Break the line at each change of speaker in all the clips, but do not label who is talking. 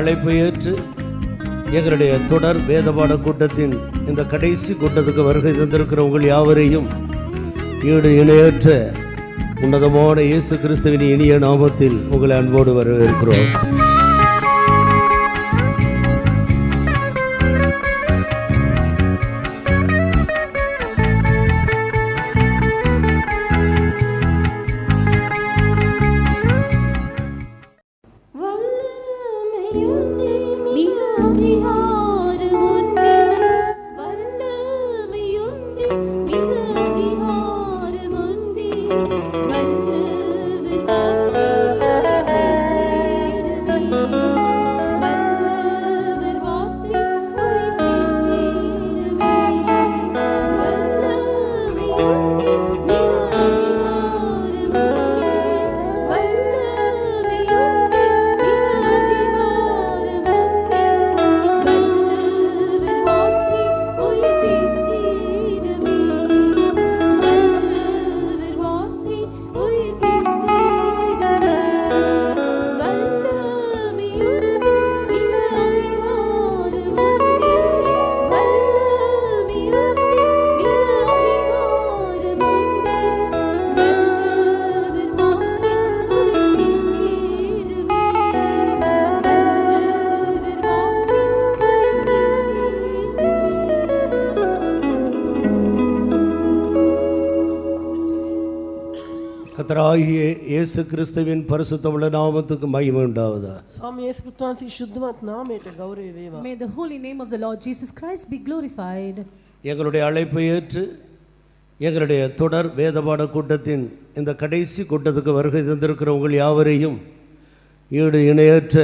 அழைப்பை ஏற்று எங்களுடைய தொடர் வேதபாட கூட்டத்தின் இந்த கடைசி கூட்டத்துக்கு வருகை தந்திருக்கிற உங்கள் யாவரையும் ஈடு இணையற்ற உன்னதமான இயேசு கிறிஸ்துவின் இனிய நாமத்தில் உங்களை அன்போடு வரவேற்கிறோம். கர்த்தராகிய இயேசு கிறிஸ்துவின் பரிசுத்தமுள்ள நாமத்துக்கு மகிமை உண்டாவதாக.
स्वामी येशू ख्रिस्ताची शुद्धमत नामेට गौरव වේවා.
May the holy name of the Lord Jesus Christ be glorified.
எங்களுடைய அழைப்பை ஏற்று எங்களுடைய தொடர் வேதபாட கூட்டத்தின் இந்த கடைசி கூட்டத்துக்கு வருகை தந்திருக்கிற உங்கள் யாவரையும் ஈடு இணையற்ற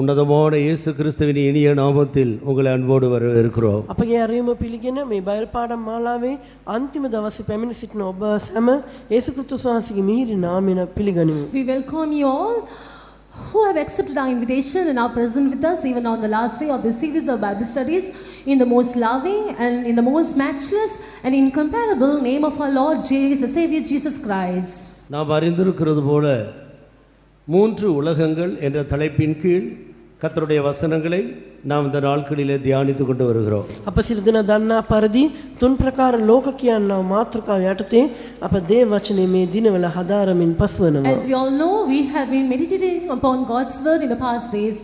உன்னதமான இயேசு கிறிஸ்துவின் இனிய நாமத்தில் உங்களை அன்போடு வரவேற்கிறோம்.
අපගේ ඇරීම පිළිගෙන මේ බයිබල් පාඩම් මාලාවේ අන්තිම දවසේ පැමිණ සිටින ඔබ සැම යේසු ක්‍රිස්තුස් වහන්සේගේ මිහිරි නාමයෙන් පිළිගනිමු.
We welcome you all who have accepted our invitation and are present with us even on the last day of this series of Bible studies in the most loving and in the most matchless and incomparable name of our Lord Jesus, Savior Jesus Christ.
நாம் அறிந்திருக்கிறது போல 3 உலகங்கள் என்ற தலைப்பின் கீழ் கர்த்தருடைய வசனங்களை நாம் இந்த நாட்களிலே தியானித்துக் கொண்டு வருகிறோம்.
අප සියලු දෙනා දන්නා පරිදි තුන් ප්‍රකාර ලෝක කියනා මාතෘකාව යටතේ අප දේව වචනේ මේ දිනවල හදාරමින් පසුවනවා.
As we all know, we have been meditating upon God's word in the past days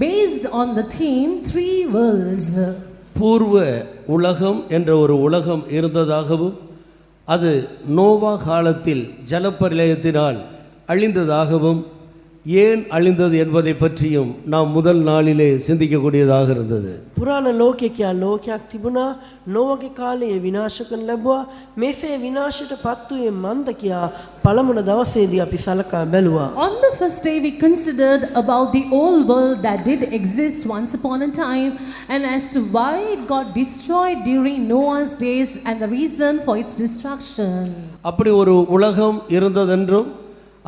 based on the theme 3 worlds.
பூர்வ உலகம் என்ற ஒரு உலகம் இருந்ததாகவும் அது நோவா காலத்தில் ஜலப்பிரளயத்தினால் அழிந்ததாகவும் ஏன் அழிந்தது என்பதை பற்றியும் நாம் முதல் நாளிலே சிந்திக்கக்கூடியதாக இருந்தது.
පුරාණ ලෝකයේ ලෝකයක් තිබුණා. නෝවගේ කාලයේ විනාශ කරන ලැබුවා. මේසේ විනාශයට පත් වූයේ මන්ද කියා පළමුණ දවසේදී අපි සලකා බැලුවා.
On the first day we considered about the old world that did exist once upon a time and as to why it got destroyed during Noah's days and the reason for its destruction.
அப்படி ஒரு உலகம் இருந்ததென்றும்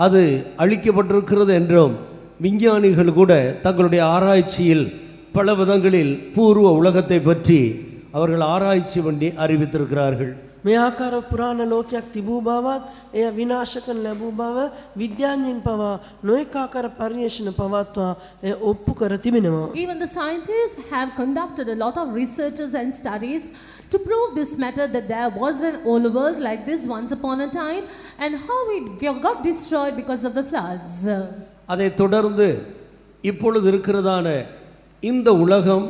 அது அழிக்கப்பட்டிருக்கிறது என்றும் விஞ்ஞானிகள் கூட தங்களுடைய ஆராய்ச்சியில் பல விதங்களில் பூர்வ உலகத்தை பற்றி அவர்கள் ஆராய்ச்சி பண்ணி அறிவித்திருக்கிறார்கள்.
මේ ආකාර පුරාණ ලෝකයක් තිබූ බවත් එය විනාශ කරන ලැබූ බව විද්‍යාඥයින් පවා නොඑක ආකාර පරිශන පවත්වා එය ඔප්පු කර තිබෙනවා.
Even the scientists have conducted a lot of researches and studies to prove this matter that there was an old world like this once upon a time and how it got destroyed because of the floods.
அதை தொடர்ந்து இப்பொழுது இருக்கிறதான இந்த உலகம்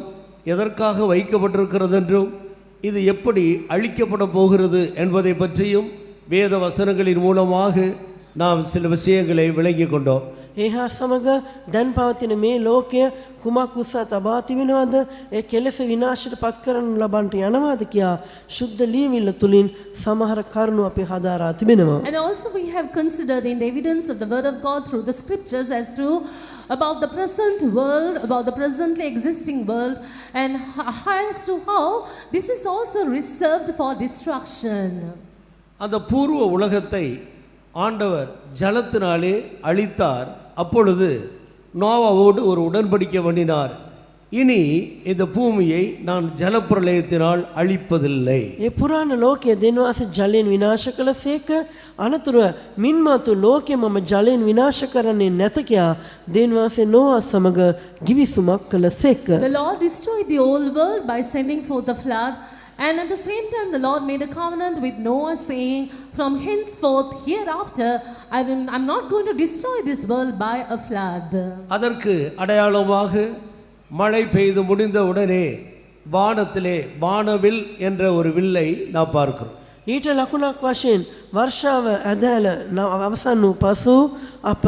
எதற்காக வைக்கப்பட்டிருக்கிறது என்றும் இது எப்படி அழிக்கப்பட போகிறது என்பதை பற்றியும் வேத வசனங்களின் மூலமாக நாம் சில விஷயங்களை விளங்கி கொண்டோம்.
ඒහා සමග දැන් පවතින මේ ලෝකය කුමක් උස්සා තබා තිබෙනවද? ඒ කෙලෙස විනාශයට පත් කරනු ලබන්නට යනවාද කියා ශුද්ධ ලියවිල්ල තුලින් සමහර කරුණු අපි හදාරා තිබෙනවා.
And also we have considered in the evidence of the word of God through the scriptures as to about the present world, about the presently existing world and as to how this is also reserved for destruction.
அந்த பூர்வ உலகத்தை ஆண்டவர் ஜலத்தினாலே அழித்தார். அப்பொழுது நோவாவோடு ஒரு உடன்படிக்கை பண்ணினார். இனி இந்த பூமியை நான் ஜலப்பிரளயத்தினால் அழிப்பதில்லை.
ඒ පුරාණ ලෝකයේ දෙන්වාසේ ජලයෙන් විනාශ කළ සේක අනතුරුව මින්මතු ලෝකයේ මම ජලයෙන් විනාශ කරන්නේ නැත කියා දෙන්වාසේ නොවා සමග ගිවිසුමක් කළ සේක.
The Lord destroyed the old world by sending forth a flood, and at the same time the Lord made a covenant with Noah, saying, from henceforth hereafter I'm not going to destroy this world by a flood.
அதற்கு அடையாளமாக மழை பெய்து முடிந்த உடனே வானத்திலே வானவில் என்ற ஒரு வில்லை நாம் பார்க்கிறோம்.
ඊට ලකුණක් වශයෙන් වර්ෂාව ඇදහැල අවසන් වූ පසු අප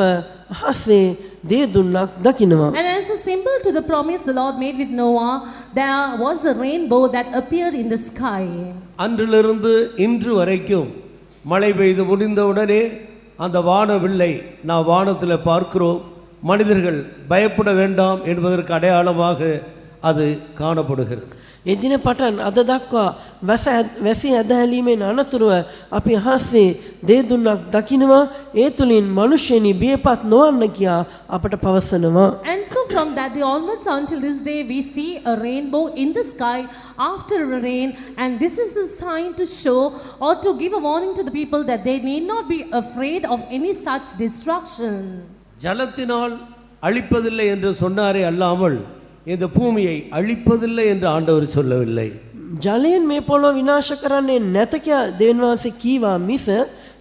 අහසේ දේ දුන්නක් දකිනවා.
And as a symbol to the promise the Lord made with Noah, there was a rainbow that appeared in the sky.
அன்றிலிருந்து இன்று வரைக்கும் மழை பெய்து முடிந்த உடனே அந்த வானவில்லை நாம் வானத்தில் பார்க்கிறோம். மனிதர்கள் பயப்பட வேண்டாம் என்பதற்கு அடையாளமாக அது காணப்படுகிறது.
එදින පටන් අද දක්වා වැසි ඇදහැලීමෙන් අනතුරුව අපි අහසේ දේ දුන්නක් දකිනවා. ඒ තුලින් මනුෂ්‍යනි බියපත් නොවන්න කියා අපට පවසනවා.
And so from that day onwards until this day we see a rainbow in the sky after a rain, and this is a sign to show or to give a warning to the people that they need not be afraid of any such destruction.
ஜலத்தினால் அழிப்பதில்லை என்று சொன்னாரே அல்லாமல் இந்த பூமியை அழிப்பதில்லை என்று ஆண்டவர் சொல்லவில்லை.
ජලයෙන් මේ පොළොව විනාශ කරන්නේ නැත කියා දෙවියන් වහන්සේ කීවා මිස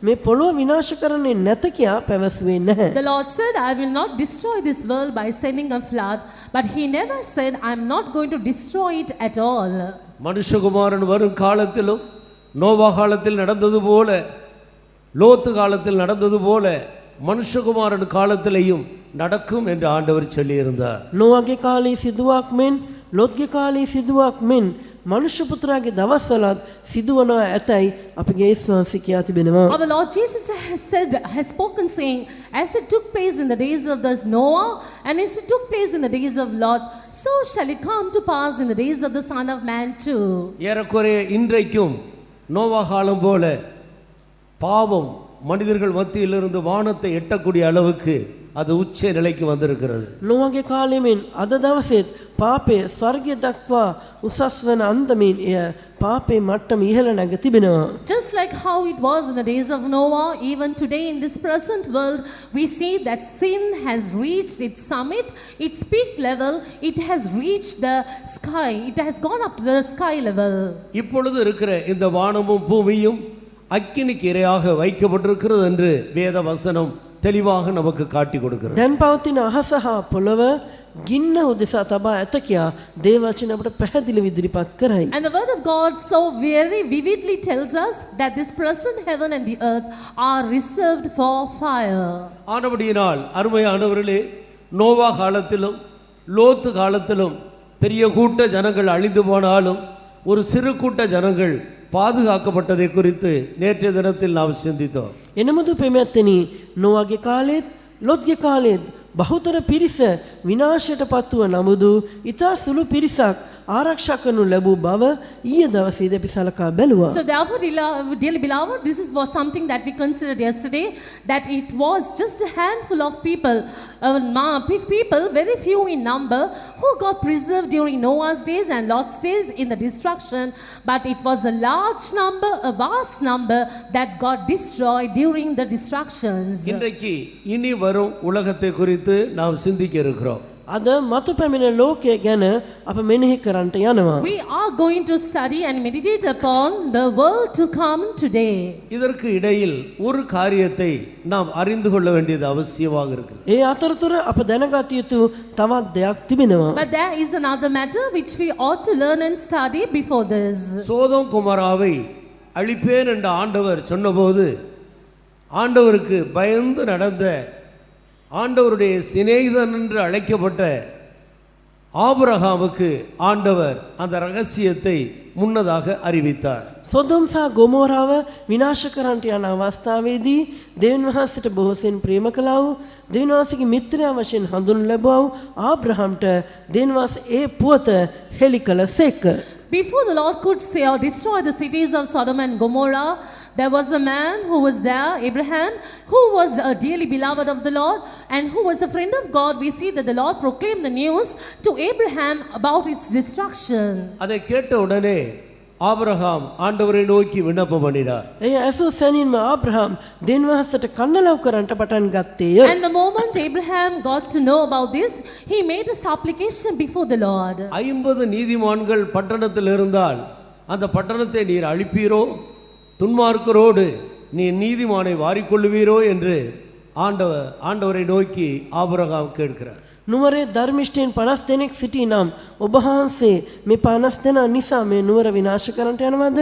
මේ පොළොව විනාශ කරන්නේ නැත කියා පැවසුවේ නැහැ.
The Lord said, I will not destroy this world by sending a flood, but he never said I am not going to destroy it at all.
மனுஷகுமாரன் வரும் காலத்திலும் நோவா காலத்தில் நடந்தது போல, லோத்து காலத்தில் நடந்தது போல மனுஷகுமாரன் காலத்திலேயும் நடக்கும் என்று ஆண்டவர் சொல்லியிருந்தார்.
නෝවාගේ කාලේ සිදුවක් මෙන් ලොත්ගේ කාලේ සිදුවක් මෙන් මනුෂ්‍ය පුත්‍රයාගේ දවස්වලත් සිදුවනවා ඇතයි අපගේ ඊශ්වාසී කියා තිබෙනවා.
Our Lord Jesus has spoken, saying, as it took place in the days of the Noah, and as it took place in the days of Lot, so shall it come to pass in the days of the Son of Man too.
ஏறக்குறைய இன்றைக்கும் நோவா காலம் போல பாவம் மனிதர்கள் மத்தியிலிருந்து வானத்தை எட்டக்கூடிய அளவுக்கு அது உச்ச நிலைக்கு வந்திருக்கிறது.
නෝවාගේ කාලෙමින් අද දවසේත් පාපය ස්වර්ගය දක්වා උසස් වන අන්දමින් එය පාපේ මට්ටම ඉහළ නැග තිබෙනවා.
Just like how it was in the days of Noah, even today in this present world, we see that sin has reached its summit, its peak level. It has reached the sky. It has gone up to the sky level.
இப்பொழுது இருக்கிற இந்த வானமும் பூமியும் அக்கினிக்கு இரையாக வைக்கப்பட்டிருக்கிறது என்று வேத வசனம் தெளிவாக நமக்கு காட்டி கொடுக்கிறது.
දැන් පවතින අහස හා පොළව ගින්න උදෙසා තබා ඇත කියා දේවචන අපට පැහැදිලිව ඉදිරිපත් කරයි.
And the word of God so very vividly tells us that this present heaven and the earth are reserved for fire.
ஆனபடியினால் அருமையானவர்களே, நோவா காலத்திலும் லோத்து காலத்திலும் பெரிய கூட்ட ஜனங்கள் அழிந்து போனாலும் ஒரு சிறு கூட்ட ஜனங்கள் பாதுகாக்கப்பட்டதை குறித்து நேற்றைய தினத்தில் நாம் சிந்தித்தோம்.
එනමුදු පෙමැත්තනි නෝවාගේ කාලෙත් ලොත්ගේ කාලෙත් බහුතර පිරිස විනාශයට පත්වුව නමුදු ඉතා සුළු පිරිසක් ආරක්ෂා කරනු ලැබූ බව ඊයේ දවසේදී අපි සලකා බැලුවා.
So therefore, dearly beloved, this was something that we considered yesterday, that it was just a handful of people, very few in number, who got preserved during Noah's days and Lot's days in the destruction, but it was a large number, a vast number that got destroyed during the destructions.
இன்றைக்கு இனி வரும் உலகத்தை குறித்து நாம் சிந்திக்க இருக்கிறோம்.
අද මතු පැමිණ ලෝකය ගැන අප මෙනෙහි කරන්නට යනවා.
We are going to study and meditate upon the world to come today.
இதற்கு இடையில் ஒரு காரியத்தை நாம் அறிந்து கொள்ள வேண்டியது அவசியமாக இருக்கிறது.
ඒ අතරතුර අප දැනගත යුතු තවත් දෙයක් තිබෙනවා.
But there is another matter which we ought to learn and study before this.
Sodom குமாராவை அழிப்பேன் என்ற ஆண்டவர் சொன்னபோது ஆண்டவருக்கு பயந்து நடந்த, ஆண்டவருடைய சிநேகிதன் என்று அழைக்கப்பட்ட ஆபிரகாமுக்கு ஆண்டவர் அந்த ரகசியத்தை முன்னதாக அறிவித்தார்.
සොදොම් සහ ගොමෝරාව විනාශ කරන්නට යන අවස්ථාවේදී දෙවියන් වහන්සේට බොහෝසෙන් ප්‍රේම කළා වූ දෙවියන් වහන්සේගේ මිත්‍රයා වශයෙන් හඳුන්වනු ලැබුවා වූ ආබ්‍රහම්ට දෙවියන් වහන්සේ ඒ පුවත හෙළි කළසේක.
Before the Lord could say or destroy the cities of Sodom and Gomorrah, there was a man who was there, Abraham, who was a dearly beloved of the Lord and who was a friend of God. We see that the Lord proclaimed the news to Abraham about its destruction.
அதை கேட்ட உடனே Abraham ஆண்டவரை நோக்கி விண்ணப்பம் பண்ணினார்.
එය ඇසූ සැනින්ම ආබ්‍රහම් දෙවියන්ට කන්නලව් කරන්නට පටන් ගත්තේය.
And the moment Abraham got to know about this, he made a supplication before the Lord.
50 நீதிமான்கள் பட்டணத்தில் இருந்தால் அந்த பட்டணத்தை நீர் அழிப்பீரோ, துன்மார்க்கரோடு நீ நீதிமானை வாரிக்கொள்ளுவீரோ என்று ஆண்டவரை நோக்கி ஆபிரகாம் கேட்கிறார்.
නුවරේ ධර්මිෂ්ඨයන් 50 දෙනෙක් සිටී නම් ඔබ වහන්සේ මේ 50 දෙනා නිසා මේ නුවර විනාශ කරන්නට යනවද?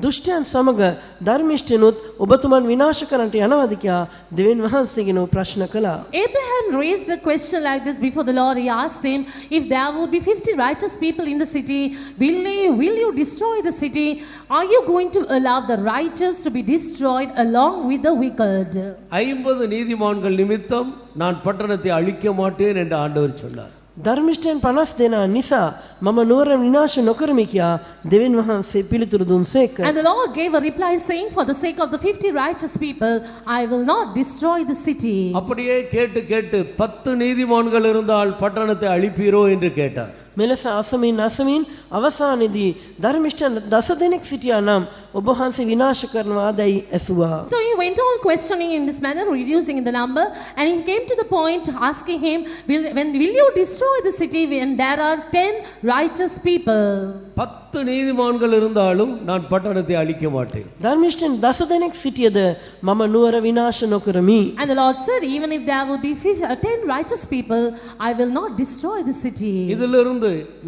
දුෂ්ටයන් සමග ධර්මිෂ්ඨයනුත් ඔබතුමන් විනාශ කරන්නට යනවද කියා දෙවියන් වහන්සේගෙන් ප්‍රශ්න කළා.
Abraham raised a question like this before the Lord. He asked him, if there would be 50 righteous people in the city, will you destroy the city? Are you going to allow the righteous to be destroyed along with the wicked?
50 நீதிமான்கள் நிமித்தம் நான் பட்டணத்தை அழிக்க மாட்டேன் என்று ஆண்டவர் சொன்னார்.
ධර්මිෂ්ඨයන් 50 දෙනා නිසා මම නුවර විනාශ නොකරමි කියා දෙවියන් වහන්සේ පිළිතුරු දුන්සේක.
And the Lord gave a reply saying, for the sake of the 50 righteous people, I will not destroy the city.
அப்படியே கேட்டு 10 நீதிமான்கள் இருந்தால் பட்டணத்தை அழிப்பீரோ என்று கேட்டார்.
මෙලෙස අසමින් අවසානයේදී ධර්මිෂ්ඨයන් 10 දෙනෙක් සිටියා නම් ඔබ වහන්සේ විනාශ කරනවාදයි ඇසුවා.
So he went on questioning in this manner, reducing in the number, and he came to the point asking him, will you destroy the city when there are 10 righteous people?
10 நீதிமான்கள் இருந்தாலும் நான் பட்டணத்தை அழிக்க மாட்டேன்.
ධර්මිෂ්ඨයන් 10 දෙනෙක් සිටියද මම නුවර විනාශ නොකරමි.
And the Lord said, even if there will be 10 righteous people, I will not destroy the city.
இதிலிருந்து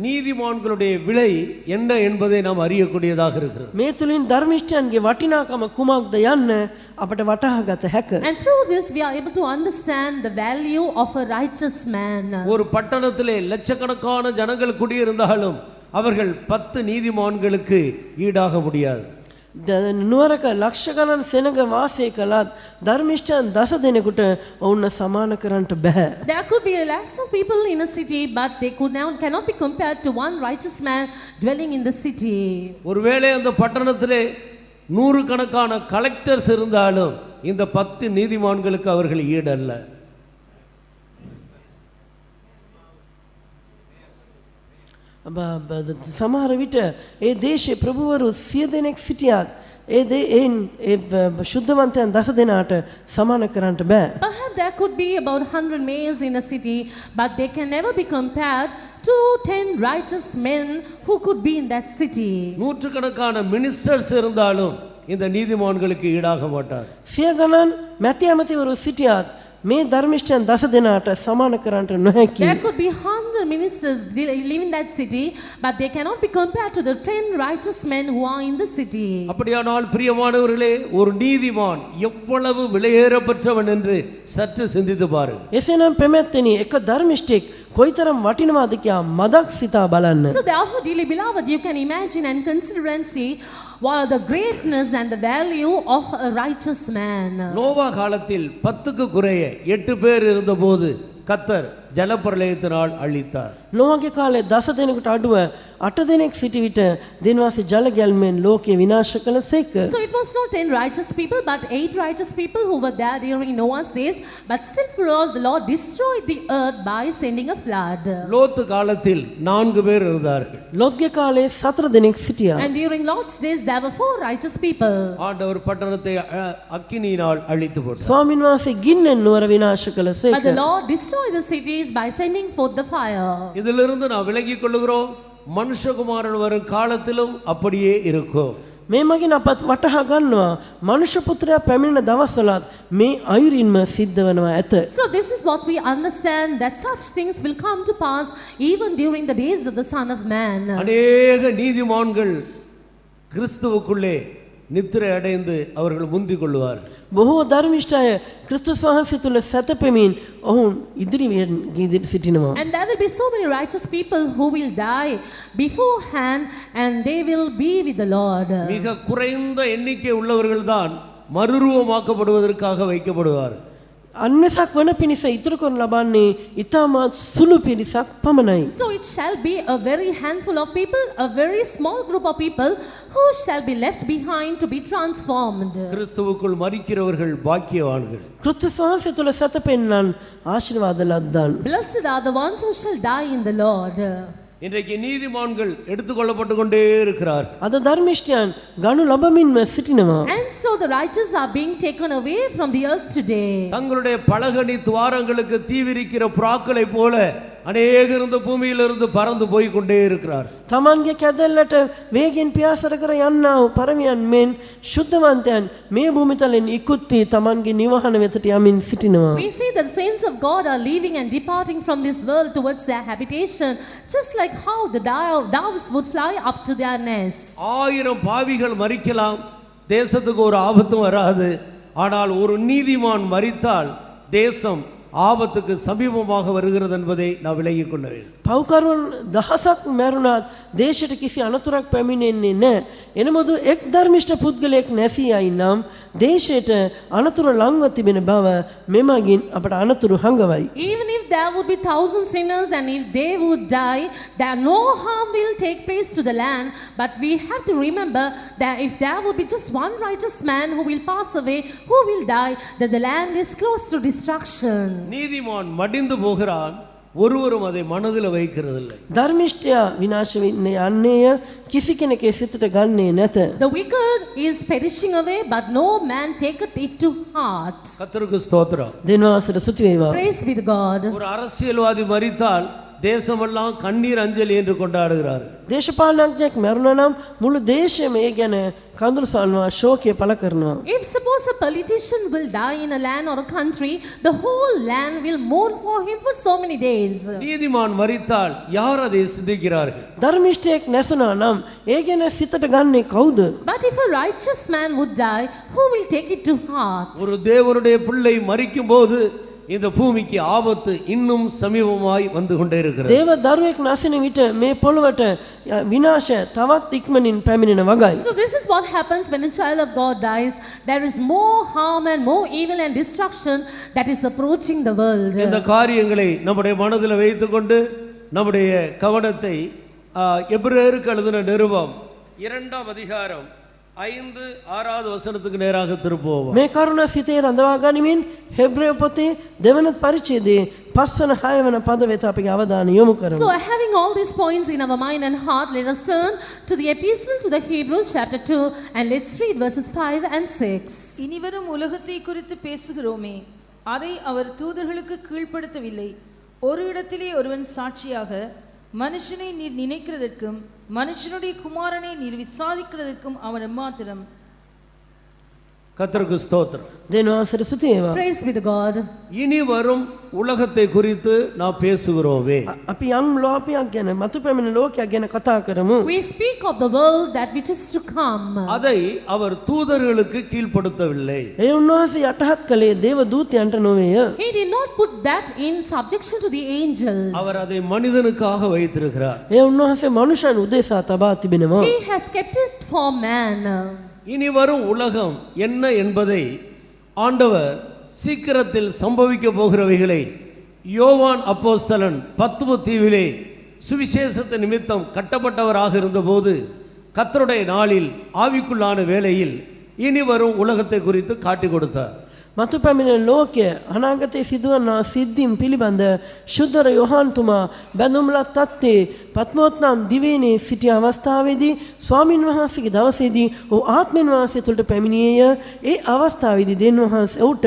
நீதிமான்களுடைய விலை என்ன என்பதை நாம் அறியக்கூடியதாக இருக்கிறது.
මේ තුලින් ධර්මිෂ්ඨයන්ගේ වටිනාකම කුමක්ද යන්න අපට වටහා ගත හැක.
And through this we are able to understand the value of a righteous man.
ஒரு பட்டணத்திலே லட்சக்கணக்கான ஜனங்கள் குடியிருந்தாலும் அவர்கள் 10 நீதிமான்களுக்கு ஈடாக முடியாது.
නුවරක ලක්ෂ ගණන් සෙනග වාසය කළත් ධර්මිෂ්ඨයන් 10 දෙනෙකුට ඔවුන්ව සමාන කරන්නට බෑ.
There could be lakhs of people in a city, but they cannot be compared to one righteous man dwelling in the city.
ஒருவேளை அந்த பட்டணத்திலே 100 கணக்கான கலெக்டர்ஸ் இருந்தாலும் இந்த 10 நீதிமான்களுக்கு அவர்கள் ஈடல்ல.
සමහර විට ඒ දේශේ ප්‍රභූවරු 100 දෙනෙක් සිටියත් ඒ ශුද්ධවන්තයන් 10 දෙනාට සමාන කරන්නට බෑ.
Perhaps there could be about 100 mayors in a city, but they can never be compared to 10 righteous men who could be in that city.
நூற்றுக்கணக்கான மினிஸ்டர்ஸ் இருந்தாலும் இந்த நீதிமான்களுக்கு ஈடாக மாட்டார்.
සිය ගණන් මැති ඇමතිවරු සිටියත් මේ ධර්මිෂ්ඨයන් 10 දෙනාට සමාන කරන්නට නොහැකි.
There could be 100 ministers live in that city, but they cannot be compared to the 10 righteous men who are in the city.
அப்படியானால் பிரியமானவர்களே, ஒரு நீதிமான் எவ்வளவு விலையேறப்பட்டவன் என்று சற்று சிந்தித்து பாருங்கள்.
එසේනම් ප්‍රමෙත්තනි එක ධර්මිෂ්ඨෙක් කොයිතරම් වටිනවද කියා මදක් සිතා බලන්න.
So therefore, dearly beloved, you can imagine and consider and see what the greatness and the value of a righteous man.
Noah காலத்தில் 10க்கு குறைய 8 பேர் இருந்தபோது கர்த்தர் ஜலப்பிரளயத்தினால் அழித்தார்.
නොවගේ කාලේ 10 දෙනෙකුට අඩුව 8 දෙනෙක් සිටි විට දිනවාසී ජල ගැල්මෙන් ලෝකේ විනාශ කළසේක.
So it was not 10 righteous people, but 8 righteous people who were there during Noah's days, but still for all the Lord destroyed the earth by sending a flood.
லோத்து காலத்தில் 4 பேர் இருந்தார்கள்.
ලොත්ගේ කාලේ 4 දෙනෙක් සිටියා.
And during Lot's days there were 4 righteous people.
ஆண்டவர் பட்டணத்தை அக்கினியினால் அழித்து போட்டார்.
ස්වාමීන් වහන්සේ ගින්නෙන් නුවර විනාශ
But
කළසේක.
the Lord destroyed the cities by sending forth the fire.
இதிலிருந்து நாம் விலகிக் கொள்ளுகிறோம், மனுஷகுமாரன் வரும் காலத்திலும் அப்படியே இருக்கும்.
මේ මගින් අපත් වටහා ගන්නවා මනුෂ්‍ය පුත්‍රයා පැමිණෙන දවස්වලත් මේ අයුරින්ම සිද්ධ වෙනවා ඇත.
So this is what we understand, that such things will come to pass even during the days of the Son of Man.
அநேக நீதிமான்கள் கிறிஸ்துவுக்குள்ளே நித்திரை அடைந்து அவர்கள் முந்திக் கொள்வார்கள்.
බොහෝ ධර්මිෂ්ඨය ක්‍රිස්තුස් වහන්සේ තුල සැතපෙමින් ඔවුන් ඉදිරි සිටිනවා.
And there will be so many righteous people who will die beforehand and they will be with the Lord.
மிக குறைந்த எண்ணிக்கை உள்ளவர்கள் தான் மறுரூபமாக்கப்படுவதற்காக வைக்கப்படுவார்கள்.
අන්වසක් වන පිණිස ඉතුරු කරනු ලබන්නේ ඉතාමත් සුළු පිරිසක් පමණයි.
So it shall be a very handful of people, a very small group of people who shall be left behind to be transformed.
கிறிஸ்துவுக்குள் மரிக்கிறவர்கள் பாக்கியவான்கள்.
ක්‍රිස්තුස් වහන්සේ තුළ සැතපෙන්නන් ආශිර්වාද ලද්දන්.
Blessed are the ones who shall die in the Lord.
இன்றைக்கு நீதிமான்கள் எடுத்துக்கொள்ளப்பட்டு கொண்டே இருக்கிறார்.
අද ධර්මිෂ්ඨයන් ගනු ලබමින්ම සිටිනවා.
And so the righteous are being taken away from the earth today.
தங்களுடைய பலகணி துவாரங்களுக்கு தீவிரிக்கிற புறாக்களை போல அநேகர் இந்த பூமியிலிருந்து பறந்து போய் கொண்டே இருக்கிறார்.
තමන්ගේ කැදැල්ලට වේගෙන් පියාසර කර යන්නා වූ පරමයන් මෙන් ශුද්ධවන්තයන් මේ භූමිතලෙන් ඉක්ුත් වී තමන්ගේ නිවහන වෙතට යමින් සිටිනවා.
We see that the saints of God are leaving and departing from this world towards their habitation, just like how the doves would fly up to their nests.
1000 பாவிகள் மரிக்கலாம், தேசத்துக்கு ஒரு ஆபத்தும் வராது. ஆனால் ஒரு நீதிமான் மரித்தால் தேசம் ஆபத்துக்கு சமீபமாக வருகிறது என்பதை நான் விளங்கிக் கொள்ள வேண்டும்.
පව්කරුවන් දහසක් මැරුණත් දේශයට කිසි අනතුරක් පැමිණෙන්නේ නැහැ. එනමුදු එක් ධර්මිෂ්ඨ පුද්ගලයෙක් නැසී යයි නම් දේශයට අනතුරු ලංව තිබෙන බව මෙමගින් අපට අනතුරු හංගවයි.
Even if there would be 1,000 sinners and if they would die, there no harm will take place to the land. But we have to remember that if there would be just one righteous man who will pass away, who will die, that the land is close to destruction.
நீதிமான் மடிந்து போகிறான், ஒருவரும் அதை மனதில் வைக்கிறதில்லை.
ධර්මිෂ්ඨයා විනාශ වෙන්නේ යන්නේය, කිසි කෙනෙකුගේ සිතට ගන්නේ නැත.
The wicked is perishing away, but no man taketh it to heart.
கர்த்தருக்கு ஸ்தோத்திரம்.
දෙනවාසට සුති වේවා.
Praise be to God.
ஒரு அரசியல்வாதி மரித்தால் தேசமெல்லாம் கண்ணீர் அஞ்சலி என்று கொண்டாடுகிறார்.
දේශපාලනඥයෙක් මැරුණා නම් මුළු දේශයම ඒ ගැන කඳුළු සල්නවා, ශෝකය පළ කරනවා.
If suppose a politician will die in a land or a country, the whole land will mourn for him for so many days.
நீதிமான் மரித்தால் யார் அதை சிந்திக்கிறார்கள்?
ධර්මිෂ්ඨයෙක් නැසුණා නම් ඒ ගැන සිතට ගන්නේ කවුද?
But if a righteous man would die, who will take it to heart?
ஒரு தேவனுடைய பிள்ளை மரிக்கும்போது இந்த பூமிக்கு ஆபத்து இன்னும் சமீபமாய் வந்து கொண்டே இருக்கிறது.
දේව දරුවෙක් නැසින විට මේ පොළවට විනාශ තවත් ඉක්මනින් පැමිණෙන වගයි.
So this is what happens when a child of God dies. There is more harm and more evil and destruction that is approaching the world.
இந்த காரியங்களை நம்முடைய மனதில் வைத்துக்கொண்டு நம்முடைய கவனத்தை எபிரேயருக்கு எழுதின நிருபம் 2ஆம் அதிகாரம் 5-6வது வசனத்துக்கு நேராக திருப்புவோம்.
මේ කරුණ සිතේ රඳවා ගනිමින් හෙබ්‍රේය පොතේ දෙවන පරිච්ඡේදයේ 5-6 පද වෙත අපගේ අවධානය යොමු කරමු.
So having all these points in our mind and heart, let us turn to the epistle to the Hebrews chapter 2 and let's read verses 5 and 6.
இனிவரும் உலகத்தை குறித்து பேசுகிறோமே, அதை அவர் தூதர்களுக்கு கீழ்ப்படுத்தவில்லை. ஒரு இடத்திலே ஒருவன் சாட்சியாக, மனுஷனை நீர் நினைக்கிறதற்கும் மனுஷனுடைய குமாரனை நீர் விசாரிக்கிறதற்கும் அவன் எம்மாத்திரம்.
கர்த்தருக்கு ஸ்தோத்திரம்.
දෙනවාසට සුති වේවා.
Praise be to God.
இனி வரும் உலகத்தை குறித்து நாம் பேசுகிறோமே.
අපි යම් ලෝකයක් ගැන, මතු පැමිණ ලෝකයක් ගැන කතා කරමු.
We speak of the world that which is to come.
அதை அவர் தூதர்களுக்கு கீழ்ப்படுத்தவில்லை.
ඒ උන්වහන්සේ යටහත් කළේ දේව දූතයන්ට නොවේය.
He did not put that in subjection to the angels.
அவர் அதை மனிதனுக்காக வைத்திருக்கிறார்.
ඒ උන්වහන්සේ මනුෂ්‍යයන් උදෙසා තබා තිබෙනවා.
He has kept it for man.
இனி வரும் உலகம் என்ன என்பதை ஆண்டவர் சீக்கிரத்தில் சம்பவிக்க போகிறவைகளை யோவான் அப்போஸ்தலன் பத்மு தீவிலே சுவிசேஷத்து நிமித்தம் கட்டப்பட்டவராக இருந்தபோது கர்த்தருடைய நாளில் ஆவிக்குள்ளான வேளையில் இனி வரும் உலகத்தை குறித்து காட்டி கொடுத்தார்.
මතු පැමිණෙන ලෝකය අනාගතයේ සිදුවන සිද්ධීන් පිළිබඳ ශුද්ධර යොහාන්තුමා බැඳුම්ලත් තත්තේ පත්මෝත් නම් දිවයිනේ සිටි අවස්ථාවේදී ස්වාමින් වහන්සේගේ දවසේදී ඔහු ආත්මෙන් වහන්සේ තුළට පැමිණියේය. ඒ අවස්ථාවේදී දෙවියන් වහන්සේ ඔහුට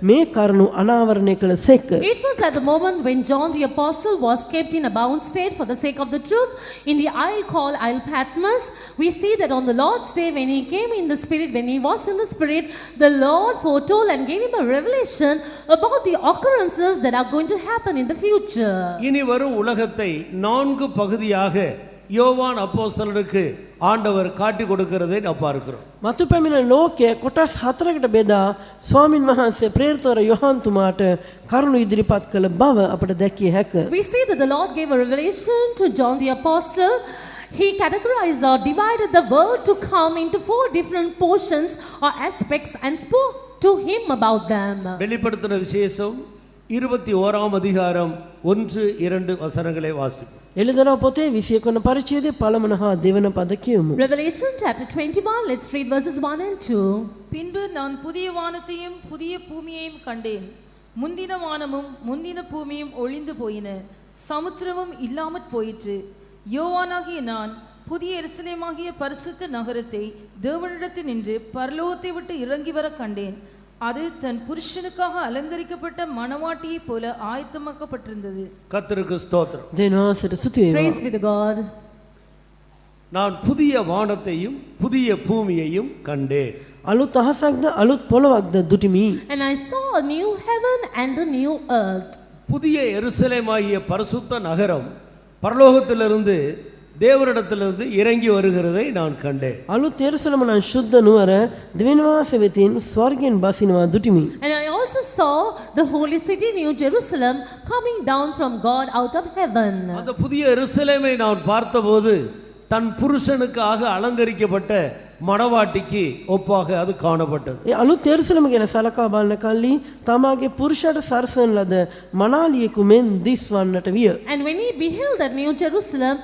මේ කරුණු අනාවරණය කළ සේක.
It was at the moment when John the apostle was kept in a bound state for the sake of the truth in the isle called Isle Patmos. We see that on the Lord's day when he came in the spirit, when he was in the spirit, the Lord foretold and gave him a revelation about the occurrences that are going to happen in the future.
இனி வரும் உலகத்தை 4 பகுதியாக யோவான் அப்போஸ்தலனுக்கு ஆண்டவர் காட்டி கொடுக்கிறதை நாம் பார்க்கிறோம்.
මතු පැමිණෙන ලෝකය කොටස් 4කට බෙදා ස්වාමින් වහන්සේ ප්‍රේරිතවර යොහාන්තුමාට කරුණු ඉදිරිපත් කළ බව අපට දැකිය හැක.
We see that the Lord gave a revelation to John the apostle. He categorized or divided the world to come into 4 different portions or aspects and spoke to him about them.
வெளிப்படுத்தின விசேஷம் 21ஆம் அதிகாரம் 1-2 வசனங்களை வாசிப்போம்.
එළිදරව් පොතේ 21 වන පරිච්ඡේදයේ පළමු හා දෙවන පද කියමු.
Revelation chapter 21, let's read verses 1 and 2.
பின்பு நான் புதிய வானத்தையும் புதிய பூமியையும் கண்டேன். முந்தின வானமும் முந்தின பூமியும் ஒழிந்து போயின, சமுத்திரமும் இல்லாமற் போயிற்று. யோவானாகிய நான் புதிய எருசலேமாகிய பரிசுத்த நகரத்தை தேவனிடத்தில் நின்று பரலோகத்தை விட்டு இறங்கி வர கண்டேன். அது தன் புருஷனுக்காக அலங்கரிக்கப்பட்ட மணவாட்டியைப் போல ஆயத்தமாக்கப்பட்டிருந்தது.
கர்த்தருக்கு ஸ்தோத்திரம்.
දෙවියන්ට ස්තුති වේවා.
Praise be to God.
நான் புதிய வானத்தையும் புதிய பூமியையும் கண்டேன்.
අලුත් අහසක්ද අලුත් පොළොවක්ද දුටිමි.
And I saw a new heaven and a new earth.
புதிய எருசலேமாகிய பரிசுத்த நகரம் பரலோகத்திலிருந்து தேவனிடத்திலிருந்து இறங்கி வருகிறதை நான் கண்டேன்.
අලුත් එරුසලම නම් ශුද්ධ නුවර දෙවියන් වහන්සේ වෙතින් ස්වර්ගයෙන් බසිනවා දුටිමි.
And I also saw the holy city, New Jerusalem, coming down from God out of heaven.
அந்த புதிய எருசலேமை நான் பார்த்தபோது தன் புருஷனுக்காக அலங்கரிக்கப்பட்ட மணவாட்டிக்கு ஒப்பாக அது காணப்பட்டது.
ඒ අලුත් එරුසලම ගැන සලකා බලන කල්ලි තමාගේ පුරුෂයාට සරසන ලද මනාලියෙකු මෙන් දිස්වන්නට විය.
And when he beheld that New Jerusalem,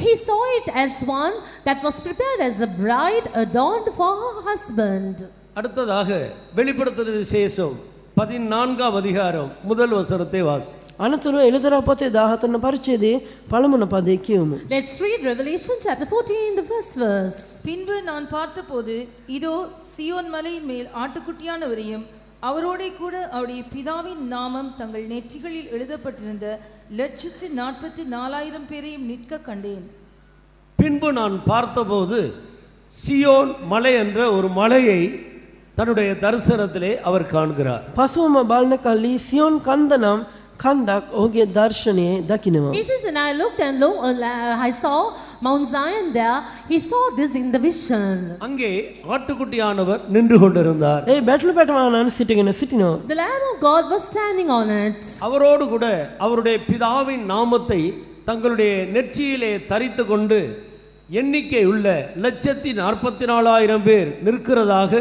he saw it as one that was prepared as a bride adorned for her husband.
அடுத்ததாக வெளிப்படுத்தின விசேஷம் 14ஆம் அதிகாரம் முதல் வசனத்தை வாசி.
අනතුරු එළිදරව් පොතේ 14 වන පරිච්ඡේදයේ පළමු පදේ කියමු.
Let's read Revelation chapter 14, the first verse.
பின்பு நான் பார்த்தபோது இதோ சியோன் மலையின் மேல் ஆட்டுக்குட்டியானவரையும் அவரோடே கூட அவருடைய பிதாவின் நாமம் தங்கள் நெற்றிகளில் எழுதப்பட்டிருந்த 144,000 பேரையும் நிற்க கண்டேன்.
பின்பு நான் பார்த்தபோது சியோன் மலை என்ற ஒரு மலையை தன்னுடைய தரிசனத்திலே அவர் காண்கிறார்.
පසුවම බලන කල්ලි සියොන් කන්ද නම් කන්දක් ඔහුගේ දර්ශනයේ දකිනවා.
He says, and I looked and lo, I saw Mount Zion there. He saw this in the vision.
அங்கே ஆட்டுக்குட்டியானவர் நின்று கொண்டிருந்தார்.
ඒ බැටළු පැටවානන් සිටගෙන සිටිනවා.
The Lamb of God was standing on it.
அவரோடு கூட அவருடைய பிதாவின் நாமத்தை தங்களுடைய நெற்றியிலே தரித்து கொண்டு எண்ணிக்கை உள்ள 144,000 பேர் நிற்கிறதாக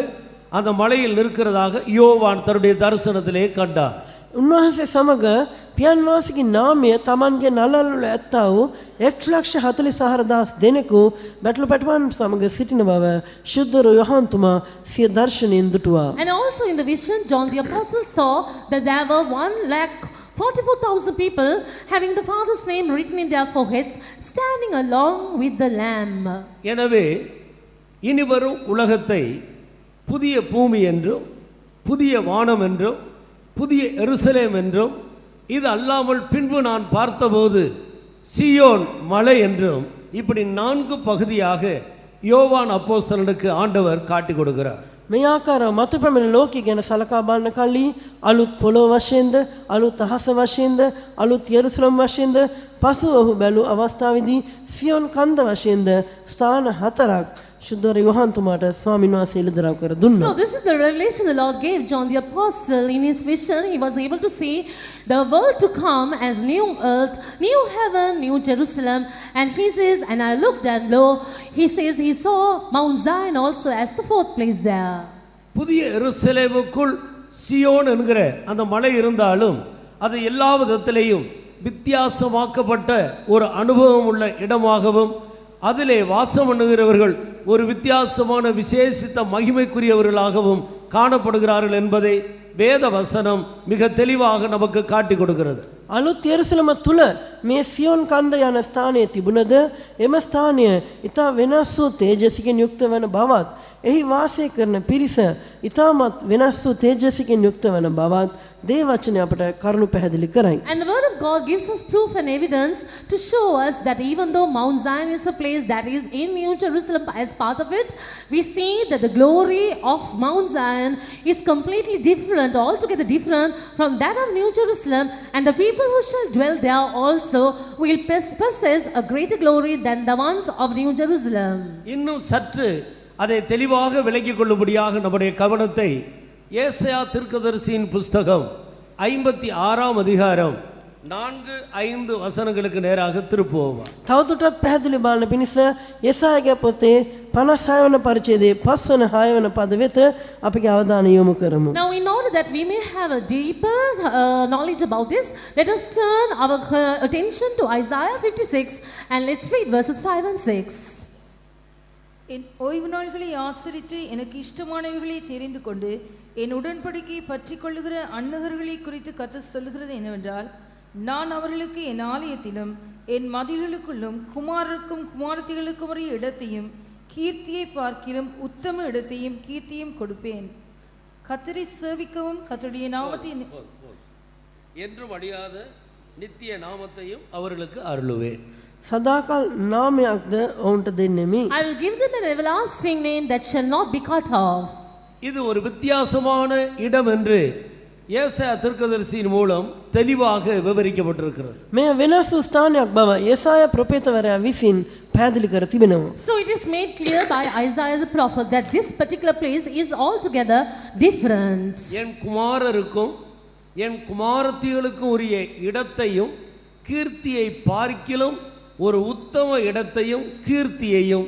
அந்த மலையில் நிற்கிறதாக யோவான் தன்னுடைய தரிசனத்திலே கண்டார்.
උන්වහන්සේ සමග පියන් වාසිකේ නාමය Tamanගේ නළලවල ඇත්තා වූ 1,44,000 දෙනෙකු බැටළු පැටවාන් සමග සිටින බව ශුද්ධ යොහාන් තුමා සිය දර්ශනයෙන් දුටුවා.
And also in the vision, John the Apostle saw that there were 1,44,000 people having the Father's name written in their foreheads, standing along with the Lamb.
எனவே இனிவரும் உலகத்தை புதிய பூமி என்றும் புதிய வானம் என்றும் புதிய எருசலேம் என்றும் இது அல்லாமல் பின்பு நான் பார்த்தபோது சியோன் மலை என்றும் இப்படி 4 பகுதியாக யோவான் அப்போஸ்தலனுக்கு ஆண்டவர் காட்டி கொடுக்கிறார்.
මේ ආකාරව මතු පැමිණ ලෝකය ගැන සලකා බලන කල්ලි අලුත් පොළොව වශයෙන්ද අලුත් අහස වශයෙන්ද අලුත් යෙරුසලම් වශයෙන්ද පසු ඔහු බැලූ අවස්ථාවේදී සියොන් කන්ද වශයෙන්ද ස්ථාන 4ක් ශුද්ධ යොහාන් තුමාට ස්වාමීන් වහන්සේ එළිදරව් කර දුන්නා.
So this is the revelation the Lord gave John the Apostle in his vision. He was able to see the world to come as new earth, new heaven, new Jerusalem. And he says, and I looked and lo, he says he saw Mount Zion also as the 4th place there.
புதிய எருசலேமுக்குள் Zion என்கிற அந்த மலை இருந்தாலும் அது எல்லா விதத்திலேயும் வித்தியாசமாக்கப்பட்ட ஒரு அனுபவம் உள்ள இடமாகவும் அதிலே வாசம் பண்ணுகிறவர்கள் ஒரு வித்தியாசமான விசேஷித்த மகிமைக்குரியவர்களாகவும் காணப்படுகிறார்கள் என்பதை வேத வசனம் மிக தெளிவாக நமக்கு காட்டி கொடுக்கிறது.
අලුත් යෙරුසලම තුල මේ සියොන් කන්ද යන ස්ථානයේ තිබුණද එම ස්ථානය ඊට වෙනස් වූ තේජසිකින් යුක්ත වන බවත් එහි වාසය කරන පිරිස ඊටමත් වෙනස් වූ තේජසිකින් යුක්ත වන බවත් දේවචනය අපට කරුණු පැහැදිලි කරයි.
And the word of God gives us proof and evidence to show us that even though Mount Zion is a place that is in New Jerusalem as part of it, we see that the glory of Mount Zion is completely different, altogether different from that of New Jerusalem, and the people who shall dwell there also will possess a greater glory than the ones of New Jerusalem.
இன்னும் சற்று அதை தெளிவாக விளங்கிக் கொள்ளும்படியாக நம்முடைய கவனத்தை ஏசாயா தீர்க்கதரிசியின் புஸ்தகம் 56ஆம் அதிகாரம் 4-5 வசனங்களுக்கு நேராக திருப்புவோம்.
තවදුරටත් පැහැදිලි බලන්න පිණිස යෙසායාගේ පොතේ 56 වන පරිච්ඡේදයේ 5 වන 6 වන පද වෙත අපගේ අවධානය යොමු කරමු.
Now, in order that we may have a deeper knowledge about this, let us turn our attention to Isaiah 56 and let's read verses 5 and 6.
என் ஓய்வு நாள்களை ஆசரித்து எனக்கு இஷ்டமானவைகளை தெரிந்து கொண்டு என் உடன்படிக்கையை பற்றி கொள்ளுகிற அந்நகர்களை குறித்து கர்த்தர் சொல்லுகிறது என்னவென்றால், நான் அவர்களுக்கு என் ஆலயத்திலும் என் மதில்களுக்குள்ளும் குமாரருக்கும் குமாரத்திகளுக்கும் உரிய இடத்தையும் கீர்த்தியை பார்க்கிலும் உத்தம இடத்தையும் கீர்த்தியும் கொடுப்பேன். கர்த்தரை சேவிக்கவும் கர்த்தருடைய நாமத்தை
என்றும் அழியாத நித்திய நாமத்தையும் அவர்களுக்கு அருளுவேன்.
සදාකල් නාමයක්ද ඔවුන්ට දෙන්නෙමි.
I will give them an everlasting name that shall not be cut off.
இது ஒரு வித்தியாசமான இடம் என்று ஏசாயா தீர்க்கதரிசியின் மூலம் தெளிவாக விவரிக்கப்பட்டிருக்கிறது.
මේ වෙනස් වූ ස්ථානයක් බව යෙසායා ප්‍රොපේතවරයා විසින් පැහැදිලි කර තිබෙනවා.
So it is made clear by Isaiah the prophet that this particular place is altogether different.
என் குமாரருக்கும் என் குமாரத்திகளுக்கும் உரிய இடத்தையும் கீர்த்தியை பார்க்கிலும் ஒரு உத்தம இடத்தையும் கீர்த்தியையும்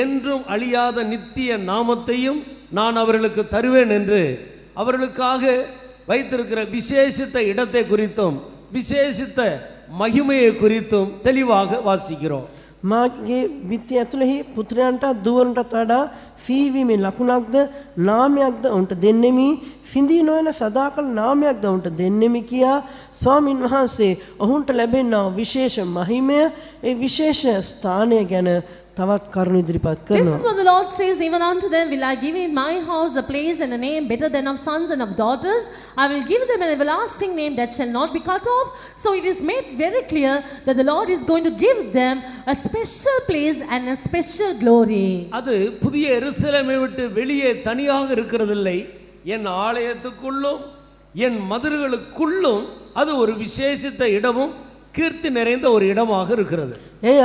என்றும் அழியாத நித்திய நாமத்தையும் நான் அவர்களுக்கு தருவேன் என்று அவர்களுக்காக வைத்திருக்கிற விசேஷித்த இடத்தை குறித்தும் விசேஷித்த மகிமையை குறித்தும் தெளிவாக வாசிக்கிறோம்.
මාගේ විත්‍ය ඇතුළෙහි පුත්‍රයන්ට දුවරන්ටත් වඩා සීවීමේ ලකුණක්ද නාමයක්ද ඔවුන්ට දෙන්නෙමි. සිඳී නොයන සදාකල් නාමයක්ද ඔවුන්ට දෙන්නෙමි කියා ස්වාමින් වහන්සේ ඔවුන්ට ලැබෙනා විශේෂ මහිමය, ඒ විශේෂ ස්ථානය ගැන තවත් කරුණු ඉදිරිපත්
This is
කරනවා.
what the Lord says, even unto them will I give in my house a place and a name better than of sons and of daughters. I will give them an everlasting name that shall not be cut off. So it is made very clear that the Lord is going to give them a special place and a special glory.
அது புதிய எருசலேமை விட்டு வெளியே தனியாக இருக்கிறதில்லை. என் ஆலயத்துக்குள்ளும் என் மதில்களுக்குள்ளும் அது ஒரு விசேஷித்த இடமும் கீர்த்தி நிறைந்த ஒரு இடமாக இருக்கிறது.
එය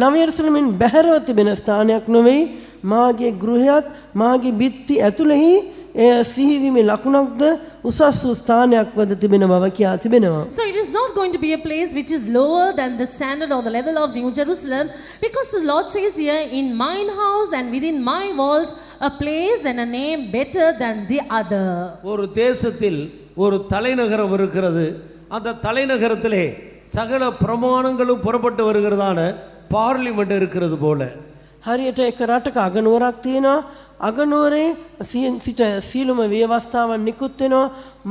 නව යෙරුසලමින් බැහැරව තිබෙන ස්ථානයක් නොවේ. මාගේ ගෘහයත් මාගේ බිත්ති ඇතුළෙහි එය සිහිවීමේ ලකුණක්ද උසස් වූ ස්ථානයක් වද තිබෙන බව කියා තිබෙනවා.
So it is not going to be a place which is lower than the standard or the level of New Jerusalem, because the Lord says here, in mine house and within my walls a place and a name better than the other.
ஒரு தேசத்தில் ஒரு தலைநகரம் இருக்கிறது. அந்த தலைநகரத்திலே சகல பிரமாணங்களும் புறப்பட்டு வருகிறதான parliament இருக்கிறது போல
හරියට එක රටක අගනුවරක් තියෙනවා. අගනුවරේ සිට සීලුම ව්‍යවස්ථාවන් නිකුත් වෙනවා.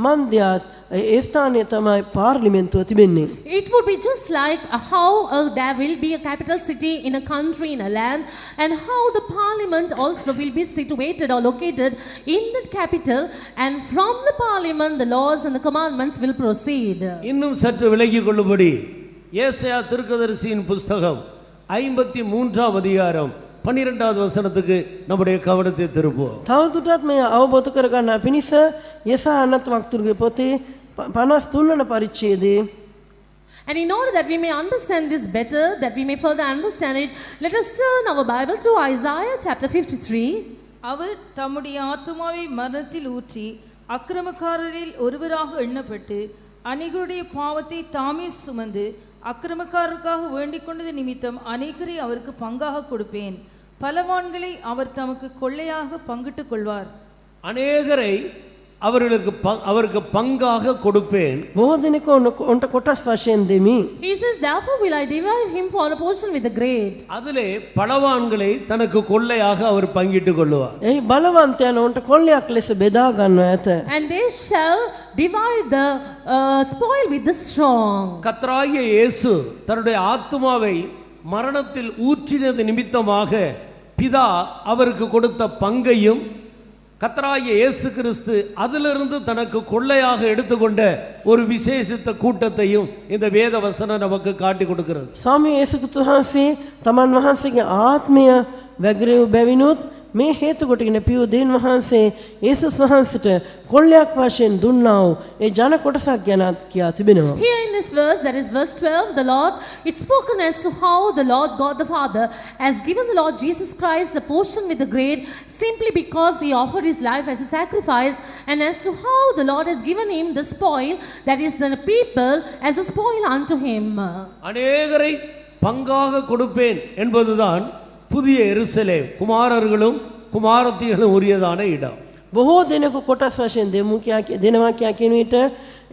මන්දියත් ඒ ස්ථානය තමයි පාර්ලිමේන්තුව තිබෙන්නේ.
It would be just like how there will be a capital city in a country, in a land, and how the parliament also will be situated or located in the capital, and from the parliament the laws and the commandments will proceed.
இன்னும் சற்று விலகிக் கொள்ளும்படி ஏசாயா தீர்க்கதரிசியின் புஸ்தகம் 53ஆம் அதிகாரம் 12வது வசனத்துக்கு நம்முடைய கவனத்தை திருப்புவோம்.
තවදුරටත් මේ අවබෝධ කරගන්න පිණිස යෙසායා අනත් වක්තුරුගේ පොතේ 53 වන පරිච්ඡේදයේ
And in order that we may understand this better, that we may further understand it, let us turn our Bible to Isaiah chapter 53.
அவர் தம்முடைய ஆத்துமாவை மரணத்தில் ஊற்றி அக்கிரமக்காரரில் ஒருவராக எண்ணப்பட்டு அநேகருடைய பாவத்தை தாமே சுமந்து அக்கிரமக்காரருக்காக வேண்டிக் கொண்டது நிமித்தம் அநேகரை அவருக்கு பங்காக கொடுப்பேன். பலவான்களை அவர் தமக்கு கொள்ளையாக பங்கிட்டுக் கொள்வார்.
அநேகரை அவருக்கு பங்காக கொடுப்பேன்.
බොහෝ දෙනෙකු ඔන්ට කොටස් වශයෙන් දෙමි.
He says, therefore will I divide him for a portion with the great.
அதிலே பலவான்களை தனக்கு கொள்ளையாக அவர் பங்கிட்டுக் கொள்வார்.
එහි බලවන්තයන් ඔන්ට කොල්ලයක් ලෙස බෙදා ගන්නවා ඇත.
And they shall divide the spoil with the strong.
கர்த்தராகிய இயேசு தன்னுடைய ஆத்துமாவை மரணத்தில் ஊற்றினது நிமித்தமாக பிதா அவருக்கு கொடுத்த பங்கையும் கர்த்தராகிய இயேசு கிறிஸ்து அதிலிருந்து தனக்கு கொள்ளையாக எடுத்துக்கொண்ட ஒரு விசேஷித்த கூட்டத்தையும் இந்த வேத வசனம் நமக்கு காட்டி கொடுக்கிறது.
ස්වාමී යේසුස් වහන්සේ තමන් වහන්සේගේ ආත්මය වැගිරෙව් බැවිනුත් මේ හේතු කොටගෙන පියුදීන් වහන්සේ යේසුස් වහන්සේට කොල්ලයක් වශයෙන් දුන්නා වූ ඒ ජන කොටසක් ගැන කියා තිබෙනවා.
Here in this verse, that is verse 12, the Lord, it's spoken as to how the Lord God the Father has given the Lord Jesus Christ the portion with the great simply because he offered his life as a sacrifice, and as to how the Lord has given him the spoil, that is the people, as a spoil unto him.
அநேகரை பங்காக கொடுப்பேன் என்பதுதான் புதிய எருசலேம், குமாரர்களும் குமாரத்திகளும் உரியதான இடம்.
බොහෝ දෙනෙකු කොටස් වශයෙන් දෙනවා කියා කියන විට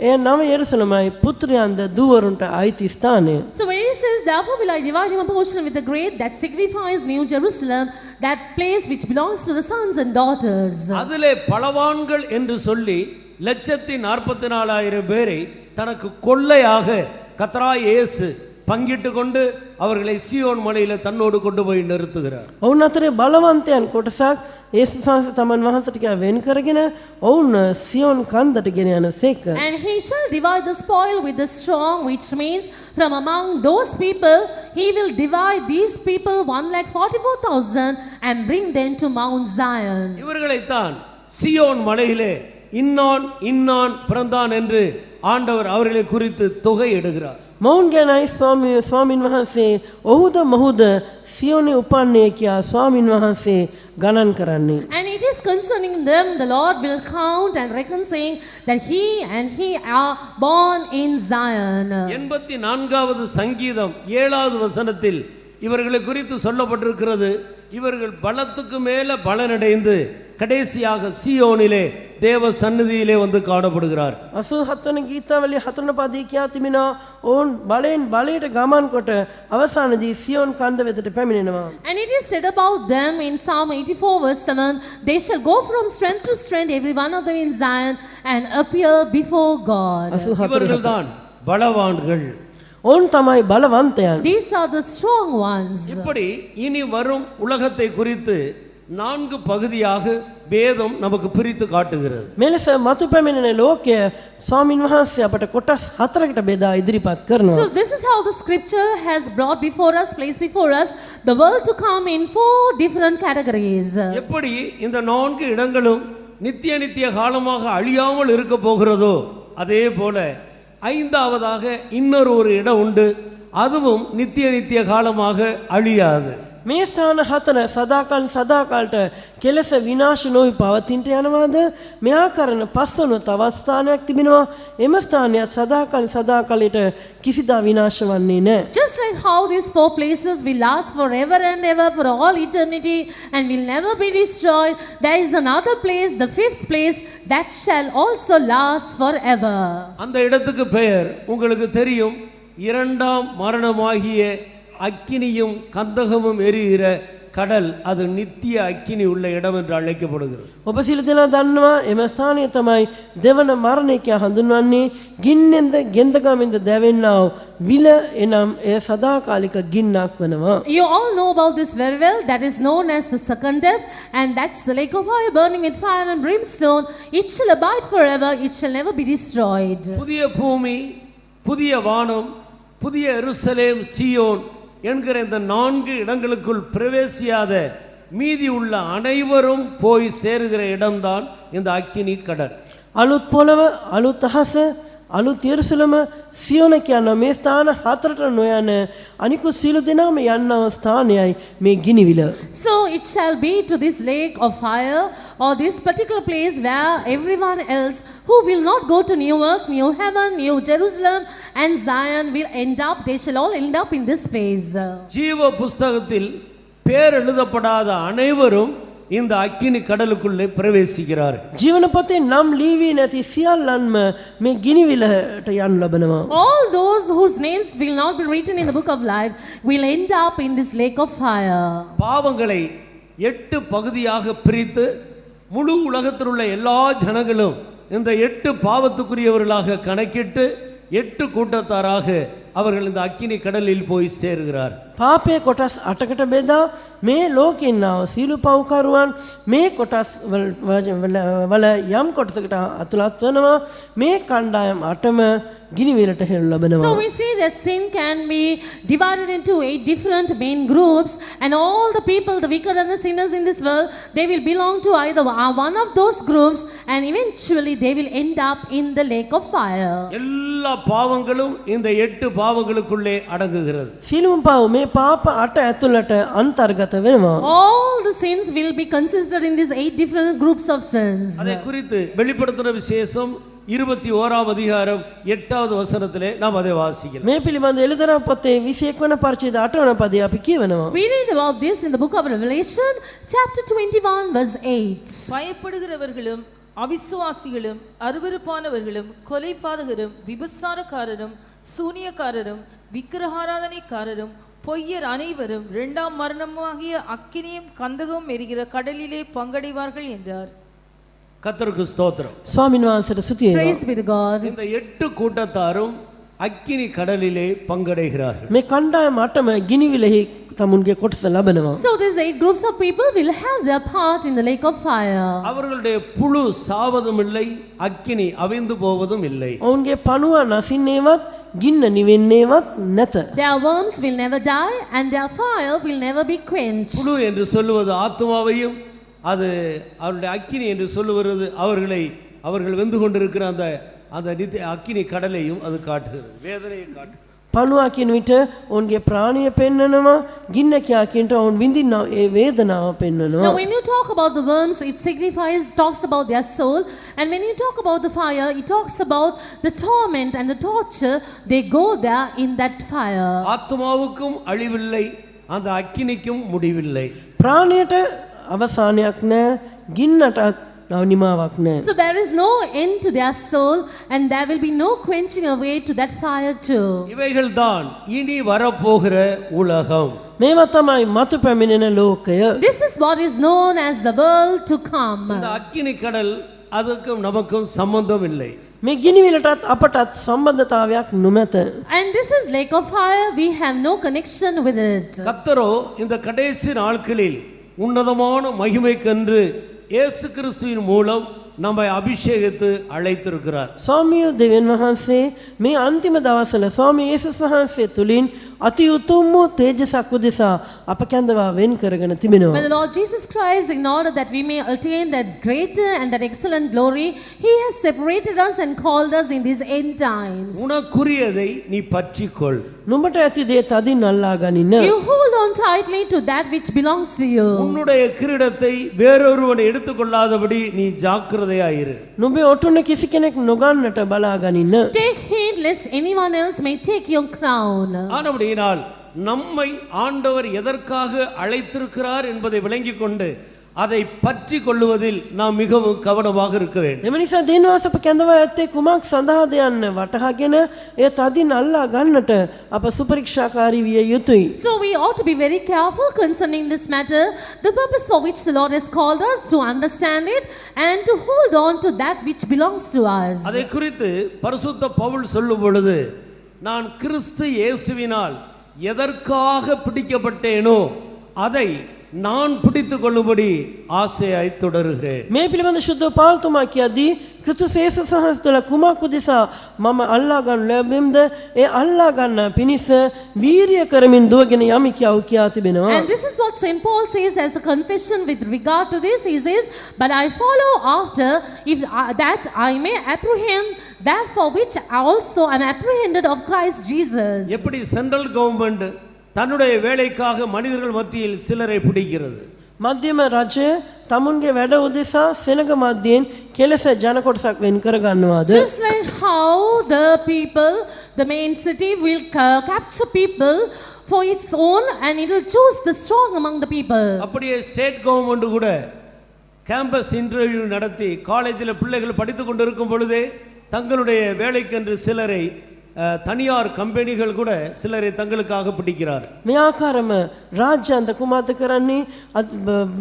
එය නව යෙරුසලමයි පුත්‍රයන්ද දූවරුන්ට අයිති ස්ථානය.
So when he says, therefore will I divide him a portion with the great, that signifies New Jerusalem, that place which belongs to the sons and daughters.
அதிலே பலவான்கள் என்று சொல்லி 144,000 பேரை தனக்கு கொள்ளையாக கர்த்தராகிய இயேசு பங்கிட்டு கொண்டு அவர்களை சீயோன் மலையில தன்னோடு கொண்டு போய் நிறுத்துகிறார்.
ඔවුන් අතරේ බලවන්තයන් කොටසක් යේසුස් වහන්සේ තමන් වහන්සේට කියා වෙන් කරගෙන ඔවුන් සියොන් කන්දට ගෙන යනසේක.
And he shall divide the spoil with the strong, which means from among those people he will divide these people 144,000 and bring them to Mount Zion.
இவர்களைத்தான் சீயோன் மலையிலே இன்னான் இன்னான் பிறந்தான் என்று ஆண்டவர் அவர்களை குறித்து தொகை எடுகிறார்.
මොවුන් ගැනයි ස්වාමින් වහන්සේ ඔහුද මොහුද සියොනේ උපන්නේ කියා ස්වාමින් වහන්සේ ගණන් කරන්නේ.
And it is concerning them the Lord will count and reckon, saying that he and he are born in Zion.
84வது சங்கீதம் 7வது வசனத்தில் இவர்களை குறித்து சொல்லப்பட்டிருக்கிறது. இவர்கள் பலத்துக்கு மேல பலனடைந்து கடைசியாக சீயோனிலே தேவ சந்நிதியிலே வந்து காணப்படுகிறார்.
87 වන ගීතාවලිය 4 වන පදයේ කියා තිබෙනවා ඔවුන් බලෙන් බලයට ගමන් කොට අවසානදී සියොන් කන්ද වෙතට පැමිණෙනවා.
And it is said about them in Psalm 84 verse 7, they shall go from strength to strength, every one of them in Zion, and appear before God.
84
இவர்கள்தான் பலவான்கள்.
ඔවුන් තමයි බලවන්තයන්.
These are the strong ones.
இப்படி இனி வரும் உலகத்தை குறித்து 4 பகுதியாக வேதம் நமக்கு பிரித்து காட்டுகிறது.
මෙලෙස මතු පැමිණෙන ලෝකය ස්වාමින් වහන්සේ අපට කොටස් 4කට බෙදා ඉදිරිපත් කරනවා.
So this is how the scripture has brought before us, placed before us, the world to come in 4 different categories.
எப்படி இந்த 4 இடங்களும் நித்திய நித்திய காலமாக அழியாமல் இருக்க போகிறதோ அதே போல 5வதாக இன்னொரு இடம் உண்டு, அதுவும் நித்திய நித்திய காலமாக அழியாது.
මේ ස්ථාන 4 සදාකාලට කෙලෙස විනාශ නොවි පවතින්නට යනවාද? මෙහා කරන පස්වන තවත් ස්ථානයක් තිබෙනවා. එම ස්ථානයත් සදාකාලයට කිසිදා විනාශ වන්නේ නැහැ.
Just like how these 4 places will last forever and ever for all eternity and will never be destroyed, there is another place, the 5th place, that shall also last forever.
அந்த இடத்துக்கு பெயர் உங்களுக்கு தெரியும், 2ஆம் மரணமாகிய அக்கினியும் கந்தகமும் எரிகிற கடல். அது நித்திய அக்கினி உள்ள இடம் என்று அழைக்கப்படுகிறது.
ඔබ සියලු දෙනා දන්නවා එම ස්ථානය තමයි දෙවන මරණය කියා හඳුන්වන්නේ. ගින්නෙන්ද ගෙන්දගමින්ද දැවෙන්නා වූ විල, එනම් එය සදාකාලික ගින්නක් වෙනවා.
You all know about this very well. That is known as the second death, and that's the lake of fire burning with fire and brimstone. It shall abide forever, it shall never be destroyed.
புதிய பூமி, புதிய வானம், புதிய எருசலேம், சீயோன் என்கிற இந்த 4 இடங்களுக்குள் பிரவேசியாத மீதி உள்ள அனைவரும் போய் சேருகிற இடம்தான் இந்த அக்கினி கடல்.
අලුත් පොළව, අලුත් අහස, අලුත් යෙරුසලම, සියොන කියන මේ ස්ථාන 4ට නොයන අනිකුත් සියලු දෙනාම යන්නව ස්ථානයයි මේ ගිනිවිල.
So it shall be to this lake of fire, or this particular place where everyone else who will not go to New Earth, New Heaven, New Jerusalem and Zion will end up, they shall all end up in this place.
ஜீவ புஸ்தகத்தில் பேர் எழுதப்படாத அனைவரும் இந்த அக்கினி கடலுக்குள்ளே பிரவேசிக்கிறார்கள்.
ජීවන පොතේ නම් ලිවී නැති සියල්ලන්ම මේ ගිනිවිලට යන්න ලබනවා.
All those whose names will not be written in the book of life will end up in this lake of fire.
பாவங்களை 8 பகுதியாக பிரித்து முழு உலகத்தில் உள்ள எல்லா ஜனங்களும் இந்த 8 பாவத்துக்குரியவர்களாக கணக்கிட்டு 8 கூட்டத்தாராக அவர்கள் இந்த அக்கினி கடலில் போய் சேருகிறார்.
පාපය කොටස් 8කට බෙදා මේ ලෝකේ ඉන්නව සීළු පව්කරුවන් මේ කොටස් වල යම් කොටසකට අතුලත් වෙනවා. මේ කණ්ඩායම් 8ම ගිනිවිලට හෙළු ලබනවා.
So we see that sin can be divided into 8 different main groups, and all the people, the wicked and the sinners in this world, they will belong to either one of those groups, and eventually they will end up in the lake of fire.
எல்லா பாவங்களும் இந்த 8 பாவங்களுக்குள்ளே அடங்குகிறது.
සීලුම් පව් මේ පාප 8 ඇතුළට අන්තර්ගත වෙනවා.
All the sins will be considered in these 8 different groups of sins.
அதை குறித்து வெளிப்படுத்தின விசேஷம் 21ஆம் அதிகாரம் 8வது வசனத்திலே நாம் அதை வாசிக்கலாம்.
මේ පිළිබඳ එළිදරව් පොතේ 21 වන පරිච්ඡේද 8 වන පදයේ අපි කියවනවා.
We read about this in the book of Revelation, chapter 21, verse 8.
பயப்படுகிறவர்களும் அவிசுவாசிகளும் அருவருப்பானவர்களும் கொலைபாதகரும் விபசாரக்காரரும் சூனியக்காரரும் விக்கிரகாராதனைக்காரரும் பொய்யர் அனைவரும் இரண்டாம் மரணமாகிய அக்கினியும் கந்தகமும் எரிகிற கடலிலே பங்கடைவார்கள் என்றார்.
கர்த்தருக்கு ஸ்தோத்திரம்.
ස්වාමීන් වහන්සේට ස්තුතිය වේවා.
Praise be to God.
இந்த 8 கூட்டத்தாரும் அக்கினி கடலிலே பங்கடைகிறார்கள்.
මේ කණ්ඩායම 8ම ගිනිවිලෙහි තමුන්ගේ කොටස ලබනවා.
So these 8 groups of people will have their part in the lake of fire.
அவர்களுடைய புழு சாவதும் இல்லை, அக்கினி அவிந்து போவதும் இல்லை.
ඔවුන්ගේ පණුව නසින්නේවත් ගින්න නිවෙන්නේවත් නැත.
Their worms will never die, and their fire will never be quenched.
புழு என்று சொல்லுவது ஆத்துமாவையும், அது அவருடைய அக்கினி என்று சொல்லுவது அவர்கள் வெந்து கொண்டிருக்கிற அந்த அந்த அக்கினி கடலையும் அது காட்டுகிறது, வேதனையை காட்டுகிறது.
පණුවා කියන විට ඔවුන්ගේ ප්‍රාණය පෙන්වනවා, ගින්න කියා කියනට ඔවුන් විඳිනා ඒ වේදනාව පෙන්වනවා.
Now when you talk about the worms, it talks about their soul, and when you talk about the fire, it talks about the torment and the torture they go there in that fire.
ஆத்துமாவுக்கும் அழிவில்லை, அந்த அக்கினிக்கும் முடிவில்லை.
ප්‍රාණයට අවසානයක් නැහැ, ගින්නටත් නිමාවක් නැහැ.
So there is no end to their soul, and there will be no quenching away to that fire too.
இவைகள்தான் இனி வரப்போகிற உலகம்.
මේවා තමයි මතු පැමිණෙන ලෝකය.
This is what is known as the world to come.
இந்த அக்கினி கடல் அதுக்கும் நமக்கும் சம்பந்தம் இல்லை.
මේ ගිනිවිලටත් අපටත් සම්බන්ධතාවයක් නොමැත.
And this is lake of fire, we have no connection with it.
கர்த்தரோ இந்த கடைசி நாட்களில் உன்னதமான மகிமைக்கென்று இயேசு கிறிஸ்துவின் மூலம் நம்மை அபிஷேகித்து அழைத்திருக்கிறார்.
ස්වාමීන් දෙවියන් වහන්සේ මේ අන්තිම දවස්වල ස්වාමී යේසුස් වහන්සේ තුලින් අති උතුම් වූ තේජසක් උදෙසා අප කැඳවා වෙන් කරගෙන තිබෙනවා.
But the Lord Jesus Christ, in order that we may attain that greater and that excellent glory, He has separated us and called us in these end times.
உனக்குரியதை நீ பற்றிக்கொள்.
නුඹට ඇති දේ තදින් අල්ලා ගනින්න.
You hold on tightly to that which belongs to you.
உன்னுடைய கிரீடத்தை வேறொருவன் எடுத்துக்கொள்ளாதபடி நீ ஜாக்கிரதையாயிரு.
නුඹේ ඔටුන කිසි කෙනෙක් නොගන්නට බලා ගනින්න.
Take heed lest anyone else may take your crown.
ஆனபடியினால் நம்மை ஆண்டவர் எதற்காக அழைத்திருக்கிறார் என்பதை விளங்கிக் கொண்டு அதை பற்றி கொள்ளுவதில் நாம் மிகவும் கவனமாக இருக்க வேண்டும்.
එම නිසා දිනවාස අප කැඳවා ඇත්තේ කුමක් සඳහාද යන්න වටහාගෙන ඒ තදින් අල්ලා ගන්නට අප සුපරීක්ෂාකාරී විය යුතුයි.
So we ought to be very careful concerning this matter, the purpose for which the Lord has called us, to understand it and to hold on to that which belongs to us.
அதை குறித்து பரிசுத்த பவுல் சொல்லும் பொழுது, நான் கிறிஸ்து இயேசுவினால் எதற்காக பிடிக்கப்பட்டேனோ அதை நான் பிடித்துக் கொள்ளும்படி ஆசையாய் தொடருகிறேன்.
මේ පිළිබඳ ශුද්ධ පාල්තුමා කියද්දී ක්‍රිස්තුස් යේසුස් වහන්සේ තුළ කුමක් උදෙසා මම අල්ලා ගන්න ලැබෙම්ද ඒ අල්ලා ගන්න පිණිස වීරිය කරමින් දුවගෙන යමි කියා තිබෙනවා.
And this is what St. Paul says as a confession with regard to this. He says, but I follow after that I may apprehend that for which also I am apprehended of Christ Jesus.
எப்படி central government தன்னுடைய வேலைக்காக மனிதர்கள் மத்தியில் சிலரை பிடிக்கிறது.
මධ්‍යම රජය තමුන්ගේ වැඩ උදෙසා සෙනග මැදින් කෙලෙස ජන කොටසක් වෙන් කර ගන්නවාද?
Just like how the people, the main city will capture people for its own, and it will choose the strong among the people.
அப்படியே ஸ்டேட் கவர்மெண்ட் கூட கேம்பஸ் இன்டர்வியூ நடத்தி காலேஜில் பிள்ளைகள் படித்துக் கொண்டிருக்கும் பொழுதே தங்களுடைய வேலைக்கென்று சிலரை தனியார் கம்பெனிகள் கூட சிலரை தங்களுக்காக பிடிக்கிறார்.
මේ ආකාරම රාජ්‍යාන්ත කුමාත කරන්නේ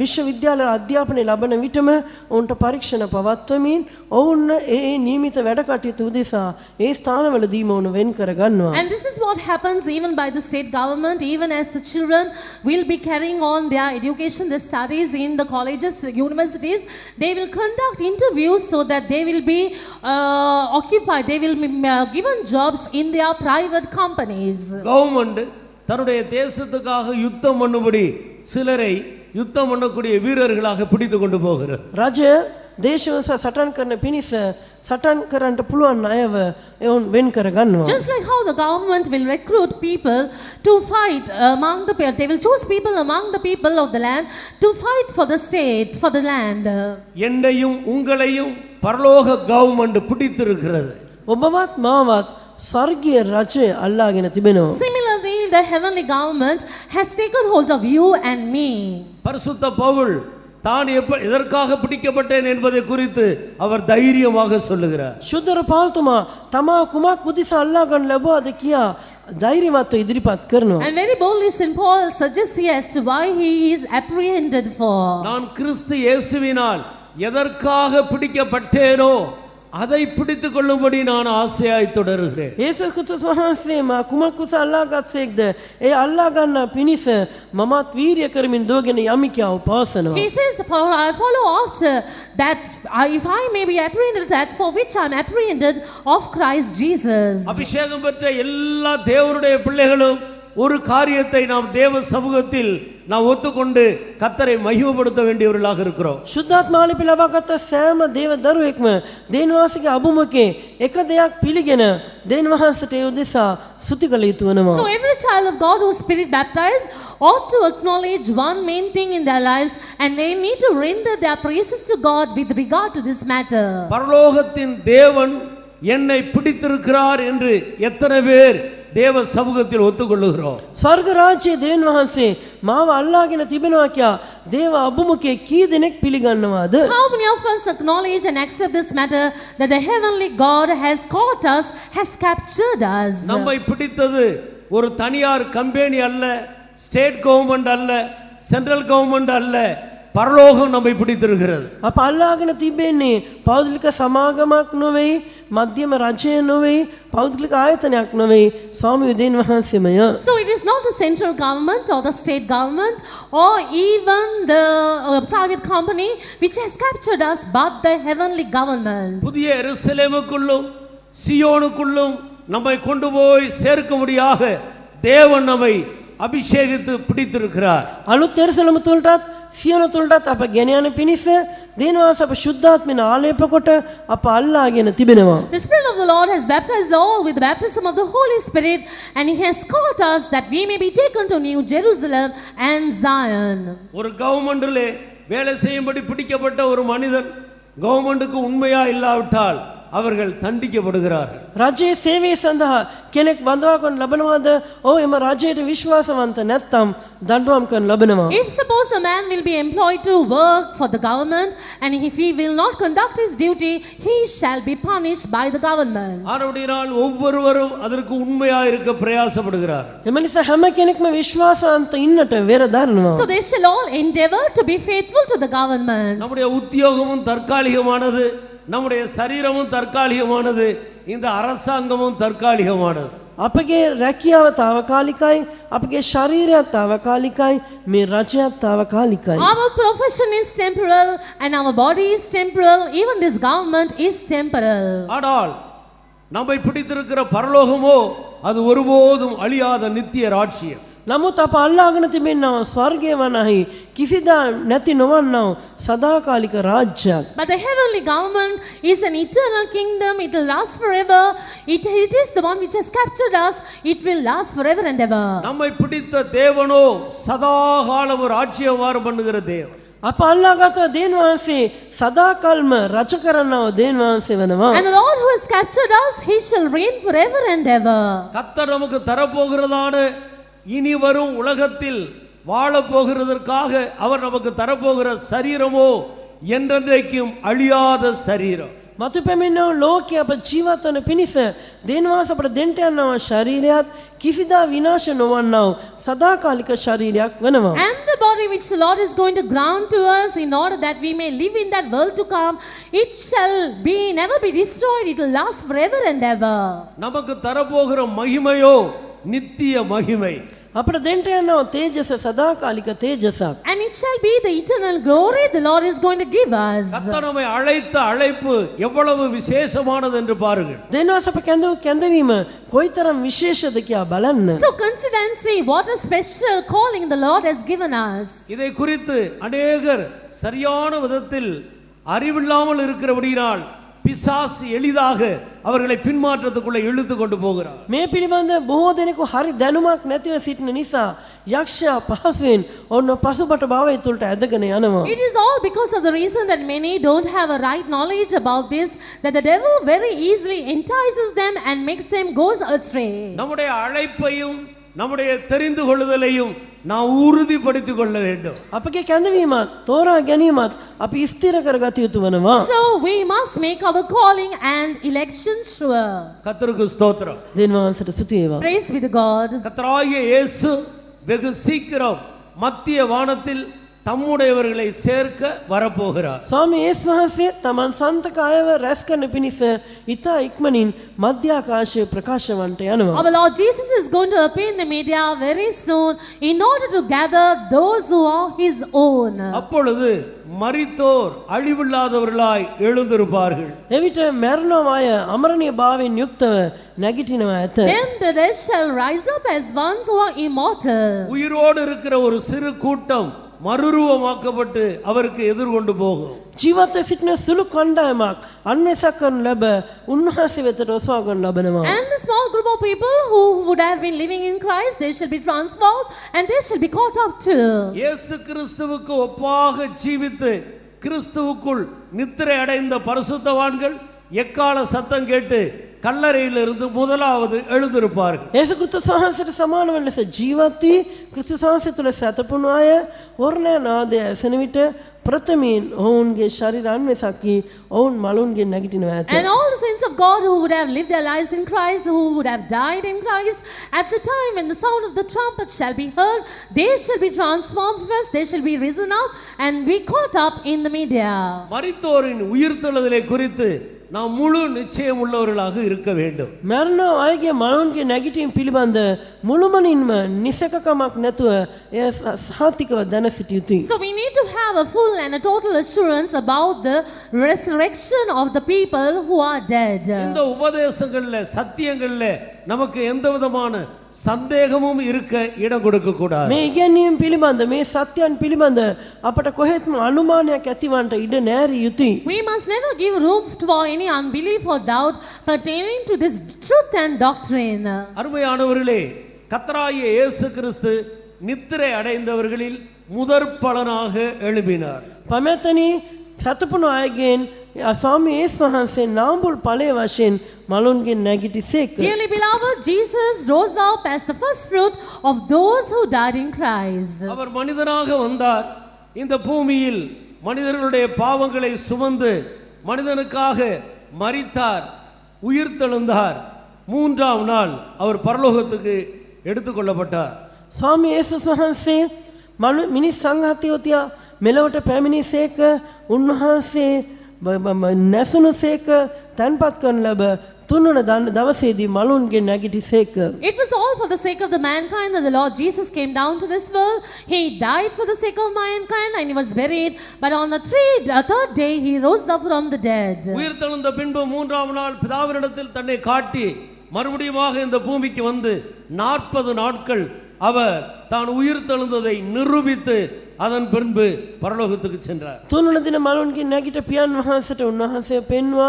විශ්වවිද්‍යාල අධ්‍යාපනය ලබන විටම ඔවුන්ට පරීක්ෂණ පවත්වමින් ඔවුන් ඒ නියමිත වැඩ කටයුතු උදෙසා ඒ ස්ථානවලදීම ඔවුන් වෙන් කර ගන්නවා.
And this is what happens even by the state government, even as the children will be carrying on their education, their studies in the colleges, universities, they will conduct interviews so that they will be occupied, they will be given jobs in their private companies.
Government தன்னுடைய தேசத்துக்காக யுத்தம் பண்ணும்படி சிலரை யுத்தம் பண்ணக்கூடிய வீரர்களாக பிடித்து கொண்டு போகிறது.
රජය දේශව සටන් කරන පිණිස සටන් කරන්නට පුළුවන් අයව එවුන් වෙන් කර ගන්නවා.
Just like how the government will recruit people to fight among the people, they will choose people among the people of the land to fight for the state, for the land.
என்னையும் உங்களையும் பரலோக government பிடித்திருக்கிறது.
ඔබවත් මාවත් ස්වර්ගීය රජය අල්ලාගෙන තිබෙනවා.
Similarly, the heavenly government has taken hold of you and me.
பரிசுத்த பவுல் தான் எதற்காக பிடிக்கப்பட்டேன் என்பதை குறித்து அவர் தைரியமாக சொல்லுகிறார்.
ශුද්ධර පාල්තුමා තමා කුමක් උදෙසා අල්ලා ගන්න ලැබුවාද කියා ධෛර්යවත්ව ඉදිරිපත් කරනවා.
And very boldly St. Paul suggests here as to why he is apprehended for.
நான் கிறிஸ்து இயேசுவினால் எதற்காக பிடிக்கப்பட்டேனோ அதை பிடித்துக் கொள்ளும்படி நான் ஆசையாய் தொடருகிறேன்.
යේසුස් ක්‍රිස්තුස් වහන්සේ මා කුමක් උස අල්ලාගත්සේක්ද ඒ අල්ලා ගන්න පිණිස මමත් වීරිය කරමින් දුවගෙන යමි කියා උපාසනවා.
He says, I follow after that if I may be apprehended that for which I am apprehended of Christ Jesus.
அபிஷேகம் பெற்ற எல்லா தேவனுடைய பிள்ளைகளும் ஒரு காரியத்தை நாம் தேவ சமூகத்தில் நாம் ஒத்துக்கொண்டு கர்த்தரை மகிமைப்படுத்த வேண்டியவர்களாக இருக்கிறோம்.
ශුද්ධාත්මාලිපි ලබාගත් සෑම දේව දරුවෙක්ම දේවවාසගේ අභිමුඛේ එක දෙයක් පිළිගෙන දේවවහන්සේට ඒ උදෙසා ස්තුති කළ යුතු වෙනවා.
So every child of God who is spirit baptized ought to acknowledge one main thing in their lives, and they need to render their praises to God with regard to this matter.
பரலோகத்தின் தேவன் என்னை பிடித்திருக்கிறார் என்று எத்தனை பேர் தேவ சமூகத்தில் ஒத்துக்கொள்ளுகிறோம்?
ස්වර්ග රාජ්‍යයේ දේවයන් වහන්සේ මාව අල්ලාගෙන තිබෙනවා කියා දේව අභිමුඛේ කී දෙනෙක් පිළිගන්නවාද?
How many of us acknowledge and accept this matter that the heavenly God has caught us, has captured us?
நம்மை பிடித்தது ஒரு தனியார் கம்பெனி அல்ல, ஸ்டேட் கவர்மெண்ட் அல்ல, சென்ட்ரல் கவர்மெண்ட் அல்ல, பரலோகம் நம்மை பிடித்திருக்கிறது.
අප අල්ලාගෙන තිබෙන්නේ පෞද්ගලික සමාගමක් නොවේ, මධ්‍යම රජය නොවේ, පෞද්ගලික ආයතනයක් නොවේ, ස්වාමී දේවයන් වහන්සේමය.
So it is not the central government or the state government or even the private company which has captured us, but the heavenly government.
புதிய எருசலேமுக்குள்ளும் சியோனுக்குள்ளும் நம்மை கொண்டு போய் சேர்க்கும்படியாக தேவன் நம்மை அபிஷேகித்து பிடித்திருக்கிறார்.
අලුත් එරුසලම තුලටත් සියොන තුලටත් අප ගෙන යන පිණිස දේවවාස අප ශුද්ධාත්මෙන් ආලේප කොට අප අල්ලාගෙන තිබෙනවා.
The Spirit of the Lord has baptized all with the baptism of the Holy Spirit, and He has called us that we may be taken to New Jerusalem and Zion.
ஒரு கவர்மெண்டிலே வேலை செய்யும்படி பிடிக்கப்பட்ட ஒரு மனிதன் கவர்மெண்டுக்கு உண்மையா இல்லாவிட்டால் அவர்கள் தண்டிக்கப்படுகிறார்கள்.
රජයේ සේවය සඳහා කෙනෙක් බඳවා ගන්න ලබනවාද? ඔව් එම රජයට විශ්වාසවන්ත නැත්නම් දඬුවම් කරන ලබනවා.
If suppose a man will be employed to work for the government, and if he will not conduct his duty, he shall be punished by the government.
ஆனபடியால் ஒவ்வொருவரும் அதற்கு உண்மையா இருக்க பிரயாசப்படுகிறார்.
එම නිසා හැම කෙනෙක්ම විශ්වාසවන්ත ඉන්නට වෙර දරනවා.
So they shall all endeavor to be faithful to the government.
நம்முடைய உத்தியோகமும் தற்காலிகமானது, நம்முடைய சரீரமும் தற்காலிகமானது, இந்த அரசாங்கமும் தற்காலிகமானது.
අපගේ රැකියාව తాවකාලිකයි, අපගේ ශරීරයත් తాවකාලිකයි, මේ රජයත් తాවකාලිකයි.
Our profession is temporal and our body is temporal, even this government is temporal.
ஆனால் நம்மை பிடித்திருக்கிற பரலோகமோ அது ஒருபோதும் அழியாத நித்திய ராஜ்யம்.
නමුත් අප අල්ලාගෙන තිබෙනවා ස්වර්ගය වනාහි කිසිදා නැති නොවන්නා සදාකාලික රාජ්‍යයක්.
But the heavenly government is an eternal kingdom. It will last forever. It is the one which has captured us. It will last forever and ever.
நம்மை பிடித்த தேவனோ சதாகாலம் ராஜ்யவாரம் பண்ணுகிற தேவன்.
අප අල්ලාගත දේවයන් වහන්සේ සදාකල්ම රජ කරන්නව දේවයන් වහන්සේ වෙනවා.
And the Lord who has captured us, He shall reign forever and ever.
கர்த்தர் நமக்கு தரப்போகிறதான இனி வரும் உலகத்தில் வாழ போகிறதற்காக அவர் நமக்கு தரப்போகிற சரீரமோ என்றென்றைக்கும் அழியாத சரீரம்.
මතු පැමිණෙන ලෝකයේ අප ජීවත් වන පිණිස දෙනවාස අපට දෙන්ට යනවා ශරීරයත් කිසිදා විනාශ නොවන්නා වූ සදාකාලික ශරීරයක් වෙනවා.
And the body which the Lord is going to grant to us in order that we may live in that world to come, it shall be never be destroyed. It will last forever and ever.
நமக்கு தரப்போகிற மகிமையோ நித்திய மகிமை.
අපට දෙන්ට යනවා තේජස සදාකාලික තේජසක්.
And it shall be the eternal glory the Lord is going to give us.
கர்த்தர் நம்மை அழைத்த அழைப்பு எவ்வளவு விசேஷமானது என்று பாருங்கள்.
දෙනවාස අප කැඳවීම කොයිතරම් විශේෂද කියා බලන්න.
So consider and see what a special calling the Lord has given us.
இதை குறித்து அநேகர் சரியான விதத்தில் அறிவில்லாமல் இருக்கிறபடியால் பிசாசு எளிதாக அவர்களை பின்மாற்றத்துக்குள்ளே இழுத்து கொண்டு போகிறார்.
මේ පිළිබඳ බොහෝ දෙනෙකු හරි දැනුමක් නැතිව සිටින නිසා යක්ෂයා පහසුවෙන් ඔන්න පසුබට භාවය තුළට ඇදගෙන යනවා.
It is all because of the reason that many don't have a right knowledge about this, that the devil very easily entices them and makes them go astray.
நம்முடைய அழைப்பையும் நம்முடைய தெரிந்து கொள்ளுதலையும் நாம் உறுதிப்படுத்திக் கொள்ள வேண்டும்.
අපගේ කැඳවීමත් තෝරා ගැනීමත් අපි ස්ථිර කරගත යුතු වෙනවා.
So we must make our calling and election sure.
கர்த்தருக்கு ஸ்தோத்திரம்.
දෙවියන්ට ස්තුති වේවා.
Praise be to God.
கர்த்தராகிய இயேசு வெகு சீக்கிரம் மத்திய வானத்தில் தம்முடையவர்களை சேர்க்க வரப்போகிறார்.
ස්වාමී යේසුස් වහන්සේ තමන් සන්තක අයව රැස් කරන පිණිස ඊතා ඉක්මනින් මධ්‍ය ආකාශයේ ප්‍රකාශවන්ට යනවා.
Our Lord Jesus is going to appear in the media very soon in order to gather those who are His own.
அப்பொழுது மரித்தோர் அழிவில்லாதவர்களாய் எழுந்திருப்பார்கள்.
එවිට මරණව අය අමරණීය භාවයෙන් යුක්තව නැගිටිනවා ඇත.
Then the dead shall rise up as ones who are immortal.
உயிரோடு இருக்கிற ஒரு சிறு கூட்டம் மறுரூபமாக்கப்பட்டு அவருக்கு எதிர்கொண்டு போகும்.
ජීවත්ව සිටින සුළු කණ්ඩායමක් අන්වේෂක කරන ලැබ උන්වහන්සේ වෙතට ඔසවා ගන්න ලබනවා.
And the small group of people who would have been living in Christ, they shall be transformed and they shall be caught up too.
இயேசு கிறிஸ்துவுக்கு ஒப்பாக ஜீவித்து கிறிஸ்துவுக்குள் நித்திரை அடைந்த பரிசுத்தவான்கள் எக்கால சத்தம் கேட்டு கல்லறையிலிருந்து முதலாவது எழுந்திருப்பார்கள்.
යේසුස් ක්‍රිස්තුස් වහන්සේට සමාන වෙන ලෙස ජීවත් වී ක්‍රිස්තුස් වහන්සේ තුළ සැතපුණු අය වර්ණය නාදය ඇසෙන විට ප්‍රථමයෙන් ඔවුන්ගේ ශරීර අන්වේෂක වී ඔවුන් මලුන්ගේ නැගිටිනවා ඇත.
And all the saints of God who would have lived their lives in Christ, who would have died in Christ, at the time when the sound of the trumpet shall be heard, they shall be transformed first, they shall be risen up and be caught up in the media.
மரித்தோரின் உயிர்த்தெழுதலை குறித்து நாம் முழு நிச்சயம் உள்ளவர்களாக இருக்க வேண்டும்.
මරණ අයගේ මලුන්ගේ නැගිටීම පිළිබඳ මුළුමනින්ම නිසකකමක් නැතුව එය සහතිකව දැන සිටිය යුතුයි.
So we need to have a full and a total assurance about the resurrection of the people who are dead.
இந்த உபதேசங்கள்ல சத்தியங்கள்ல நமக்கு எந்த விதமான சந்தேகமும் இருக்க இடம் கொடுக்க கூடாது.
මේ ඉගැන්වීම පිළිබඳ මේ සත්‍යයන් පිළිබඳ අපට කොහෙත්ම අනුමානයක් ඇතිවන්නට ඉඩ නැරී යුතුයි.
We must never give room for any unbelief or doubt pertaining to this truth and doctrine.
அருமையானவர்களே, கர்த்தராகிய இயேசு கிறிஸ்து நித்திரை அடைந்தவர்களில் முதற் பலனாக எழும்பினார்.
පමැතනි සතපුණු අයගෙන් ස්වාමී යේසුස් වහන්සේ නාඹුල් ඵලයේ වශයෙන් මලුන්ගෙන් නැගිටිසේක.
Dearly beloved, Jesus rose up as the first fruit of those who died in Christ.
அவர் மனிதனாக வந்தார். இந்த பூமியில் மனிதர்களுடைய பாவங்களை சுமந்து மனிதனுக்காக மரித்தார், உயிர்த்தெழுந்தார். மூன்றாம் நாள் அவர் பரலோகத்துக்கு எடுத்துக்கொள்ளப்பட்டார்.
ස්වාමී යේසුස් වහන්සේ මිනිස් සංඝාතයෝ තියා මෙලොවට පැමිණිසේක. උන්වහන්සේ නැසුණුසේක තැන්පත් කරන ලැබ තුන්වන දවසේදී මලුන්ගෙන් නැගිටිසේක.
It was all for the sake of the mankind that the Lord Jesus came down to this world. He died for the sake of mankind and he was buried. But on the third day he rose up from the dead.
உயிர்த்தெழுந்த பின்பு மூன்றாம் நாள் பிதாவினிடத்தில் தன்னை காட்டி மறுபடியுமாக இந்த பூமிக்கு வந்து 40 நாட்கள் அவர் தான் உயிர்த்தெழுந்ததை நிரூபித்து அதன் பின்பு பரலோகத்துக்கு சென்றார்.
තුන්වන දින මලුන්ගෙන් නැගිට පියන් වහන්සේට උන්වහන්සේ පෙන්වා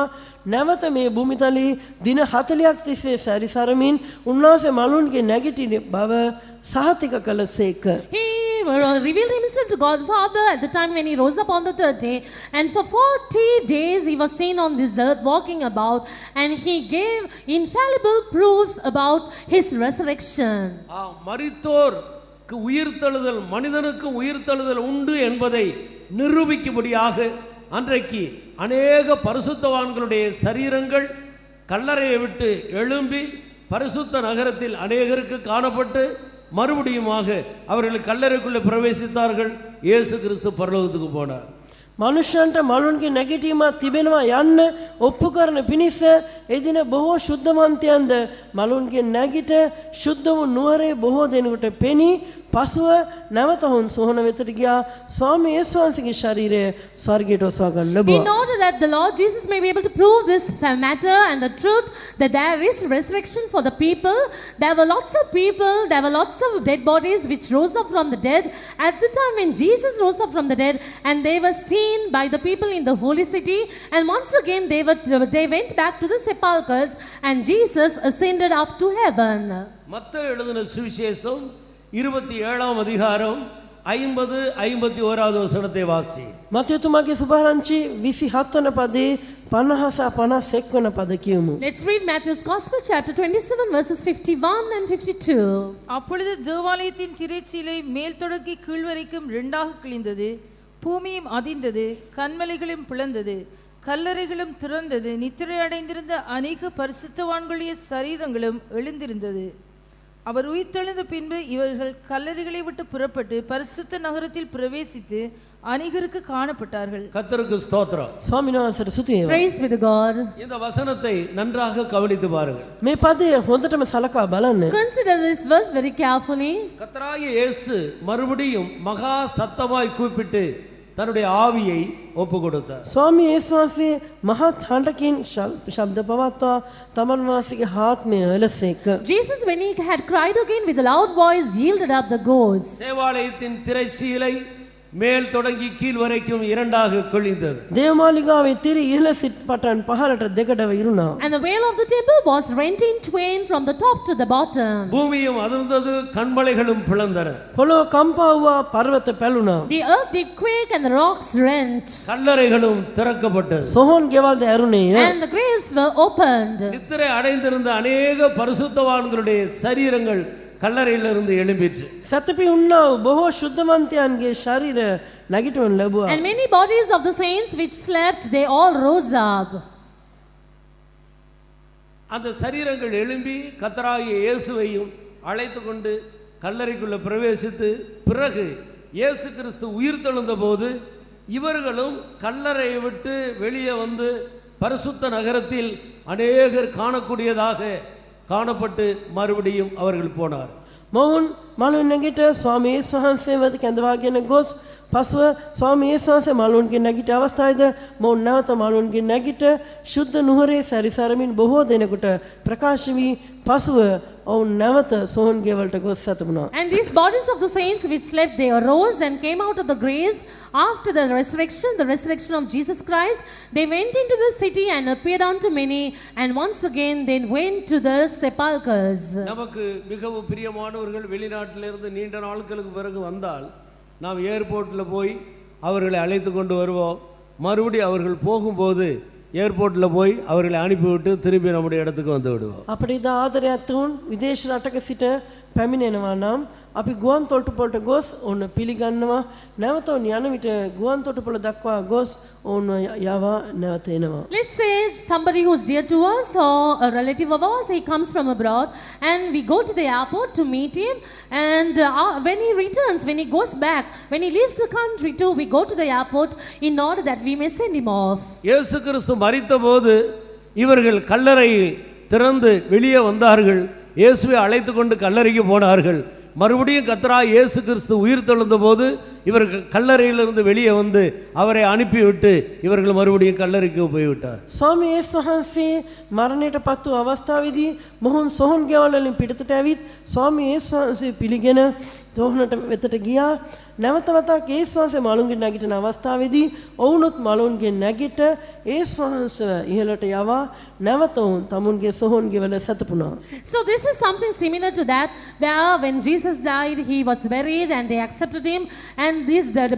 නැවත මේ භූමිතලයේ දින 40ක් තිස්සේ සැරිසරමින් උන්වහන්සේ මලුන්ගෙන් නැගිටින බව සහතික කළසේක.
He revealed himself to God the Father at the time when he rose up on the third day, and for 40 days he was seen on this earth walking about, and he gave infallible proofs about his resurrection.
மரித்தோர் உயிர்த்தெழுதல், மனிதனுக்கு உயிர்த்தெழுதல் உண்டு என்பதை நிரூபிக்கும்படியாக அன்றைக்கு அநேக பரிசுத்தவான்களுடைய சரீரங்கள் கல்லறையை விட்டு எழும்பி பரிசுத்த நகரத்தில் அநேகருக்கு காணப்பட்டு மறுபடியுமாக அவர்கள் கல்லறைக்குள்ளே பிரவேசித்தார்கள். இயேசு கிறிஸ்து பரலோகத்துக்கு போனார்.
මනුෂ්‍යන්ට මලුන්ගේ නැගිටීමක් තිබෙනවා යන්න ඔප්පු කරන පිණිස එදින බොහෝ ශුද්ධමන්තයන්ද මලුන්ගේ නැගිට ශුද්ධ වූ නුවරේ බොහෝ දෙනෙකුට පෙනී පසුව නැවත ඔවුන් සොහන වෙතට ගියා. ස්වාමී යේසුස් වහන්සේගේ ශරීරය ස්වර්ගයට ඔසවා ගන්න
In
ලැබුවා.
order that the Lord Jesus may be able to prove this matter and the truth that there is resurrection for the people, there were lots of people, there were lots of dead bodies which rose up from the dead at the time when Jesus rose up from the dead, and they were seen by the people in the holy city, and once again they went back to the sepulchres, and Jesus ascended up to heaven.
மத்தேயு எழுதின சுவிசேஷம் 27ஆம் அதிகாரம் 50-51வது வசனத்தை வாசி.
මතයතුමාගේ සුභාරංචි 27 වන පදේ 50 සහ 51 වන පද කියමු.
Let's read Matthew's Gospel chapter 27 verses 51 and 52.
அப்பொழுது தேவாலயத்தின் திரைச்சீலை மேல் தொடங்கி கீழ் வரைக்கும் இரண்டாக கிழிந்தது, பூமியும் அதிர்ந்தது, கன்மலைகளும் பிளந்தது, கல்லறைகளும் திறந்தது, நித்திரை அடைந்திருந்த அநேக பரிசுத்தவான்களுடைய சரீரங்களும் எழுந்திருந்தது. அவர் உயிர்த்தெழுந்த பின்பு இவர்கள் கல்லறைகளை விட்டு புறப்பட்டு பரிசுத்த நகரத்தில் பிரவேசித்து அநேகருக்கு காணப்பட்டார்கள்.
கர்த்தருக்கு ஸ்தோத்திரம்.
ස්වාමීන් වහන්සේට ස්තුති වේවා.
Praise be to God.
இந்த வசனத்தை நன்றாக கவனித்து பாருங்கள்.
මේ පදය හොඳටම සලකා බලන්න.
Consider this verse very carefully.
கர்த்தராகிய இயேசு மறுபடியும் மகா சத்தமாய் கூப்பிட்டு தன்னுடைய ஆவியை ஒப்பு கொடுத்தார்.
ස්වාමී යේසුස් වහන්සේ මහත් හඬකින් ශබ්ද පවත්වා තමන් වහන්සේගේ ආත්මය එලෙසේක.
Jesus, when he had cried again with a loud voice, yielded up the ghost.
தேவாலயத்தின் திரைச்சீலை மேல் தொடங்கி கீழ் வரைக்கும் இரண்டாக கிழிந்தது.
දේවමාලිගාවේ තිර ඉහළ සිට පටන් පහළට දෙකටව ඉරුණා.
And the veil of the temple was rent in twain from the top to the bottom.
பூமியும் அதிர்ந்தது, கன்மலைகளும் பிளந்தன.
පොළොව කම්පා වූවා, පර්වත පැලුණා.
The earth did quake and the rocks rent.
கல்லறைகளும் திறக்கப்பட்டது.
සොහොන් ගෙවල්ද ඇරුණේය.
And the graves were opened.
நித்திரை அடைந்திருந்த அநேக பரிசுத்தவான்களுடைய சரீரங்கள் கல்லறையிலிருந்து எழும்பிற்று.
සතපි උන්නා වූ බොහෝ ශුද්ධමන්තයන්ගේ ශරීර නැගිටවනු ලැබුවා.
And many bodies of the saints which slept, they all rose up.
அந்த சரீரங்கள் எழும்பி கர்த்தராகிய இயேசுவையும் அழைத்து கொண்டு கல்லறைக்குள்ள பிரவேசித்து, பிறகு இயேசு கிறிஸ்து உயிர்த்தெழுந்த போது இவர்களும் கல்லறையை விட்டு வெளியே வந்து பரிசுத்த நகரத்தில் அநேகர் காணக்கூடியதாக காணப்பட்டு மறுபடியும் அவர்கள் போனார்.
මොවුන් මළුන් නැගිට ස්වාමී යේසුස් වහන්සේ වෙත කැඳවාගෙන ගොස් පසුව ස්වාමී යේසුස් වහන්සේ මළුන්ගේ නැගිට අවස්ථාවේද මොවුන් නැවත මළුන්ගේ නැගිට ශුද්ධ නුහරේ සැරිසරමින් බොහෝ දෙනෙකුට ප්‍රකාශ වී පසුව ඔවුන් නැවත සොහොන් ගෙවලට ගොස් සතුණා.
And these bodies of the saints which slept, they arose and came out of the graves after the resurrection of Jesus Christ. They went into the city and appeared unto many, and once again they went to the sepulchres.
நமக்கு மிகவும் பிரியமானவர்கள் வெளிநாட்டிலிருந்து நீண்ட நாட்களுக்கு பிறகு வந்தால் நாம் ஏர்போர்ட்டில் போய் அவர்களை அழைத்து கொண்டு வருவோம். மறுபடியும் அவர்கள் போகும்போது ஏர்போர்ட்டில் போய் அவர்களை அனுப்பிவிட்டு திரும்பி நம்முடைய இடத்துக்கு வந்து விடுவோம்.
අපිට ඉදා ආදරයක් තුන් විදේශ රටක සිට පැමිණෙනවා නම් අපි ගුවන් තොටුපළට ගොස් ඔවුන් පිළිගන්නවා. නැවත ඔවුන් යන විට ගුවන් තොටුපළ දක්වා ගොස් ඔවුන් යවා නැවත එනවා.
Let's say somebody who's dear to us or a relative of ours, he comes from abroad and we go to the airport to meet him, and when he returns, when he goes back, when he leaves the country too, we go to the airport in order that we may send him off.
இயேசு கிறிஸ்து மரித்தபோது இவர்கள் கல்லறையை திறந்து வெளியே வந்தார்கள். இயேசுவை அழைத்து கொண்டு கல்லறைக்கு போனார்கள். மறுபடியும் கர்த்தராகிய இயேசு கிறிஸ்து உயிர்த்தெழுந்த போது இவர்கள் கல்லறையிலிருந்து வெளியே வந்து அவரை அனுப்பிவிட்டு இவர்கள் மறுபடியும் கல்லறைக்கு போய்விட்டார்.
ස්වාමී යේසුස් වහන්සේ මරණයට පත් වූ අවස්ථාවේදී මොහොන් සොහොන් ගෙවල් වලින් පිටතට ඇවිත් ස්වාමී යේසුස් වහන්සේ පිළිගෙන තොහනට වෙතට ගියා. නැවත වතාවක් යේසුස් වහන්සේ මළුන්ගෙන් නැගිටින අවස්ථාවේදී ඔවුනුත් මළුන්ගෙන් නැගිට යේසුස් වහන්සේ ඉහළට යවා නැවත ඔවුන් තමුන්ගේ සොහොන් ගෙවල සතපුණා.
So this is something similar to that, where when Jesus died, he was buried and they accepted him, and these dead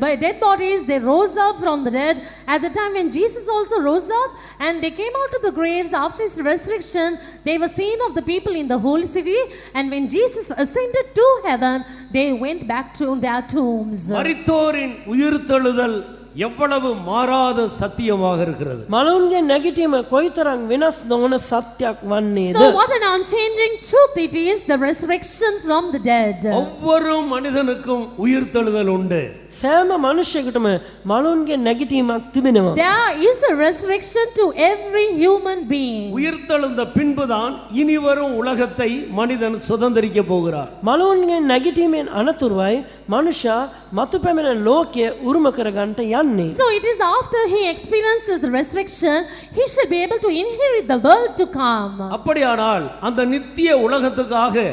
bodies, they rose up from the dead at the time when Jesus also rose up, and they came out of the graves after his resurrection. They were seen of the people in the holy city, and when Jesus ascended to heaven, they went back to their tombs.
மரித்தோரின் உயிர்த்தெழுதல் எவ்வளவு மாறாத சத்தியமாக இருக்கிறது.
මලවුන්ගේ නැගිටීම කොයිතරම් වෙනස් නොවන සත්‍යයක් වන්නේද?
So what an unchanging truth it is, the resurrection from the dead.
ஒவ்வொரு மனிதனுக்கும் உயிர்த்தெழுதல் உண்டு.
සෑම මනුෂ්‍යයකටම මලවුන්ගේ නැගිටීමක් තිබෙනවා.
There is a resurrection to every human being.
உயிர்த்தெழுந்த பின்புதான் இனிவரும் உலகத்தை மனிதன் சுதந்திரிக்க போகிறார்.
මලවුන්ගේ නැගිටීමෙන් අනතුරුවයි මනුෂ්‍යයා මතු පැමිණෙන ලෝකය උරුම කරගන්නට යන්නේ.
So it is after he experiences the resurrection, he shall be able to inherit the world to come.
அப்படியானால் அந்த நித்திய உலகத்துக்காக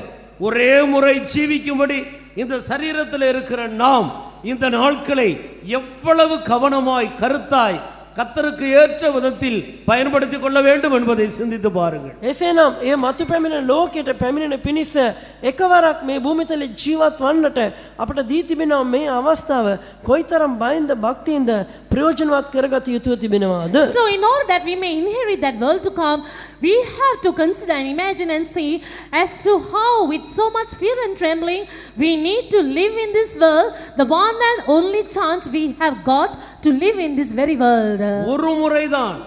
ஒரே முறை ஜீவிக்கும்படி இந்த சரீரத்தில் இருக்கிற நாம் இந்த நாட்களை எவ்வளவு கவனமாய் கருத்தாய் கர்த்தருக்கு ஏற்ற விதத்தில் பயன்படுத்திக் கொள்ள வேண்டும் என்பதை சிந்தித்து பாருங்கள்.
එසේනම් ඒ මතු පැමිණෙන ලෝකයට පැමිණෙන පිණිස එකවරක් මේ භූමිතලේ ජීවත් වන්නට අපට දී තිබෙනවා මේ අවස්ථාව කොයිතරම් බයින්ද භක්තියින්ද ප්‍රයෝජනවත් කරගත යුතුව තිබෙනවාද?
So in order that we may inherit that world to come, we have to consider and imagine and see as to how with so much fear and trembling we need to live in this world, the one and only chance we have got to live in this very world.
ஒரு முறைதான்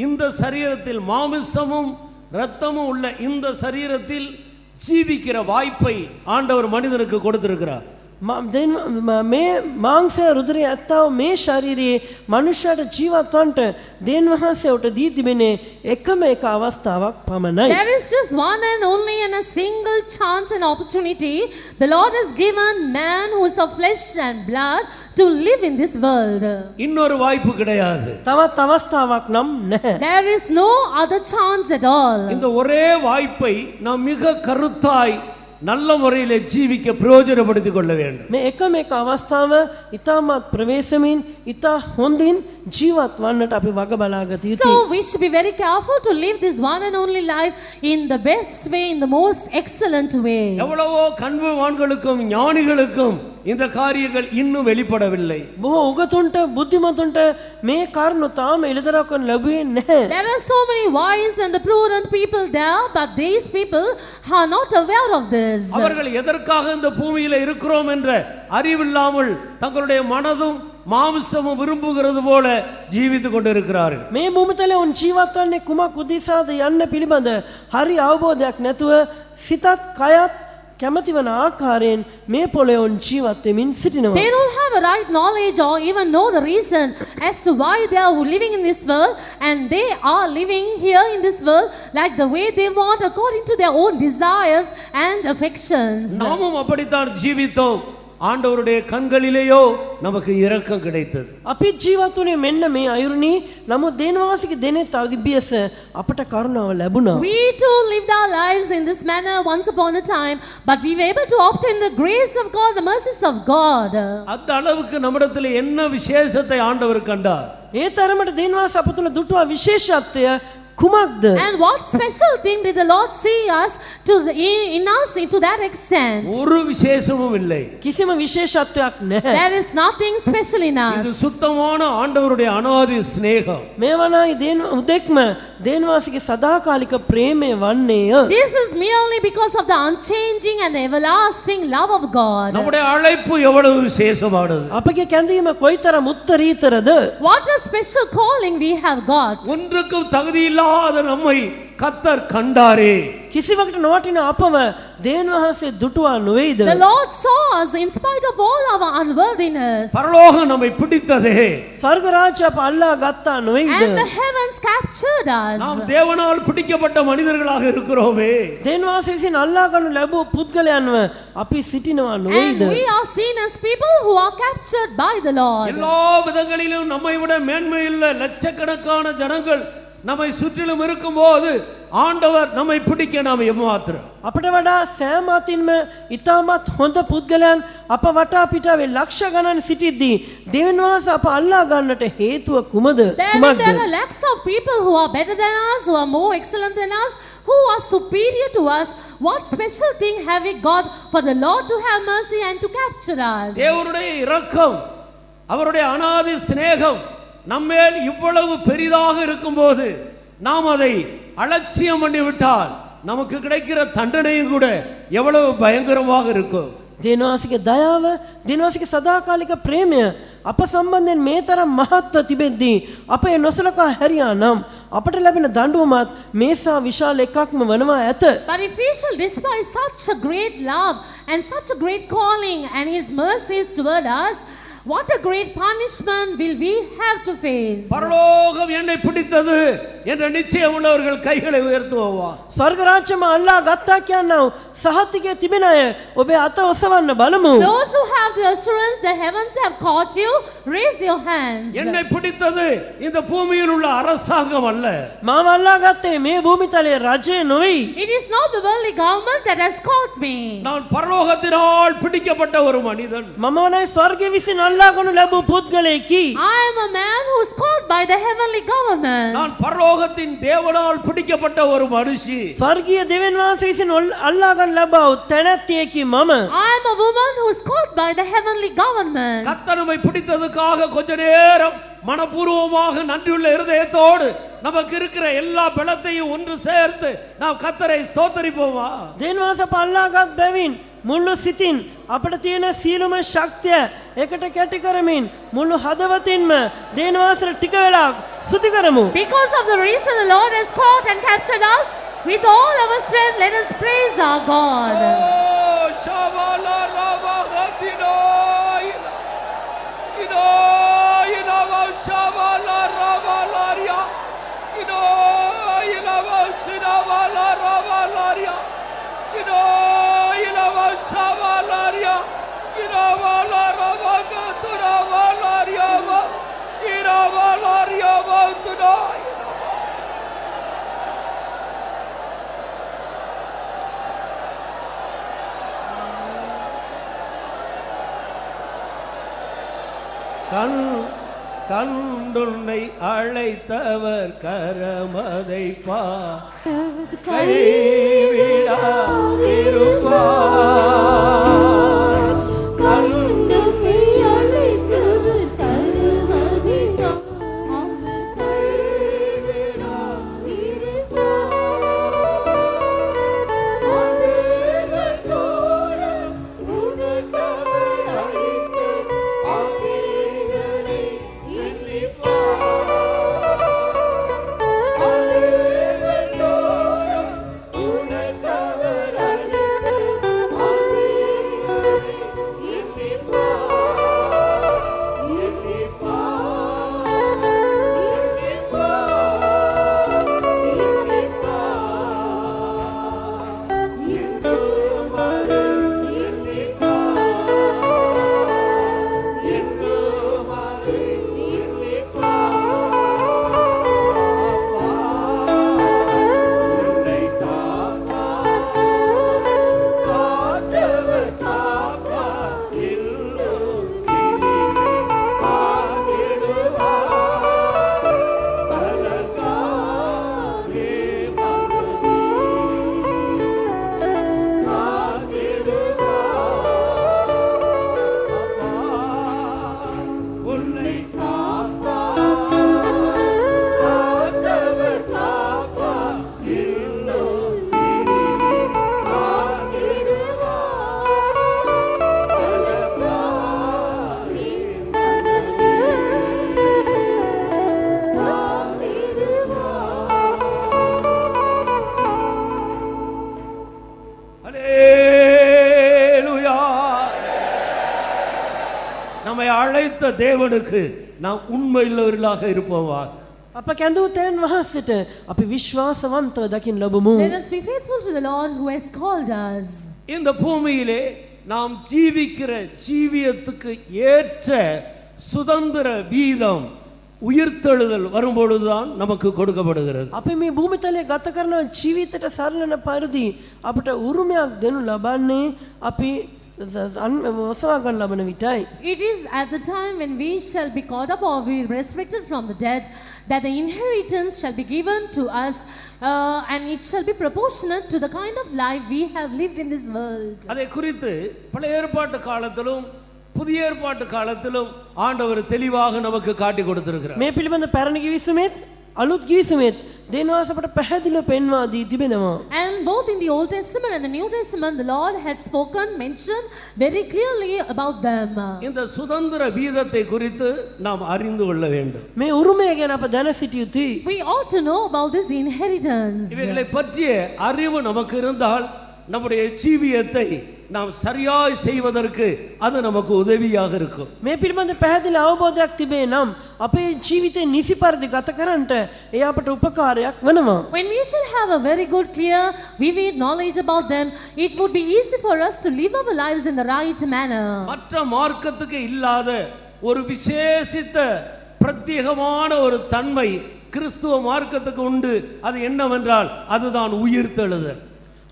இந்த சரீரத்தில் மாமிசமும் இரத்தமும் உள்ள இந்த சரீரத்தில் ஜீவிக்கிற வாய்ப்பை ஆண்டவர் மனிதனுக்கு கொடுத்திருக்கிறார்.
මේ මාංශය රුධිරය ඇත්තව මේ ශරීරයේ මනුෂ්‍යයට ජීවත් වන්නට දෙවියන් වහන්සේට දී තිබෙන්නේ එකම එක අවස්ථාවක් පමණයි.
There is just one and only and a single chance and opportunity the Lord has given man who is of flesh and blood to live in this world.
இன்னொரு வாய்ப்பு கிடையாது.
තවත් අවස්ථාවක් නම් නැහැ.
There is no other chance at all.
இந்த ஒரே வாய்ப்பை நாம் மிக கருத்தாய் நல்ல முறையிலே ஜீவிக்க பிரயோஜனப்படுத்திக் கொள்ள வேண்டும்.
මේ එකම එක අවස්ථාව ඉතාමත් ප්‍රවේශමින් ඉතා හොඳින් ජීවත් වන්නට අපි වග බලාගත යුතුයි.
So we should be very careful to live this one and only life in the best way, in the most excellent way.
எவ்வளவோ கண்மவான்களுக்கும் ஞானிகளுக்கும் இந்த காரியங்கள் இன்னும் வெளிப்படவில்லை.
බොහෝ උගතුන්ට බුද්ධිමතුන්ට මේ කාරණා තාම එළිදරව් කරන්න ලැබුවේ නැහැ.
There are so many wise and the prudent people there, but these people are not aware of this.
அவர்கள் எதற்காக இந்த பூமியில இருக்கிறோம் என்ற அறிவில்லாமல் தங்களுடைய மனதும் மாம்சமும் விரும்புகிறது போல ஜீவித்துக் கொண்டிருக்கிறார்கள்.
මේ භූමිතලේ උන් ජීවත් වන්නේ කුමක් උදෙසාද යන්න පිළිබඳ හරි අවබෝධයක් නැතුව සිතත් කයත් කැමති වන ආකාරයෙන් මේ පොළේ උන් ජීවත් වෙමින් සිටිනවා.
They don't have a right knowledge or even know the reason as to why they are living in this world, and they are living here in this world like the way they want according to their own desires and affections.
நாமும் அப்படித்தான் ஜீவித்தோம். ஆண்டவருடைய கண்களிலேயோ நமக்கு இரக்கம் கிடைத்தது.
අපි ජීවත් වුණේ මෙන්න මේ අයුරුනි. නමුත් දේනවාසික දෙනේ තවදිබ්බියස අපට කරුණාව ලැබුණා.
We too lived our lives in this manner once upon a time, but we were able to obtain the grace of God, the mercies of God.
அந்த அளவுக்கு நம்மிடத்தில் என்ன விசேஷத்தை ஆண்டவர் கண்டார்?
ඒ තරමට දේනවාස අප තුළ දුටුවා විශේෂත්වය කුමක්ද?
And what special thing did the Lord see us in us to that extent?
ஒரு விசேஷமும் இல்லை.
කිසිම විශේෂත්වයක් නැහැ.
There is nothing special in
இது
us.
சுத்தமான ஆண்டவருடைய அனாதி சிநேகம்.
මේ වනායි උදෙක්ම දේනවාසික සදාකාලික ප්‍රේමය වන්නේය.
This is merely because of the unchanging and the everlasting love of God.
நம்முடைய அழைப்பு எவ்வளவு விசேஷமானது.
අපගේ කැඳවීම කොයිතරම් උත්තරීතරද?
What a special calling we have got.
ஒன்றுக்கும் தகுதியில்லாத நம்மை கர்த்தர் கண்டாரே.
කිසිවකට නොවටින අපව දේවයන් වහන්සේ දුටුවා නොවේද?
The Lord saw us in spite of all our unworthiness.
பரலோகம் நம்மை பிடித்ததே.
ස්වර්ග රාජ්‍ය අප අල්ලා ගත්තා නොවේද?
And the heavens captured us.
நாம் தேவனால் பிடிக்கப்பட்ட மனிதர்களாக இருக்கிறோமே.
දේවයන් වහන්සේ විසින් අල්ලා ගන්න ලැබූ පුද්ගලයන්ව අපි සිටිනවා නොවේද?
And we are seen as people who are captured by the Lord.
எல்லா விதங்களிலும் நம்மை விட மேன்மையுள்ள லட்சக்கணக்கான ஜனங்கள் நம்மை சுற்றிலும் இருக்கும்போது ஆண்டவர் நம்மை பிடிக்க நாம் எம்மாத்திரம்.
අපට වඩා සෑම අතින්ම ඉතාමත් හොඳ පුද්ගලයන් අප වටා පිටාවේ ලක්ෂ ගණන් සිටිද්දී දෙවියන් වහන්සේ අප අල්ලා ගන්නට හේතුව කුමද?
There are lakhs of people who are better than us, who are more excellent than us, who are superior to us. What special thing have we got for the Lord to have mercy and to capture us?
தேவனுடைய இரக்கம், அவருடைய அனாதி சிநேகம் நம்மேல் இவ்வளவு பெரிதாக இருக்கும்போது நாம் அதை அலட்சியம் பண்ணிவிட்டால் நமக்கு கிடைக்கிற தண்டனையும் கூட எவ்வளவு பயங்கரமாக இருக்கும்.
දේනවාසික දයාව, දේනවාසික සදාකාලික ප්‍රේමය අප සම්බන්ධයෙන් මේ තරම් මහත්ව තිබෙද්දී අප ඒ නොසලකා හැරියා නම් අපට ලැබෙන දඬුවමත් මේසා විශාල එකක්ම වනවා ඇත.
But if we shall despise such a great love and such a great calling and His mercies toward us, what a great punishment will we have to face.
பரலோகம் என்னை பிடித்தது என்ற நிச்சயம் உள்ளவர்கள் கைகளை உயர்த்துவோமா?
ස්වර්ග රාජ්‍යම අල්ලා ගත්තා කියනව සහතිකයේ තිබෙන අය ඔබේ අත ඔසවන්න බලමු.
Those who have the assurance the heavens have caught you, raise your hands.
என்னை பிடித்தது இந்த பூமியில் உள்ள அரசாங்கம் அல்ல.
මාව අල්ලා ගත්තේ මේ භූමිතලයේ රජය නොවේ.
It is not the worldly government that has caught me.
நான் பரலோகத்தினால் பிடிக்கப்பட்ட ஒரு மனிதன்.
මම වනයි ස්වර්ගයේ විසින් අල්ලාගනු ලැබූ පුද්ගලයෙකි.
I am a man who is called by the heavenly government.
நான் பரலோகத்தின் தேவனால் பிடிக்கப்பட்ட ஒரு மனுஷி.
ස්වර්ගීය දෙවියන් වහන්සේ විසින් අල්ලාගනු ලැබූ තැනැත්තියකි මම.
I am a woman who is called by the heavenly government.
கர்த்தர் நம்மை பிடித்ததுக்காக கொஞ்ச நேரம் மனப்பூர்வமாக நன்றியுள்ள இருதயத்தோடு நமக்கு இருக்கிற எல்லா பலத்தையும் ஒன்று சேர்த்து நாம் கர்த்தரை ஸ்தோத்திரிப்போமா?
දෙවියන් වහන්සේ පල්ලාගත් බැවින් මුළු සිතින් අපට තියෙන සීලම ශක්තිය එකට කැටි කරමින් මුළු හදවතින්ම දෙවියන් වහන්සේට ටික වෙලා ස්තුති කරමු.
Because of the reason the Lord has caught and captured us, with all our strength, let us praise our God.
Oh, Shavala Ravagatino, Shavala Ravalaria, Shinavala Ravalaria, Shavalaria, Vala Ravagatura Valaria, Iravalaria Valtuna. கண்டுன்னை அழைத்தவர் கரமதை கைவிடாதிருப்பார்.
கண்டுன்னை அழைத்தவர் கரமதை
நம்மை அழைத்த தேவனுக்கு நாம் உண்மையுள்ளவர்களாக இருப்போமா?
අප කැඳවූ තැන් වහන්සේට අපි විශ්වාසවන්තව දකින්න ලැබමු.
Let us be faithful to the Lord who has called us.
இந்த பூமியிலே நாம் ஜீவிக்கிற ஜீவியத்துக்கு ஏற்ற சுதந்திர வீதம் உயிர்த்தெழுதல் வரும்பொழுதுதான் நமக்கு கொடுக்கப்படுகிறது.
අපි මේ භූමිතලයේ ගත කරන ජීවිතයට සරලන පරිදි අපට උරුමයක් දෙනු ලබන්නේ අපි ඔසවා ගන්න ලබන විටයි.
It is at the time when we shall be caught up or be resurrected from the dead that the inheritance shall be given to us, and it shall be proportionate to the kind of life we have lived in this world.
அதை குறித்து பழைய ஏற்பாட்டு காலத்திலும் புதிய ஏற்பாட்டு காலத்திலும் ஆண்டவர் தெளிவாக நமக்கு காட்டி கொடுத்திருக்கிறார்.
මේ පිළිබඳ පැරණි කිවිසුමෙත් අලුත් කිවිසුමෙත් දෙවියන් අපට පැහැදිලිව පෙන්වා දී තිබෙනවා.
And both in the Old Testament and the New Testament, the Lord had spoken, mentioned very clearly about them.
இந்த சுதந்திர வீதத்தை குறித்து நாம் அறிந்து கொள்ள வேண்டும்.
මේ උරුමය ගැන අප දැන සිටිය යුතුයි.
We ought to know about this inheritance.
இவைகளை பற்றிய அறிவு நமக்கு இருந்தால் நம்முடைய ஜீவியத்தை நாம் சரியாய் செய்வதற்கு அது நமக்கு உதவியாக இருக்கும்.
මේ පිළිබඳ පැහැදිලි අවබෝධයක් තිබේ නම් අපේ ජීවිතේ නිසි පරිදි ගත කරන්නට ඒ අපට උපකාරයක් වෙනවා.
When we shall have a very good, clear, vivid knowledge about them, it would be easy for us to live our lives in the right manner.
மற்ற மார்க்கத்துக்கு இல்லாத ஒரு விசேஷித்த பிரத்யேகமான ஒரு தன்மை கிறிஸ்துவ மார்க்கத்துக்கு உண்டு. அது என்னவென்றால் அதுதான் உயிர்த்தெழுதல்.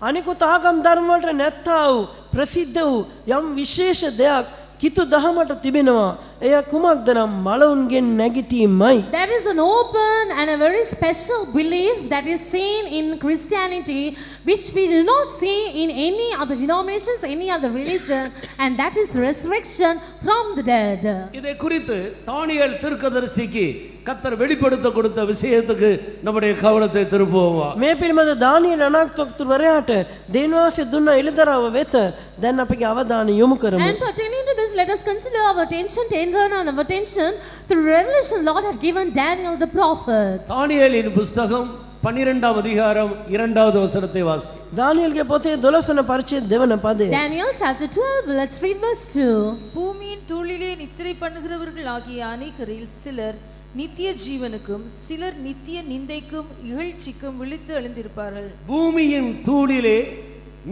අනිකුත් ආගම් ධර්ම වලට නැත්තා වූ ප්‍රසිද්ධ වූ යම් විශේෂ දෙයක් කිතු දහමට තිබෙනවා. එය කුමක්ද නම් මලවුන්ගෙන් නැගිටීමයි.
There is an open and a very special belief that is seen in Christianity, which we do not see in any other denominations, any other religion, and that is resurrection from the dead.
இதை குறித்து தானியேல் தீர்க்கதரிசிக்கு கர்த்தர் வெளிப்படுத்த கொடுத்த விஷயத்துக்கு நம்முடைய கவனத்தை திருப்புவோம்.
මේ පිළිබඳ දානියේල අනාගතවක්තුවරයාට දෙවියන් දුන්න එළිදරව් වෙත දැන් අපගේ අවධානය යොමු කරමු.
And pertaining to this, let us consider our attention, turn on our attention to the revelation Lord had given Daniel the prophet.
தானியேலின் புஸ்தகம் 12ஆம் அதிகாரம் 2வது வசனத்தை வாசி.
දානියේල්ගේ පොතේ 12 වන පරිච්ඡේද 2 වන පදය.
Daniel chapter 12, let's read verse 2.
பூமியின் தூளிலே நித்திரை பண்ணுகிறவர்கள் ஆகிய அநேகரில் சிலர் நித்திய ஜீவனுக்கும் சிலர் நித்திய நிந்தைக்கும் இகழ்ச்சிக்கும் விழித்து எழுந்திருப்பார்கள்.
பூமியின் தூளிலே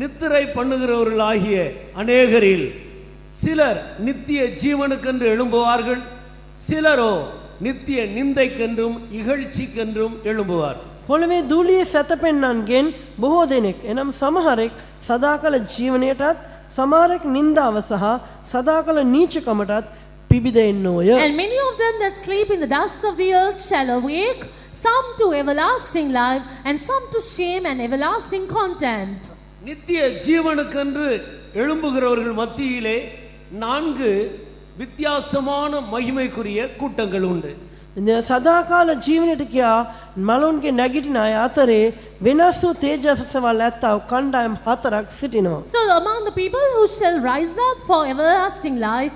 நித்திரை பண்ணுகிறவர்களாகிய அநேகரில் சிலர் நித்திய ஜீவனுக்கென்று எழும்புவார்கள், சிலரோ நித்திய நிந்தைக்கென்றும் இகழ்ச்சிக்கென்றும் எழும்புவார்.
පොළවේ දූලියේ සැතපෙන්නන්ගෙන් බොහෝ දෙනෙක් එනම් සමහරෙක් සදාකල ජීවනයටත් සමහරෙක් නින්දාව සහ සදාකල නීචකමටත් පිබිදෙන්නෝය.
And many of them that sleep in the dust of the earth shall awake, some to everlasting life, and some to shame and everlasting contempt.
நித்திய ஜீவனுக்கென்று எழும்புகிறவர்கள் மத்தியிலே 4 வித்தியாசமான மகிமைக்குரிய கூட்டங்கள் உண்டு.
සදාකාල ජීවනයට කියා මලුන්ගේ නැගිටින අය අතරේ වෙනස් වූ තේජස්වල ඇත්තව කණ්ඩායම් 4ක් සිටිනවා.
So among the people who shall rise up for everlasting life,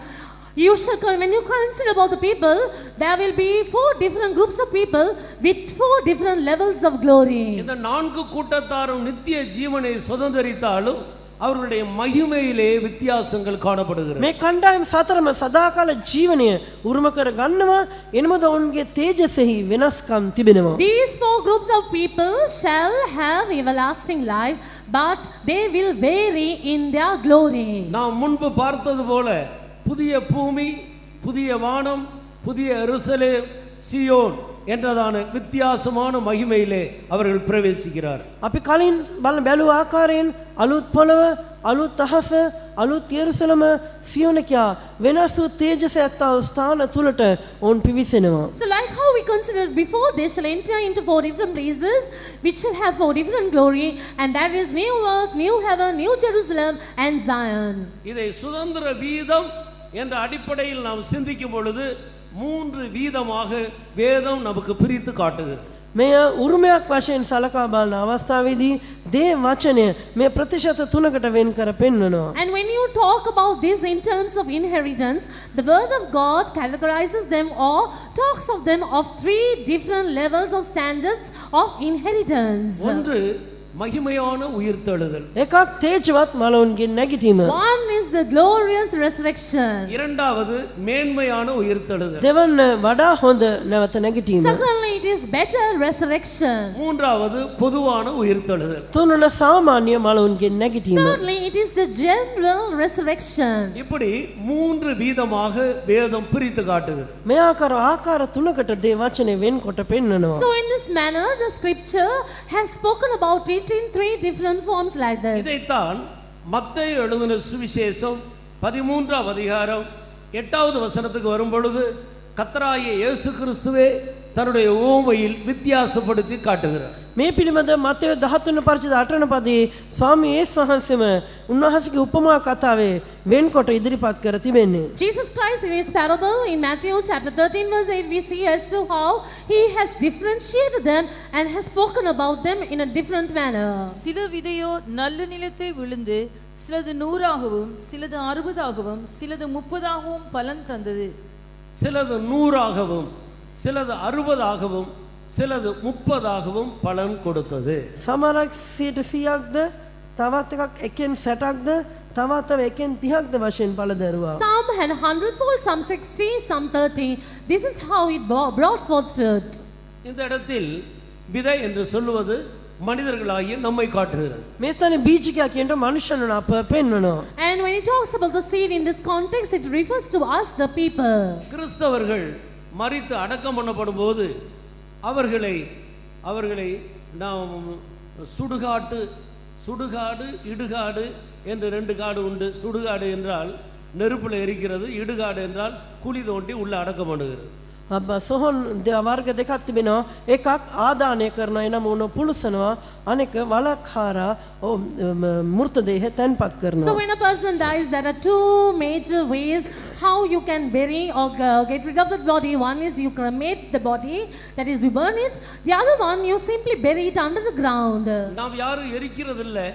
you shall, when you consider about the people, there will be 4 different groups of people with 4 different levels of glory.
இந்த 4 கூட்டத்தாரும் நித்திய ஜீவனை சுதந்தரித்தாலும் அவர்களுடைய மகிமையிலே வித்தியாசங்கள் காணப்படுகிறது.
මේ කණ්ඩායම් 4ම සදාකාල ජීවනය උරුම කර ගන්නවා. එනමුද ඔවුන්ගේ තේජසෙහි වෙනස්කම් තිබෙනවා.
These 4 groups of people shall have everlasting life, but they will vary in their glory.
நாம் முன்பு பார்த்தது போல புதிய பூமி, புதிய வானம், புதிய எருசலேம், சியோன் என்றதான வித்தியாசமான மகிமையிலே அவர்கள் பிரவேசிக்கிறார்.
අපි කලින් බැලුව ආකාරයෙන් අලුත් පොළව, අලුත් අහස, අලුත් යෙරුසලම, සියොන කියා වෙනස් වූ තේජස ඇත්තා ස්ථාන තුලට ඔවුන් පිවිසෙනවා.
So like how we considered before, they shall enter into 4 different places which shall have 4 different glory, and that is new earth, new heaven, new Jerusalem and Zion.
இதை சுதந்திர வீதம் என்ற அடிப்படையில் நாம் சிந்திக்கும் பொழுது 3 வீதமாக வேதம் நமக்கு பிரித்து காட்டுகிறது.
මෙය උරුමයක් වශයෙන් සලකා බලන අවස්ථාවේදී දේ වචනය මේ ප්‍රතිශත 3කට වෙන් කර පෙන්වනවා.
And when you talk about this in terms of inheritance, the word of God categorizes them or talks of them of 3 different levels of standards of inheritance.
ஒன்று மகிமையான உயிர்த்தெழுதல்,
එකක් තේජවත් මලවුන්ගෙන් නැගිටීම.
One is the glorious resurrection.
இரண்டாவது மேன்மையான உயிர்த்தெழுதல்,
දෙවන වඩා හොඳ නැවත නැගිටීම.
Secondly, it is better resurrection.
மூன்றாவது பொதுவான உயிர்த்தெழுதல்.
තුන්වන සාමාන්‍ය මලවුන්ගෙන් නැගිටීම.
Thirdly, it is the general resurrection.
இப்படி 3 வீதமாக வேதம் பிரித்து காட்டுகிறது.
මේ ආකාර 3කට දේ වචනේ වෙන් කොට පෙන්වනවා.
So in this manner, the scripture has spoken about it in 3 different forms like this.
இதைத்தான் மத்தேயு எழுதின சுவிசேஷம் 13ஆம் அதிகாரம் 8வது வசனத்துக்கு வரும் பொழுது கர்த்தராகிய இயேசு கிறிஸ்துவே தன்னுடைய உவமையில் வித்தியாசப்படுத்தி காட்டுகிறார்.
මේ පිළිබඳ මතය 13 පරිච්ඡේද 8 වන පදයේ ස්වාමී යේසුස් වහන්සේම උන්වහන්සේගේ උපමා කතාවේ වෙන්කොට ඉදිරිපත් කර තිබෙන්නේ.
Jesus Christ in his parable in Matthew chapter 13 verse 8 we see as to how he has differentiated them and has spoken about them in a different manner.
சில விதையோ நல்ல நிலத்தை விழுந்து சிலது 100ஆகவும் சிலது 60ஆகவும் சிலது 30ஆகவும் பலன் தந்தது.
சிலது 100ஆகவும் சிலது 60ஆகவும் சிலது 30ஆகவும் பலன் கொடுத்தது.
සමහරක් 100%ක්ද තවත් එකක් 1න් 60ක්ද තවත් 1න් 30ක්ද වශයෙන් ඵල දරුවා.
Some had 100-fold, some 60, some 30. This is how it brought forth fruit.
இந்த இடத்தில் விதை என்று சொல்லுவது மனிதர்களாகிய நம்மை காட்டுகிறது.
මේ ස්ථානේ බීජකයා කියනට මනුෂ්‍යයන්ව අප පෙන්වනවා.
And when it talks about the seed in this context, it refers to us, the people.
கிறிஸ்தவர்கள் மரித்து அடக்கம் பண்ணப்படும் போது அவர்களை நாம் சுடுகாடு இடுகாடு என்று 2 காடு உண்டு. சுடுகாடு என்றால் நெருப்பில் எரிக்கிறது, இடுகாடு என்றால் குழி தோண்டி உள்ள அடக்கம் பண்ணுகிறது.
සොහොන් වර්ග දෙකක් තිබෙනවා. එකක් ආදානය කරනවා එනම උන පුලුසනවා, අනෙක වලක්හාරා මෘතදේහ තැන්පත් කරනවා.
So when a person dies, there are two major ways how you can bury or get rid of the body. One is you cremate the body, that is you burn it. The other one you simply bury it under the ground.
நாம் யாரும் எரிக்கிறது இல்லை,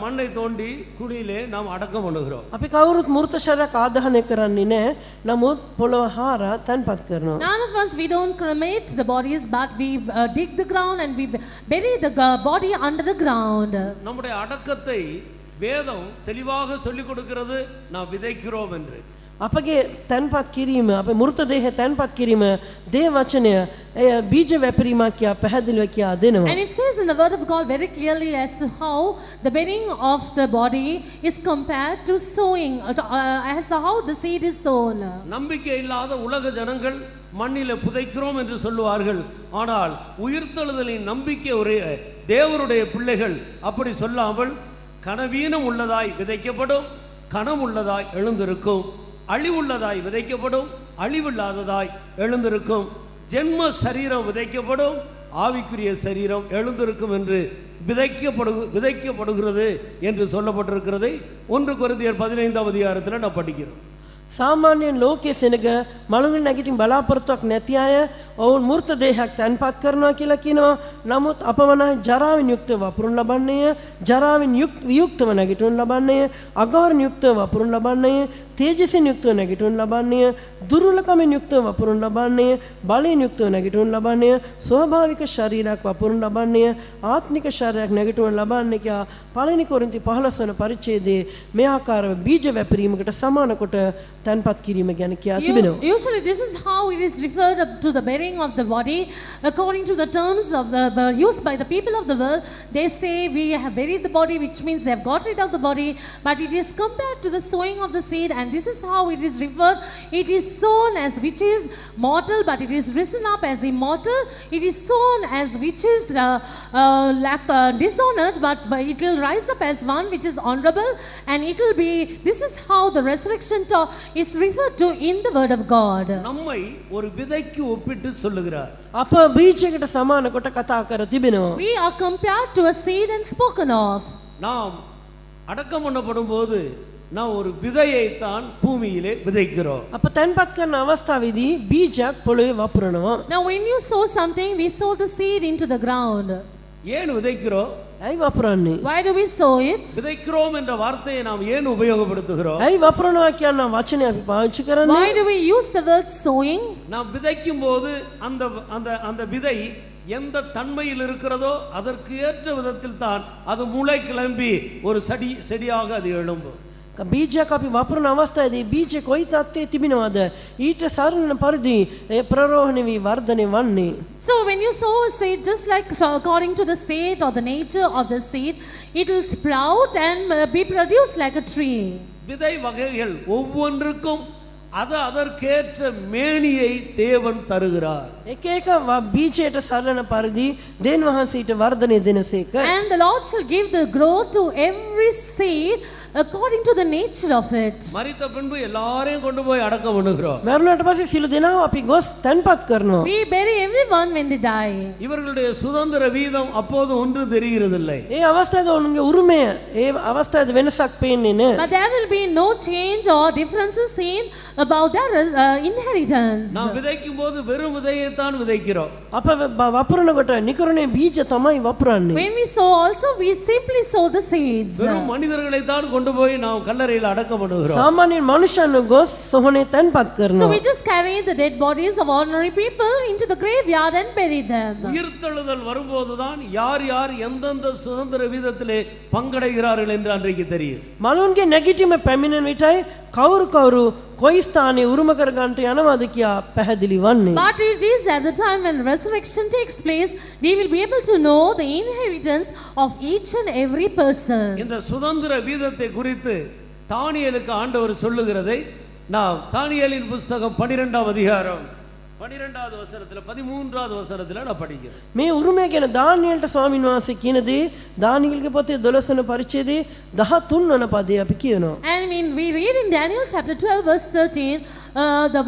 மண்ணை தோண்டி குழியிலே நாம் அடக்கம் பண்ணுகிறோம்.
අපි කවුරුත් මෘත ශරීරයක් ආදාහනය කරන්නේ නැහැ. නමුත් පොළව හාරා තැන්පත් කරනවා.
None of us, we don't cremate the bodies, but we dig the ground and we bury the body under the ground.
நம்முடைய அடக்கத்தை வேதம் தெளிவாக சொல்லிக் கொடுக்கிறது, நாம் விதைக்கிறோம் என்று.
අපගේ තැන්පත් කිරීම, අපේ මෘතදේහ තැන්පත් කිරීම දේ වචනය එය බීජ වැපරීමක් කියා පැහැදිලිව කියා දෙනවා.
And it says in the word of God very clearly as to how the burying of the body is compared to sowing, as to how the seed is sown.
நம்பிக்கை இல்லாத உலக ஜனங்கள் மண்ணிலே புதைக்கிறோம் என்று சொல்லுவார்கள். ஆனால் உயிர்த்தெழுதலின் நம்பிக்கை உடைய தேவனுடைய பிள்ளைகள் அப்படி சொல்லாமல் கனவீனம் உள்ளதாய் விதைக்கப்படும், கனம் உள்ளதாய் எழுந்திருக்கும், அழிவுள்ளதாய் விதைக்கப்படும், அழிவில்லாததாய் எழுந்திருக்கும், ஜென்ம சரீரம் விதைக்கப்படும், ஆவிக்குரிய சரீரம் எழுந்திருக்கும் என்று விதைக்கப்படுகிறது என்று சொல்லப்பட்டிருக்கிறதை 1 கொரிந்தியர் 15ஆம் அதிகாரத்தில் நாம் படிக்கிறோம்.
සාමාන්‍යයෙන් ලෝකයේ සෙනග මළුන්ගෙන් නැගිටින් බලාපොරොත්තුවක් නැති අය ඔවුන් මෘත දේහයක් තැන්පත් කරනවා කියලා කියනවා. නමුත් අපමණයි ජරාවෙන් යුක්තව වපුරනු ලබන්නේය, ජරාවෙන් යුක්තව නැගිටිනු ලබන්නේය, අගෞරවයෙන් යුක්තව වපුරනු ලබන්නේය, තේජසින් යුක්තව නැගිටිනු ලබන්නේය, දුර්වලකමින් යුක්තව වපුරනු ලබන්නේය, බලයෙන් යුක්තව නැගිටිනු ලබන්නේය, ස්වාභාවික ශරීරයක් වපුරනු ලබන්නේය, ආත්මික ශරීරයක් නැගිටිනු ලබන්නේ කියලා පළවෙනි කොරින්ති 15 වන පරිච්ඡේදයේ මේ ආකාරව බීජ වැපරීමකට සමාන කොට තැන්පත් කිරීම ගැන කියා තිබෙනවා.
Usually this is how it is referred to the burying of the body according to the terms of the used by the people of the world. They say we have buried the body, which means they have got rid of the body, but it is compared to the sowing of the seed, and this is how it is referred. It is sown as which is mortal, but it is risen up as immortal. It is sown as which is dishonored, but it will rise up as one which is honorable, and it will be. This is how the resurrection is referred to in the word of God.
நம்மை ஒரு விதைக்கு ஒப்பிட்டு சொல்லுகிறார்.
අප බීජයකට සමාන කොට කතා කර තිබෙනවා.
We are compared to a seed and spoken of.
நாம் அடக்கம் பண்ணப்படும் போது நாம் ஒரு விதையை தான் பூமியிலே விதைக்கிறோம்.
අප තැන්පත් කරන අවස්ථාවේදී බීජයක් පොළවේ වපුරනවා.
Now when you sow something, we sow the seed into the ground.
ஏன் விதைக்கிறோம்?
ඇයි වපුරන්නේ?
Why do we sow it?
விதைக்கிறோம் என்ற வார்த்தையை நாம் ஏன் உபயோகப்படுத்துகிறோம்?
ඇයි වපුරනවා කියන වචනේ අපි පාවිච්චි කරන්නේ?
Why do we use the word sowing?
நாம் விதைக்கும் போது அந்த அந்த அந்த விதை எந்த தன்மையில் இருக்கிறதோ அதற்கு ஏற்ற விதத்தில் தான் அது முளை கிளம்பி ஒரு செடியாக அது எழும்பும்.
බීජයක් අපි වපුරන අවස්ථාවේදී බීජ කොයි තත්ත්වයේ තිබෙනවද ඊට සරණ පරිදි ඒ ප්‍රරෝහණය වී වර්ධනය වන්නේ.
So when you sow a seed, just like according to the state or the nature of the seed, it will sprout and be produced like a tree.
விதை வகைகள் ஒவ்வொன்றுக்கும் அதற்கேற்ற மேனியை தேவன் தருகிறார்.
එක එක බීජයට සරණ පරිදි දෙවියන් වහන්සේට වර්ධනය දෙනසේක.
And the Lord shall give the growth to every seed according to the nature of it.
மரித்த பின்பு எல்லாரையும் கொண்டு போய் அடக்கம் பண்ணுகிறோம்.
මැරුණාට පස්සේ සියලු දෙනාම අපි ගොස් තැන්පත් කරනවා.
We bury everyone when they die.
இவர்களுடைய சுதந்திர வீதம் அப்போது ஒன்று தெரிகிறதில்லை.
ඒ අවස්ථාවේ ඔවුන්ගේ උරුමය ඒ අවස්ථාවේ වෙනසක් පේන්නේ නැහැ.
But there will be no change or differences seen about their inheritance.
நாம் விதைக்கும் போது வெறும் விதையை தான் விதைக்கிறோம்.
අප වපුරනකොට නිකරුණේ බීජ තමයි වපුරන්නේ.
When we sow also, we simply sow the seeds.
வெறும் மனிதர்களை தான் கொண்டு போய் நாம் கல்லறையில் அடக்கம் பண்ணுகிறோம்.
සාමාන්‍යයෙන් මනුෂ්‍යයන් ගොස් සොහොනේ තැන්පත්
So
කරනවා.
we just carry the dead bodies of ordinary people into the graveyard and bury them.
உயிர்த்தெழுதல் வரும்போதுதான் யார் யார் எந்தெந்த சுதந்திர வீதத்திலே பங்கடைகிறார்கள் என்று அன்றைக்கு தெரியும்.
මලුන්ගේ නැගිටීම පැමිණෙන විටයි කවුරු කවුරු කොයි ස්ථානයේ උරුම කර ගන්නට යනවාද කියා පැහැදිලි වන්නේ.
But it is at the time when resurrection takes place, we will be able to know the inheritance of each and every person.
இந்த சுதந்திர வீதத்தை குறித்து தானியேலுக்கு ஆண்டவர் சொல்லுகிறதை நாம் தானியேலின் புஸ்தகம் 12ஆம் அதிகாரம் 12வது வசனத்தில் 13வது வசனத்தில் நான் படிக்கிறேன்.
මේ උරුමය ගැන දානියෙල්ට ස්වාමීන් වහන්සේ කියන දේ දානියෙල්ගේ පොතේ 12 වන පරිච්ඡේදයේ 13 වන පදේ අපි කියනවා.
And when we read in Daniel chapter 12 verse 13,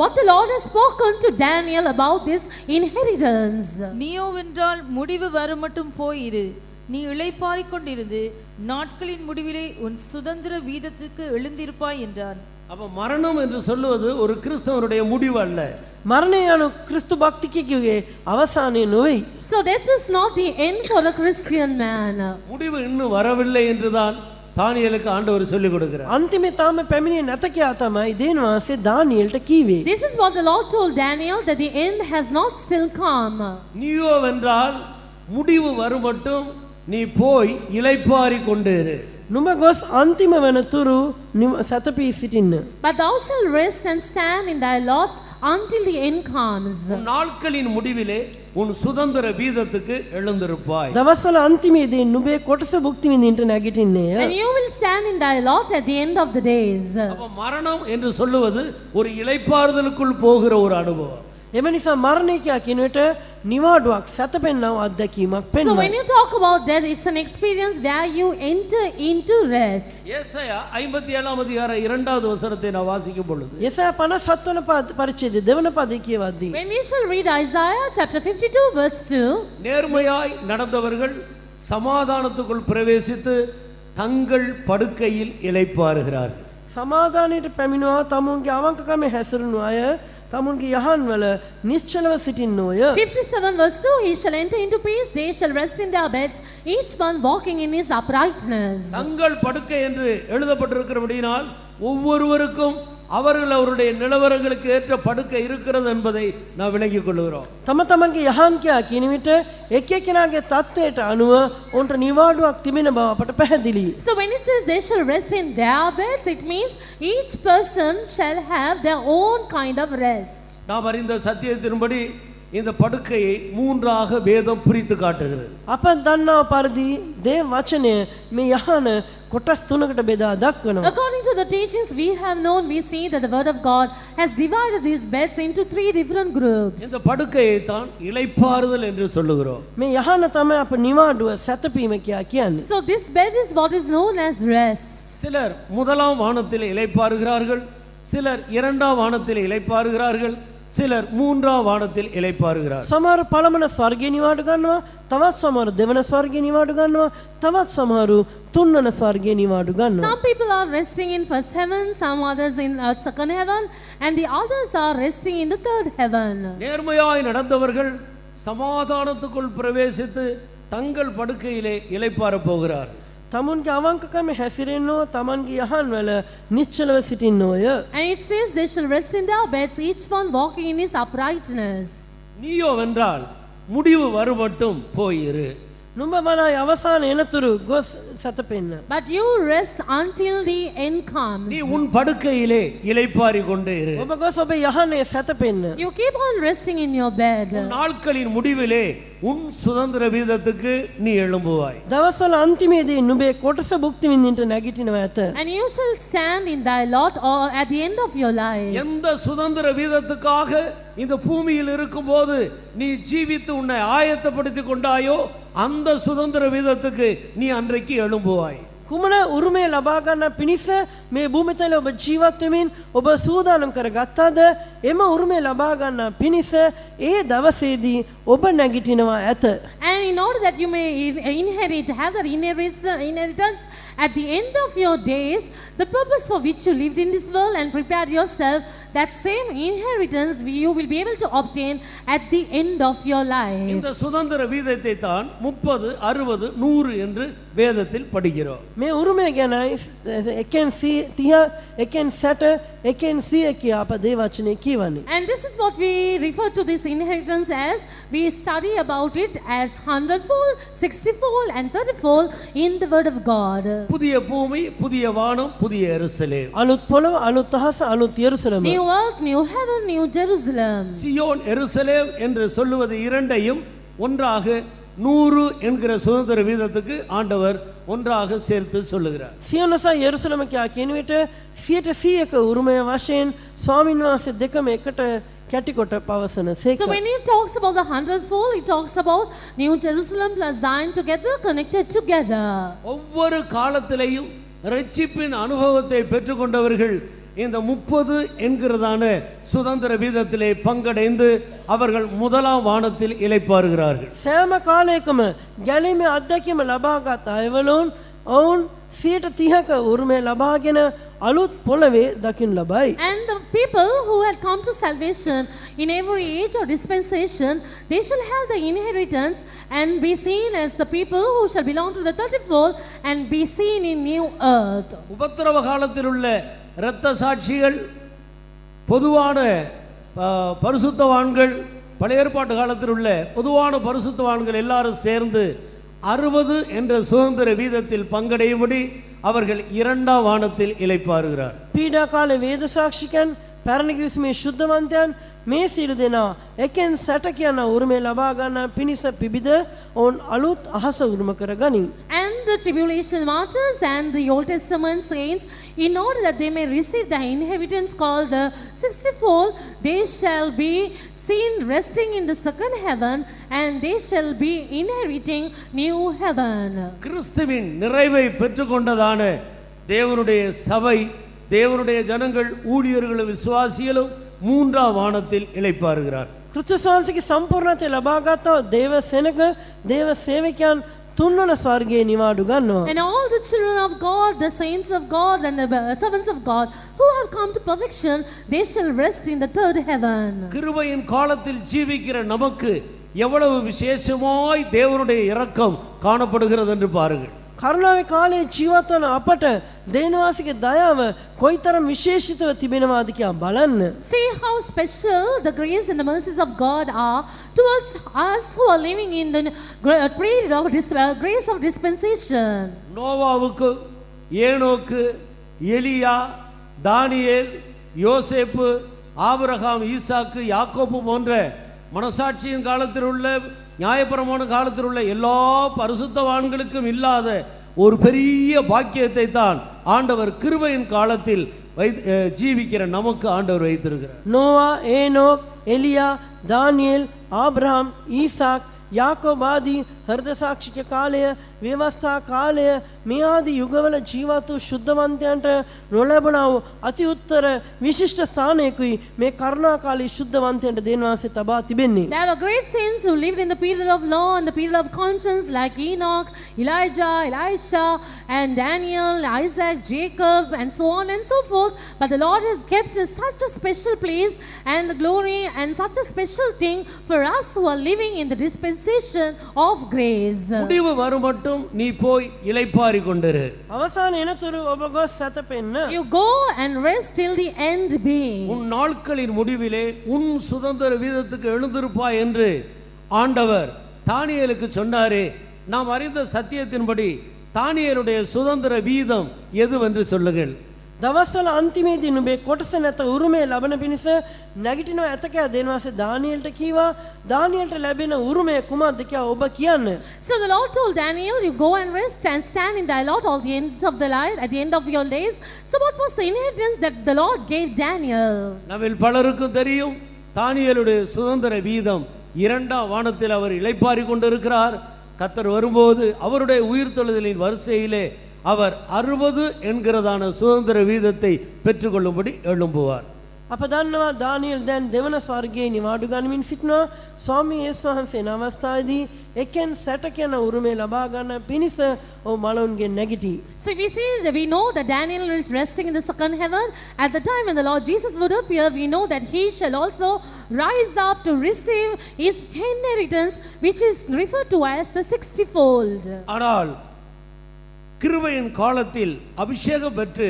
what the Lord has spoken to Daniel about this inheritance.
நீயோவென்றால் முடிவு வரமட்டும் போயிரு, நீ இளைப்பாறிக் கொண்டிருந்து நாட்களின் முடிவிலே உன் சுதந்திர வீதத்துக்கு எழுந்திருப்பாய் என்றான்.
அப்ப மரணம் என்று சொல்லுவது ஒரு கிறிஸ்தவனுடைய முடிவு அல்ல.
මරණය යනු ක්‍රිස්තු භක්තිකයෙකුගේ අවසානය නොවේ.
So death is not the end for a Christian man.
முடிவு இன்னும் வரவில்லை என்றுதான் தானியேலுக்கு ஆண்டவர் சொல்லிக் கொடுக்கிறார்.
අන්තිමේ තාම පැමිණෙන්නේ නැත කියා තමයි දේන වහන්සේ දානියෙල්ට කීවේ.
This is what the Lord told Daniel, that the end has not still come.
நீயோ வென்றால் முடிவு வரும் மட்டும் நீ போய் இளைப்பாரி கொண்டிரு.
නුඹ ගොස් අන්තිම වෙනතුරු සතපී සිටින්න.
But thou shalt rest and stand in thy lot until the end comes.
உன் நாட்களின் முடிவிலே உன் சுதந்திர வீதத்துக்கு எழுந்திருப்பாய்.
දවස්වල අන්තිමේදී නුඹේ කොටස භුක්ති විඳින්න නැගිටින්නේය.
And you will stand in thy lot at the end of the days.
அப்ப மரணம் என்று சொல்லுவது ஒரு இளைப்பாறுதலுக்குள் போகிற ஒரு அனுபவம்.
එම නිසා මරණය කියා කියන විට නිවාඩුවක් සැතපෙන්නව අත්දැකීමක්
So
පෙන්වනවා.
when you talk about death, it's an experience where you enter into rest.
ஏசாயா 57ஆம் அதிகாரம் 2வது வசனத்தை நான் வாசிக்கும் பொழுது
යසaya 57 වන පරිච්ඡේදයේ දෙවන පදේ කියවද්දී
When we shall read Isaiah chapter 52 verse 2,
நேர்மையாய் நடந்தவர்கள் சமாதானத்துக்குள் பிரவேசித்து தங்கள் படுக்கையில் இளைப்பாறுகிறார்கள்.
සමාදානයට පැමිණුවා තමුන්ගේ අවංකකම හැසිරුණු අය තමුන්ගේ යහන්වල නිශ්චලව සිටින්නෝය.
57 verse 2, he shall enter into peace, they shall rest in their beds, each one walking in his uprightness.
தங்கள் படுக்கை என்று எழுதப்பட்டிருக்கிறபடியினால் ஒவ்வொருவருக்கும் அவர்களுடைய நிலவரங்களுக்கு ஏற்ற படுக்கை இருக்கிறது என்பதை நான் விளங்கிக் கொள்கிறோம்.
තම තමන්ගේ යහන් කියා කියන විට එක් එක්කෙනාගේ தත්ත්වයට අනුව උන්ට නිවාඩුවක් තිබෙන බව අපට පැහැදිලි.
So when it says they shall rest in their beds, it means each person shall have their own kind of rest.
நாம் அறிந்த சத்தியத்தின்படி இந்த படுக்கையை மூன்றாக வேதம் பிரித்து காட்டுகிறது.
අප දන්නා පරිදි දේව වචනය මේ යහන කොටස් තුනකට බෙදා දක්වනවා.
According to the teachings we have known, we see that the word of God has divided these beds into 3 different groups.
இந்த படுக்கையை தான் இளைப்பாறுதல் என்று சொல்லுகிறோம்.
මේ යහන තමයි අප නිවාඩුව සැතපීම කියා කියන්නේ.
So this bed is what is known as rest.
சிலர் முதலாம் வானத்தில் இளைப்பாறுகிறார்கள், சிலர் இரண்டாம் வானத்தில் இளைப்பாறுகிறார்கள், சிலர் மூன்றாம் வானத்தில் இளைப்பாறுகிறார்கள்.
සමහර පළමන ස්වර්ගයේ නිවාඩු ගන්නවා, තවත් සමහර දෙවන ස්වර්ගයේ නිවාඩු ගන්නවා, තවත් සමහරු තුන්වන ස්වර්ගයේ නිවාඩු ගන්නවා.
Some people are resting in first heaven, some others in second heaven, and the others are resting in the third heaven.
நேர்மையாய் நடந்தவர்கள் சமாதானத்துக்குள் பிரவேசித்து தங்கள் படுக்கையிலே இளைப்பாறப் போகிறார்.
තමුන්ගේ අවංකකම හැසිරෙන්නෝ තමන්ගේ යහන්වල නිශ්චලව සිටින්නෝය.
And it says they shall rest in their beds, each one walking in his uprightness.
நீயோ வென்றால் முடிவு வரும் மட்டும் போயிரு.
නුඹ මනයි අවසාන එනතුරු ගොස් සැතපෙන්න.
But you rest until the end comes.
நீ உன் படுக்கையிலே இளைப்பாறி கொண்டே இரு.
ඔබ ගොස් ඔබ යහනේ සැතපෙන්න.
You keep on resting in your bed.
உன் நாட்களின் முடிவிலே உன் சுதந்திர வீதத்துக்கு நீ எழும்புவாய்.
දවස්වල අන්තිමේදී නුඹේ කොටස භුක්ති විඳින්න නැගිටිනවා ඇත.
And you shall stand in thy lot or at the end of your life.
எந்த சுதந்திர வீதத்துக்காக இந்த பூமியில் இருக்கும்போது நீ ஜீவித்து உன்னை ஆயத்தப்படுத்திக் கொண்டாயோ அந்த சுதந்திர வீதத்துக்கு நீ அன்றைக்கு எழும்புவாய்.
කුමන උරුමය ලබා ගන්න පිණිස මේ භූමිතල ඔබ ජීවත් වෙමින් ඔබ සූදානම් කරගත්තාද එම උරුමය ලබා ගන්න පිණිස ඒ දවසේදී ඔබ නැගිටිනවා ඇත.
And in order that you may have that inheritance at the end of your days, the purpose for which you lived in this world and prepared yourself, that same inheritance you will be able to obtain at the end of your life.
இந்த சுதந்திர வீதத்தை தான் 30, 60, 100 என்று வேதத்தில் படிக்கிறோம்.
මේ උරුමය ගැන 130 160 100 කියා අප දේ වචනේ කියවන්නේ.
And this is what we refer to this inheritance as. We study about it as 100-fold, 60-fold and 30-fold in the word of God.
புதிய பூமி, புதிய வானம், புதிய எருசலேம்.
අලුත් පොළොව, අලුත් අහස, අලුත් යෙරුසලම.
New earth, new heaven, new Jerusalem.
சியோன் எருசலேம் என்று சொல்லுவது இரண்டையும் ஒன்றாக 100 என்கிற சுதந்திர வீதத்துக்கு ஆண்டவர் ஒன்றாக சேர்த்து சொல்லுகிறார்.
සියොන සහ යෙරුසලම කියා කියන විට 100% උරුමය වශයෙන් ස්වාමීන් වහන්සේ දෙකම එකට කැටිකොට පවසන සේක.
So when he talks about the 100-fold, he talks about New Jerusalem plus Zion together, connected together.
ஒவ்வொரு காலத்திலேயும் இரட்சிப்பின் அனுபவத்தை பெற்றுக்கொண்டவர்கள் இந்த 30 என்கிறதான சுதந்திர வீதத்திலே பங்கடைந்து அவர்கள் முதலாம் வானத்தில் இளைப்பாறுகிறார்கள்.
සෑම කාලයකම ගැනීමේ අත්දැකීම ලබාගත් අයවලුන් ඔවුන් 130ක උරුමය ලබාගෙන අලුත් පොළවේ දකින්න ලබයි.
And the people who had come to salvation in every age or dispensation, they shall have the inheritance and be seen as the people who shall belong to the 30-fold and be seen in new earth.
உபத்திரவ காலத்தில் உள்ள இரத்த சாட்சிகள், பொதுவான பரிசுத்தவான்கள், பழைய ஏற்பாட்டு காலத்தில் உள்ள பொதுவான பரிசுத்தவான்கள் எல்லாரும் சேர்ந்து 60 என்ற சுதந்திர வீதத்தில் பங்கடையும்படி அவர்கள் 2ஆம் வானத்தில் இளைப்பாறுகிறார்.
පීඩා කාලේ වේද සාක්ෂිකයන් පැරණි කිවිසුමේ ශුද්ධවන්තයන් මේ සියලු දෙනා එකෙන් 60 කියන උරුමය ලබා ගන්න පිණිස පිබිද ඔවුන් අලුත් අහස උරුම කරගනී.
And the tribulation martyrs and the Old Testament saints, in order that they may receive the inheritance called the 60-fold, they shall be seen resting in the second heaven and they shall be inheriting new heaven.
கிறிஸ்துவின் நிறைவை பெற்றுக்கொண்டதான தேவனுடைய சபை, தேவனுடைய ஜனங்கள், ஊழியர்களும் விசுவாசிகளும் 3ஆம் வானத்தில் இளைப்பாறுகிறார்.
කෘත්‍ය ශාන්සික සම්පූර්ණත්වය ලබාගත්තා දේව සෙනග දේව සේවකයන් තුන්වන ස්වර්ගයේ නිවාඩු ගන්නවා.
And all the children of God, the saints of God and the servants of God who have come to perfection, they shall rest in the third heaven.
கிருபையின் காலத்தில் ஜீவிக்கிற நமக்கு எவ்வளவு விசேஷமாய் தேவனுடைய இரக்கம் காணப்படுகிறது என்று பாருங்கள்.
කරුණාවේ කාලේ ජීවත් වන අපට දේනවාසිකේ දයාව කොයිතරම් විශේෂිතව තිබෙනවාද කියලා බලන්න.
See how special the grace and the mercies of God are towards us who are living in the period of grace of dispensation.
நோவாவுக்கு, ஏனோக்கு, எலியா, தானியேல், யோசேப்பு, ஆபிரகாம், ஈசாக்கு, யாக்கோபு போன்ற மனசாட்சியின் காலத்தில் உள்ள, நியாயப்பிரமாண காலத்தில் உள்ள எல்லா பரிசுத்தவான்களுக்கும் இல்லாத ஒரு பெரிய பாக்கியத்தை தான் ஆண்டவர் கிருபையின் காலத்தில் ஜீவிக்கிற நமக்கு ஆண்டவர் வைத்திருக்கிறார்.
නෝවා, ඒනෝක්, එලියා, දානියෙල්, ආබ්‍රහම්, ඊසාක්, යාකෝබ ආදී හෘද සාක්ෂික කාලය, ව්‍යවස්ථා කාලය මේ ආදී යුගවල ජීවත් වූ ශුද්ධවන්තයන්ට නොලැබුණා වූ අති උත්තර විශිෂ්ට ස්ථානයකුයි මේ කරුණා කාලී ශුද්ධවන්තයන්ට දෙන්වාසේ තබා තිබෙන්නේ.
There were great saints who lived in the period of law and the period of conscience, like Enoch, Elijah, Elisha, and Daniel, Isaac, Jacob, and so on and so forth. But the Lord has kept such a special place and glory and such a special thing for us who are living in the dispensation of grace.
முடிவு வரும் மட்டும் நீ போய் இளைப்பாறி கொண்டிரு.
අවසාන එනතුරු ඔබ ගොස් සැතපෙන්න.
You go and rest till the end be.
உன் நாட்களின் முடிவிலே உன் சுதந்திர வீதத்துக்கு எழுந்திருப்பாய் என்று ஆண்டவர் தானியேலுக்கு சொன்னாரே. நாம் அறிந்த சத்தியத்தின்படி தானியேலுடைய சுதந்திர வீதம் எதுவென்று சொல்லுங்கள்.
දවස්වල අන්තිමේදී නුඹේ කොටස නැත උරුමය ලබන පිණිස නැගිටිනවා ඇත කියලා දෙනවාසේ දානියෙල්ට කීවා. දානියෙල්ට ලැබෙන උරුමය කුමක්ද කියලා ඔබ කියන්න.
So the Lord told Daniel, you go and rest and stand in thy lot all the ends of the life at the end of your days. So what was the inheritance that the Lord gave Daniel?
நம்மில் பலருக்கும் தெரியும் தானியேலுடைய சுதந்திர வீதம் 2ஆம் வானத்தில் அவர் இளைப்பாறி கொண்டிருக்கிறார். கர்த்தர் வரும்போது அவருடைய உயிர்த்தெழுதலின் வரிசையிலே அவர் 60 என்கிறதான சுதந்திர வீதத்தை பெற்றுக்கொள்ளும்படி எழும்புவார்.
අප දන්නවා දානියෙල් දැන් දෙවන ස්වර්ගයේ නිවාඩු ගනිමින් සිටිනවා. ස්වාමී යේසුස් වහන්සේ නවස්ථාවේදී එකෙන් 60 කියන උරුමය ලබා ගන්න පිණිස ඔහු මලවුන්ගෙන් නැගිටි.
So we know that Daniel is resting in the second heaven. At the time when the Lord Jesus would appear, we know that he shall also rise up to receive his inheritance, which is referred to as the 60-fold.
ஆனால் கிருபையின் காலத்தில் அபிஷேகம் பெற்று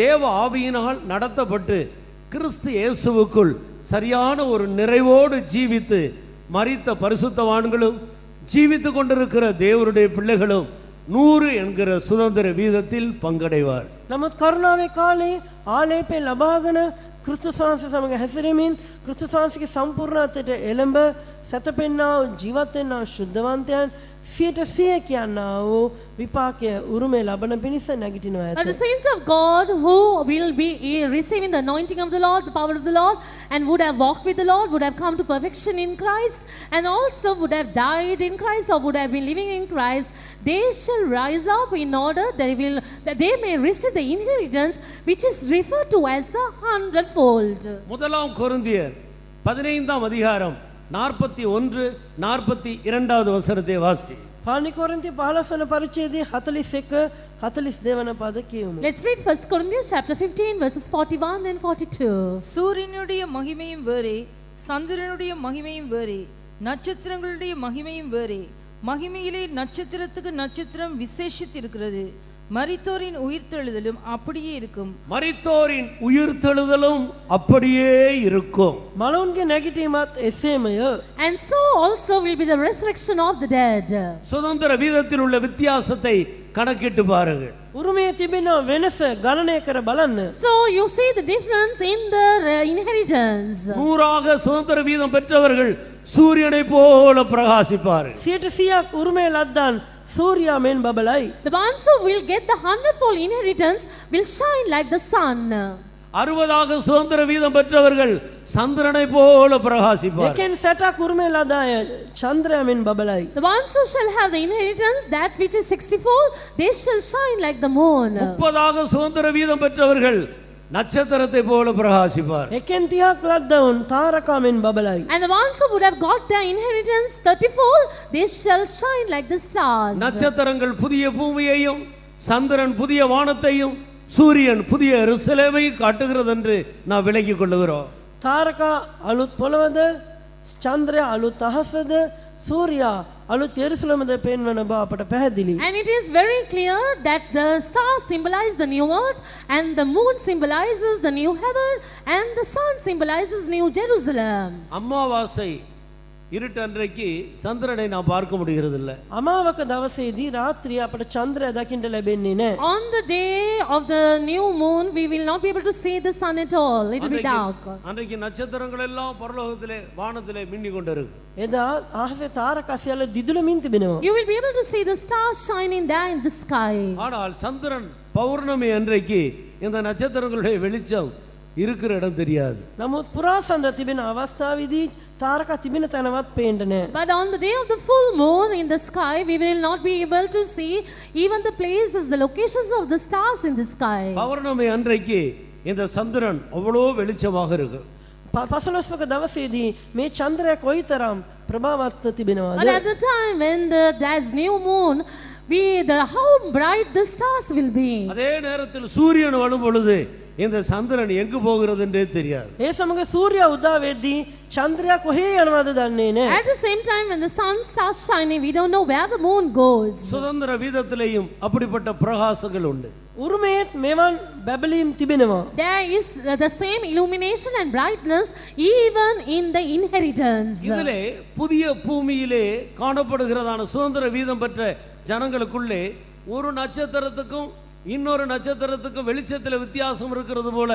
தேவ ஆவியினால் நடத்தப்பட்டு கிறிஸ்து இயேசுவுக்குள் சரியான ஒரு நிறைவோடு ஜீவித்து மரித்த பரிசுத்தவான்களும் ஜீவித்து கொண்டிருக்கிற தேவனுடைய பிள்ளைகளும் 100 என்கிற சுதந்திர வீதத்தில் பங்கடைவார்.
නමුත් කරුණාවේ කාලේ ආලේපේ ලබාගෙන ක්‍රිස්තුස් වහන්සේ සමග හැසිරෙමින් ක්‍රිස්තුස් වහන්සේගේ සම්පූර්ණත්වයට එළඹ සැතපෙන්නා වූ ජීවත් වෙන්නා වූ ශුද්ධවන්තයන් 100% කියනා වූ විපාකයේ උරුමය ලබන පිණිස නැගිටිනවා ඇත.
And the saints of God who will be receiving the anointing of the Lord, the power of the Lord, and would have walked with the Lord, would have come to perfection in Christ, and also would have died in Christ or would have been living in Christ, they shall rise up in order that they may receive the inheritance which is referred to as the 100-fold.
முதலாம் கொரிந்தியர் 15ஆம் அதிகாரம் 41 42வது வசனத்தை வாசி.
පාලි කොරින්ති 15 වන පරිච්ඡේදයේ 41 42 වන පද කියමු.
Let's read 1 Corinthians chapter 15 verses 41 and 42.
சூரியனுடைய மகிமையும் வேறே, சந்திரனுடைய மகிமையும் வேறே, நட்சத்திரங்களுடைய மகிமையும் வேறே. மகிமையிலே நட்சத்திரத்துக்கு நட்சத்திரம் விசேஷித்திருக்கிறது. மரித்தோரின் உயிர்த்தெழுதலும் அப்படியே இருக்கும்.
மரித்தோரின் உயிர்த்தெழுதலும் அப்படியே இருக்கும்.
මලවුන්ගේ නැගිටීමත් එසේමය.
And so also will be the resurrection of the dead.
சுதந்திர வீதத்தில் உள்ள வித்தியாசத்தை கணக்கிட்டு பாருங்கள்.
උරුමයේ තිබෙන වෙනස ගණනය කර බලන්න.
So you see the difference in the inheritance.
100 சுதந்திர வீதம் பெற்றவர்கள் சூரியனை போல பிரகாசிப்பார்கள்.
100% උරුමය ලද්දාන් සූර්යා මෙන් බබලයි.
The ones who will get the 100-fold inheritance will shine like the sun.
60 சுதந்திர வீதம் பெற்றவர்கள் சந்திரனை போல பிரகாசிப்பார்கள்.
එකෙන් 60 උරුමය ලද අය චන්ද්‍රයා මෙන් බබලයි.
The ones who shall have the inheritance, that which is 60-fold, they shall shine like the moon.
30 சுதந்திர வீதம் பெற்றவர்கள் நட்சத்திரத்தை போல பிரகாசிப்பார்கள்.
එකෙන් 30ක් ලද්දවුන් තාරකා මෙන් බබලයි.
And the ones who would have got their inheritance 30-fold, they shall shine like the stars.
நட்சத்திரங்கள் புதிய பூமியையும் சந்திரன் புதிய வானத்தையும் சூரியன் புதிய எருசலேமையும் காட்டுகிறது என்று நான் விளங்கிக் கொள்ளுகிறோம்.
තාරකා අලුත් පොළවද, චන්ද්‍රයා අලුත් අහසද, සූර්යා අලුත් එරුසලමද පෙන්වන බව අපට පැහැදිලි.
And it is very clear that the stars symbolize the new earth, and the moon symbolizes the new heaven, and the sun symbolizes New Jerusalem.
அமாவாசை இருட்டு அன்றைக்கு சந்திரனை நாம் பார்க்க முடிகிறது இல்லை.
අමාවක දවසේදී රාත්‍රිය අපට චන්ද්‍රය දකින්න ලැබෙන්නේ නැහැ.
On the day of the new moon, we will not be able to see the sun at all. It will be dark.
அன்றைக்கு நட்சத்திரங்கள் எல்லாம் பரலோகத்திலே வானத்திலே மின்னி கொண்டிருக்கு.
එදා ආහසේ තාරකා සියල්ල දිදුලමින් තිබෙනවා.
You will be able to see the stars shining there in the sky.
ஆனால் சந்திரன் பௌர்ணமி அன்றைக்கு இந்த நட்சத்திரங்களுடைய வெளிச்சம் இருக்கிற இடம் தெரியாது.
නමුත් පුරාසඳ තිබෙන අවස්ථාවේදී තාරකා තිබෙන තැනවත් පේන්න නැහැ.
But on the day of the full moon in the sky, we will not be able to see even the places, the locations of the stars in the sky.
பௌர்ணமி அன்றைக்கு இந்த சந்திரன் அவ்வளோ வெளிச்சமாக இருக்கு.
පසළොස්වක දවසේදී මේ චන්ද්‍රය කොයිතරම් ප්‍රභාවත්ව තිබෙනවද?
But at the time when there's new moon, how bright the stars will be.
அதே நேரத்தில் சூரியன் வரும் பொழுது இந்த சந்திரன் எங்கு போகிறது என்றே தெரியாது.
ඒ සමග සූර්යා උදා වෙද්දී චන්ද්‍රයා කොහේ යනවද දන්නේ නැහැ.
At the same time when the sun starts shining, we don't know where the moon goes.
சுதந்திர வீதத்திலேயும் அப்படிப்பட்ட பிரகாசங்கள் உண்டு.
උරුමයේත් මෙවන් බැබලීම් තිබෙනවා.
There is the same illumination and brightness even in the inheritance.
இதிலே புதிய பூமியிலே காணப்படுகிறதான சுதந்திர வீதம் பெற்ற ஜனங்களுக்குள்ளே ஒரு நட்சத்திரத்துக்கும் இன்னொரு நட்சத்திரத்துக்கும் வெளிச்சத்தில் வித்தியாசம் இருக்கிறது போல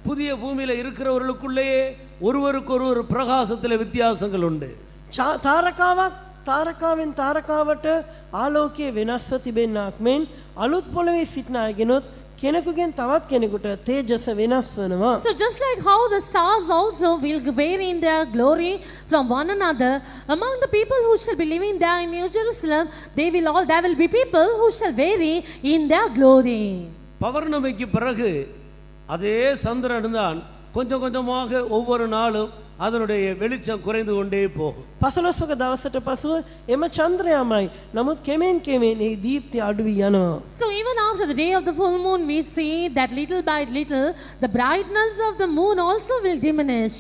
புதிய பூமியில இருக்கிறவர்களுக்குள்ளேயே ஒருவருக்கொருவர் பிரகாசத்தில் வித்தியாசங்கள் உண்டு.
තාරකාවෙන් තාරකාවට ආලෝකයේ වෙනස්ව තිබෙන්නක් මෙන් අලුත් පොළවේ සිටින අයගෙනුත් කෙනෙකුගෙන් තවත් කෙනෙකුට තේජස වෙනස් වෙනවා.
So just like how the stars also will vary in their glory from one another. Among the people who shall be living there in New Jerusalem, there will be people who shall vary in their glory.
பௌர்ணமிக்கு பிறகு அதே சந்திரன் தான் கொஞ்சம் கொஞ்சமாக ஒவ்வொரு நாளும் அதனுடைய வெளிச்சம் குறைந்து கொண்டே போகும்.
පසළොස්වක දවසට පසුව එම චන්ද්‍රයාමයි. නමුත් කෙමෙන් කෙමෙන් ඒ දීප්තිය අඩු වී යනවා.
So even after the day of the full moon, we see that little by little the brightness of the moon also will diminish.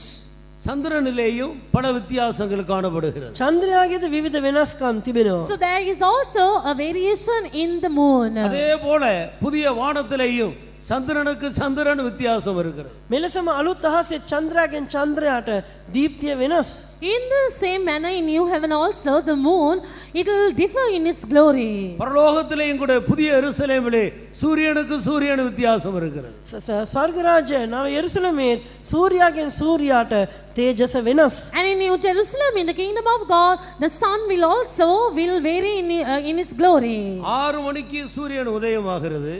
சந்திரனிலேயும் பல வித்தியாசங்கள் காணப்படுகிறது.
චන්ද්‍රයාගේද විවිධ වෙනස්කම් තිබෙනවා.
So there is also a variation in the moon.
அதே போல புதிய வானத்திலேயும் சந்திரனுக்கு சந்திரன் வித்தியாசம் இருக்கிறது.
මෙලෙසම අලුත් අහසේ චන්ද්‍රයාගෙන් චන්ද්‍රයාට දීප්තිය වෙනස්.
In the same manner in new heaven also the moon, it will differ in its glory.
பரலோகத்திலேயும் கூட புதிய எருசலேமிலே சூரியனுக்கு சூரியன் வித்தியாசம் இருக்கிறது.
ස්වර්ග රාජ්‍ය නව යෙරුසලමේ සූර්යාගෙන් සූර්යාට තේජස වෙනස්.
And in New Jerusalem, in the kingdom of God, the sun will vary in its glory.
6 மணிக்கு சூரியன் உதயமாகிறது.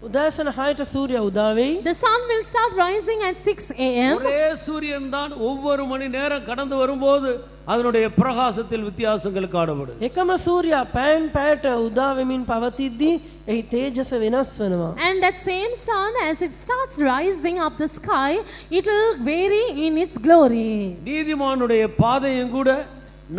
උදෑසන 6ට සූර්යා උදා වෙයි.
The sun will start rising at 6 a.m.
ஒரே சூரியன் தான் ஒவ்வொரு மணி நேரம் கடந்து வரும்போது அதனுடைய பிரகாசத்தில் வித்தியாசங்கள் காணப்படும்.
එකම සූර්යා පැයෙන් පැයට උදා වෙමින් පවතිද්දී එහි තේජස වෙනස් වෙනවා.
And that same sun, as it starts rising up the sky, it will vary in its glory.
நீதிமானுடைய பாதையும் கூட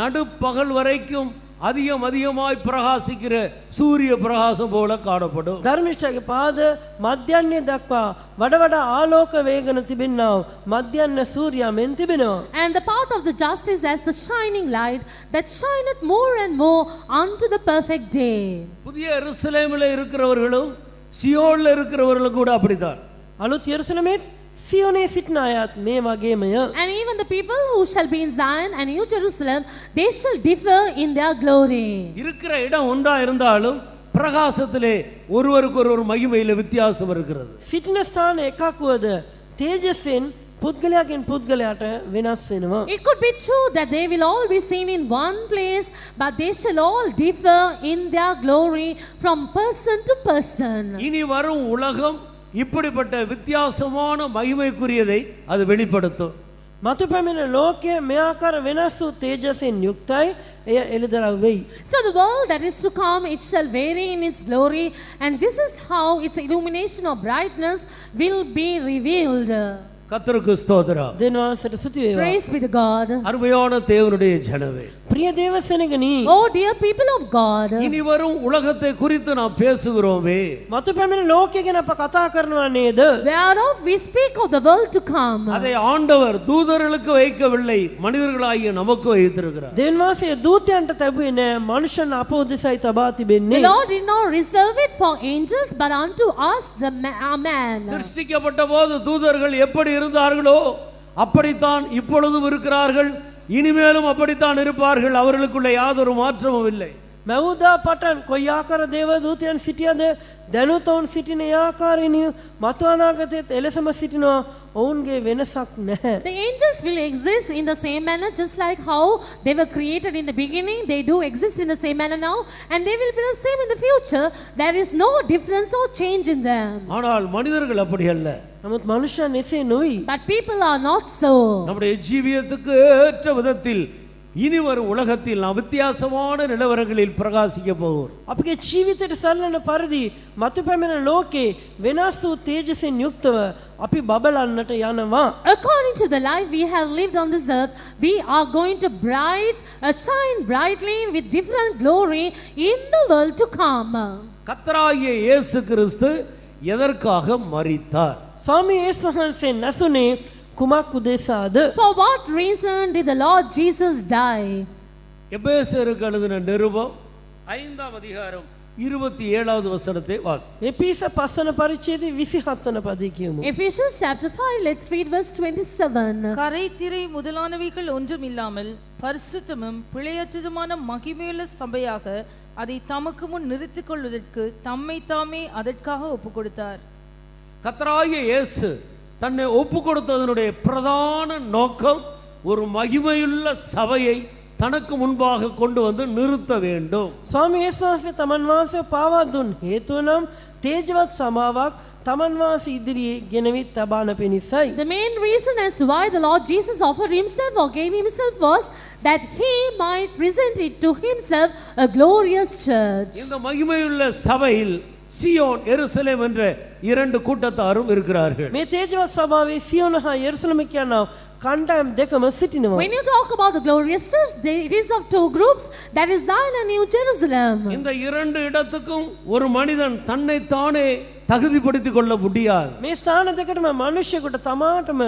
நடுப்பகல் வரைக்கும் அதிகமாய் பிரகாசிக்கிற சூரிய பிரகாசம் போல காணப்படும்.
ධර්මිෂ්ඨගේ පාද මධ්‍යන්නේ දක්වා වඩ වඩා ආලෝක වේගන තිබෙනා මධ්‍යන්න සූර්යා මෙන් තිබෙනවා.
And the path of the just is as the shining light that shineth more and more unto the perfect day.
புதிய எருசலேமில் இருக்கிறவர்களும் சியோன்ல இருக்கிறவர்களும் கூட அப்படித்தான்.
අලුත් යෙරුසලමේ සියෝනේ සිටින අයත් මේ වගේමය.
And even the people who shall be in Zion and New Jerusalem, they shall differ in their glory.
இருக்கிற இடம் ஒன்றா இருந்தாலும் பிரகாசத்திலே ஒருவருக்கொருவர் மகிமையில வித்தியாசம் இருக்கிறது.
සිටින ස්ථාන එකක් වුවද තේජසෙන් පුද්ගලයාගෙන් පුද්ගලයාට වෙනස් වෙනවා.
It could be true that they will all be seen in one place, but they shall all differ in their glory from person to person.
இனி வரும் உலகம் இப்படிப்பட்ட வித்தியாசமான மகிமைக்குரியதை அது வெளிப்படுத்தும்.
මතු පැමිණ ලෝකයේ මේ ආකාර වෙනස් වූ තේජසෙන් යුක්තයි. එය එළිදරව් වෙයි.
So the world that is to come, it shall vary in its glory, and this is how its illumination of brightness will be revealed.
கர்த்தருக்கு ஸ்தோத்திரம்.
දෙවියන්ට ස්තුති වේවා.
Praise be to God.
அருமையான தேவனுடைய ஜனமே,
ප්‍රිය දේවසෙනගනි,
Oh dear people of God,
இனி வரும் உலகத்தை குறித்து நாம் பேசுகிறோமே.
මතු පැමිණ ලෝකය ගැන අප කතා කරනවා නේද?
whereof we speak of the world to come.
அதை ஆண்டவர் தூதர்களுக்கு வைக்கவில்லை, மனிதர்களாகிய நமக்கு வைத்திருக்கிறார்.
දෙවියන් වහන්සේ දූතයන්ට තැබුවේ නෑ, මනුෂ්‍යයන් අප උදෙසයි තබා
The
තිබෙන්නේ.
Lord did not reserve it for angels, but unto us the man.
சிருஷ்டிக்கப்பட்ட போது தூதர்கள் எப்படி இருந்தார்களோ அப்படித்தான் இப்பொழுதும் இருக்கிறார்கள், இனிமேலும் அப்படித்தான் இருப்பார்கள். அவர்களுக்குள்ள யாதொரு மாற்றமும் இல்லை.
මැවුදා පටන් කොයි ආකාර දේව දූතයන් සිටියද දැනුත් ඔවුන් සිටින ආකාරයෙනි මතු අනාගතයේත් එලෙසම සිටිනවා. ඔවුන්ගේ වෙනසක් නැහැ.
The angels will exist in the same manner, just like how they were created in the beginning. They do exist in the same manner now, and they will be the same in the future. There is no difference or change in them.
ஆனால் மனிதர்கள் அப்படி அல்ல.
නමුත් මනුෂ්‍යයන් එසේ නොවි.
But people are not so.
நம்முடைய ஜீவியத்துக்கு ஏற்ற விதத்தில் இனி வரும் உலகத்தில் நாம் வித்தியாசமான நிலவரங்களில் பிரகாசிக்க போகிறோம்.
අපගේ ජීවිතයට සරලන පරිදි මතු පැමිණ ලෝකේ වෙනස් වූ තේජසෙන් යුක්තව අපි බබලන්නට යනවා.
According to the life we have lived on this earth, we are going to shine brightly with different glory in the world to come.
கர்த்தராகிய இயேசு கிறிஸ்து எதற்காக மரித்தார்?
ස්වාමී යේසුස් වහන්සේ නැසුනේ කුමක් උදෙසාද?
For what reason did the Lord Jesus die?
எபேசியருக்கு எழுதின நிருபம் 5ஆம் அதிகாரம் 27வது வசனத்தை வாசி.
එපිස 5 වන පරිච්ඡේදයේ 27 වන පදේ කියමු.
Ephesians chapter 5, let's read verse 27.
கரை திரை முதலானவைகள் ஒன்றும் இல்லாமல் பரிசுத்தமும் பிழையற்றதுமான மகிமையுள்ள சபையாக அதை தமக்கு முன் நிறுத்திக் கொள்வதற்கு தம்மை தாமே அதற்காக ஒப்புக் கொடுத்தார்.
கர்த்தராகிய இயேசு தன்னை ஒப்பு கொடுத்ததனுடைய பிரதான நோக்கம் ஒரு மகிமையுள்ள சபையை தனக்கு முன்பாக கொண்டு வந்து நிறுத்த வேண்டும்.
ස්වාමී යේසුස් වහන්සේ තමන් වහන්සේ පාවා දුන් හේතුව නම් තේජවත් සමාවක් තමන් වහන්සේ ඉදිරියේ ගෙනවි තබාන පිණිසයි.
The main reason as to why the Lord Jesus offered himself or gave himself was that he might present it to himself a glorious church.
இந்த மகிமையுள்ள சபையில் சியோன் எருசலேம் என்ற இரண்டு கூட்டத்தாரும் இருக்கிறார்கள்.
මේ තේජවත් සභාවේ සියොන හා යෙරුසලම කියන කණ්ඩායම් දෙකම සිටිනවා.
When you talk about the glorious church, it is of two groups, that is Zion and New Jerusalem.
இந்த இரண்டு இடத்துக்கும் ஒரு மனிதன் தன்னை தானே தகுதிப்படுத்திக் கொள்ள முடியாது.
මේ ස්ථාන දෙකටම මිනිසෙකුට තමාටම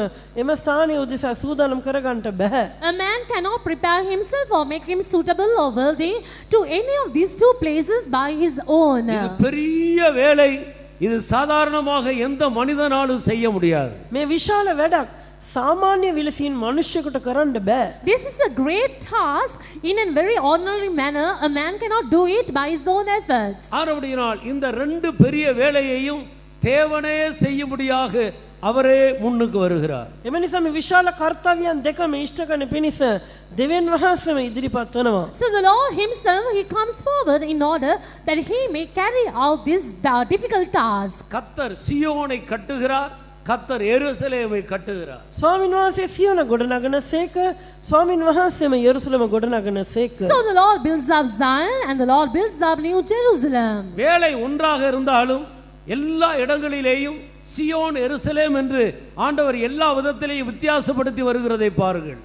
එම ස්ථානයේ උදෙසා සූදානම් කරගන්නට බෑ.
A man cannot prepare himself or make him suitable or worthy to any of these two places by his own.
இது பெரிய வேலை. இது சாதாரணமாக எந்த மனிதனாலும் செய்ய முடியாது.
මේ විශාල වැඩක් සාමාන්‍ය විලසින් මිනිසෙකුට කරන්න බෑ.
This is a great task. In a very ordinary manner, a man cannot do it by his own efforts.
ஆனபடியினால் இந்த ரெண்டு பெரிய வேலையையும் தேவனே செய்யும்படியாக அவரே முன்னுக்கு வருகிறார்.
එම නිසා මේ විශාල කාර්යයන් දෙකම ඉෂ්ට කරන පිණිස දෙවියන් වහන්සේම ඉදිරිපත් වෙනවා.
So the Lord himself, he comes forward in order that he may carry out this difficult task.
கர்த்தர் சியோனை கட்டுகிறார், கர்த்தர் எருசலேமை கட்டுகிறார்.
ස්වාමීන් වහන්සේ සියොන ගොඩනගන සේක, ස්වාමීන් වහන්සේම යෙරුසලම ගොඩනගන සේක.
So the Lord builds up Zion and the Lord builds up New Jerusalem.
வேலை ஒன்றாக இருந்தாலும் எல்லா இடங்களிலேயும் சியோன் எருசலேம் என்று ஆண்டவர் எல்லா விதத்திலேயும் வித்தியாசப்படுத்தி வருகிறதை பாருங்கள்.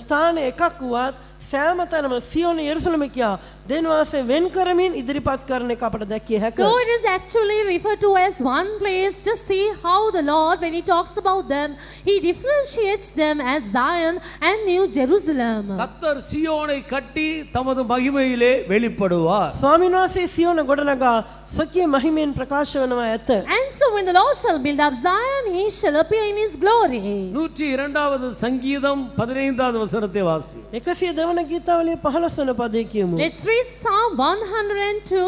ස්ථාන එකක් වුවත් සෑම තැනම සියොන යෙරුසලම කියා දෙවියන් වහන්සේ වෙන් කරමින් ඉදිරිපත් කරන එක අපට දැකිය හැකියි.
Though it is actually referred to as one place, just see how the Lord, when he talks about them, he differentiates them as Zion and New Jerusalem.
கர்த்தர் சியோனை கட்டி தமது மகிமையிலே வெளிப்படுவார்.
ස්වාමීන් වහන්සේ සියොන ගොඩනගා සොකී මහිමෙන් ප්‍රකාශ වෙනවා ඇත.
And so when the Lord shall build up Zion, he shall appear in his glory.
102வது சங்கீதம் 15வது வசனத்தை வாசி.
102 වන ගීතාවලිය 15 වන පදේ කියමු.
Let's read Psalm 102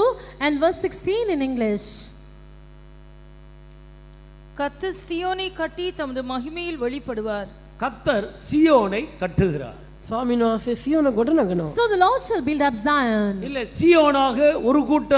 and verse 16 in English.
கர்த்தர் சீயோனை கட்டி தமது மகிமையில் வெளிப்படுவார்.
கர்த்தர் சியோனை கட்டுகிறார்.
ස්වාමීන් වහන්සේ සියොන ගොඩනගනවා.
So the Lord shall build up Zion.
இல்லை, சியோனாக ஒரு கூட்ட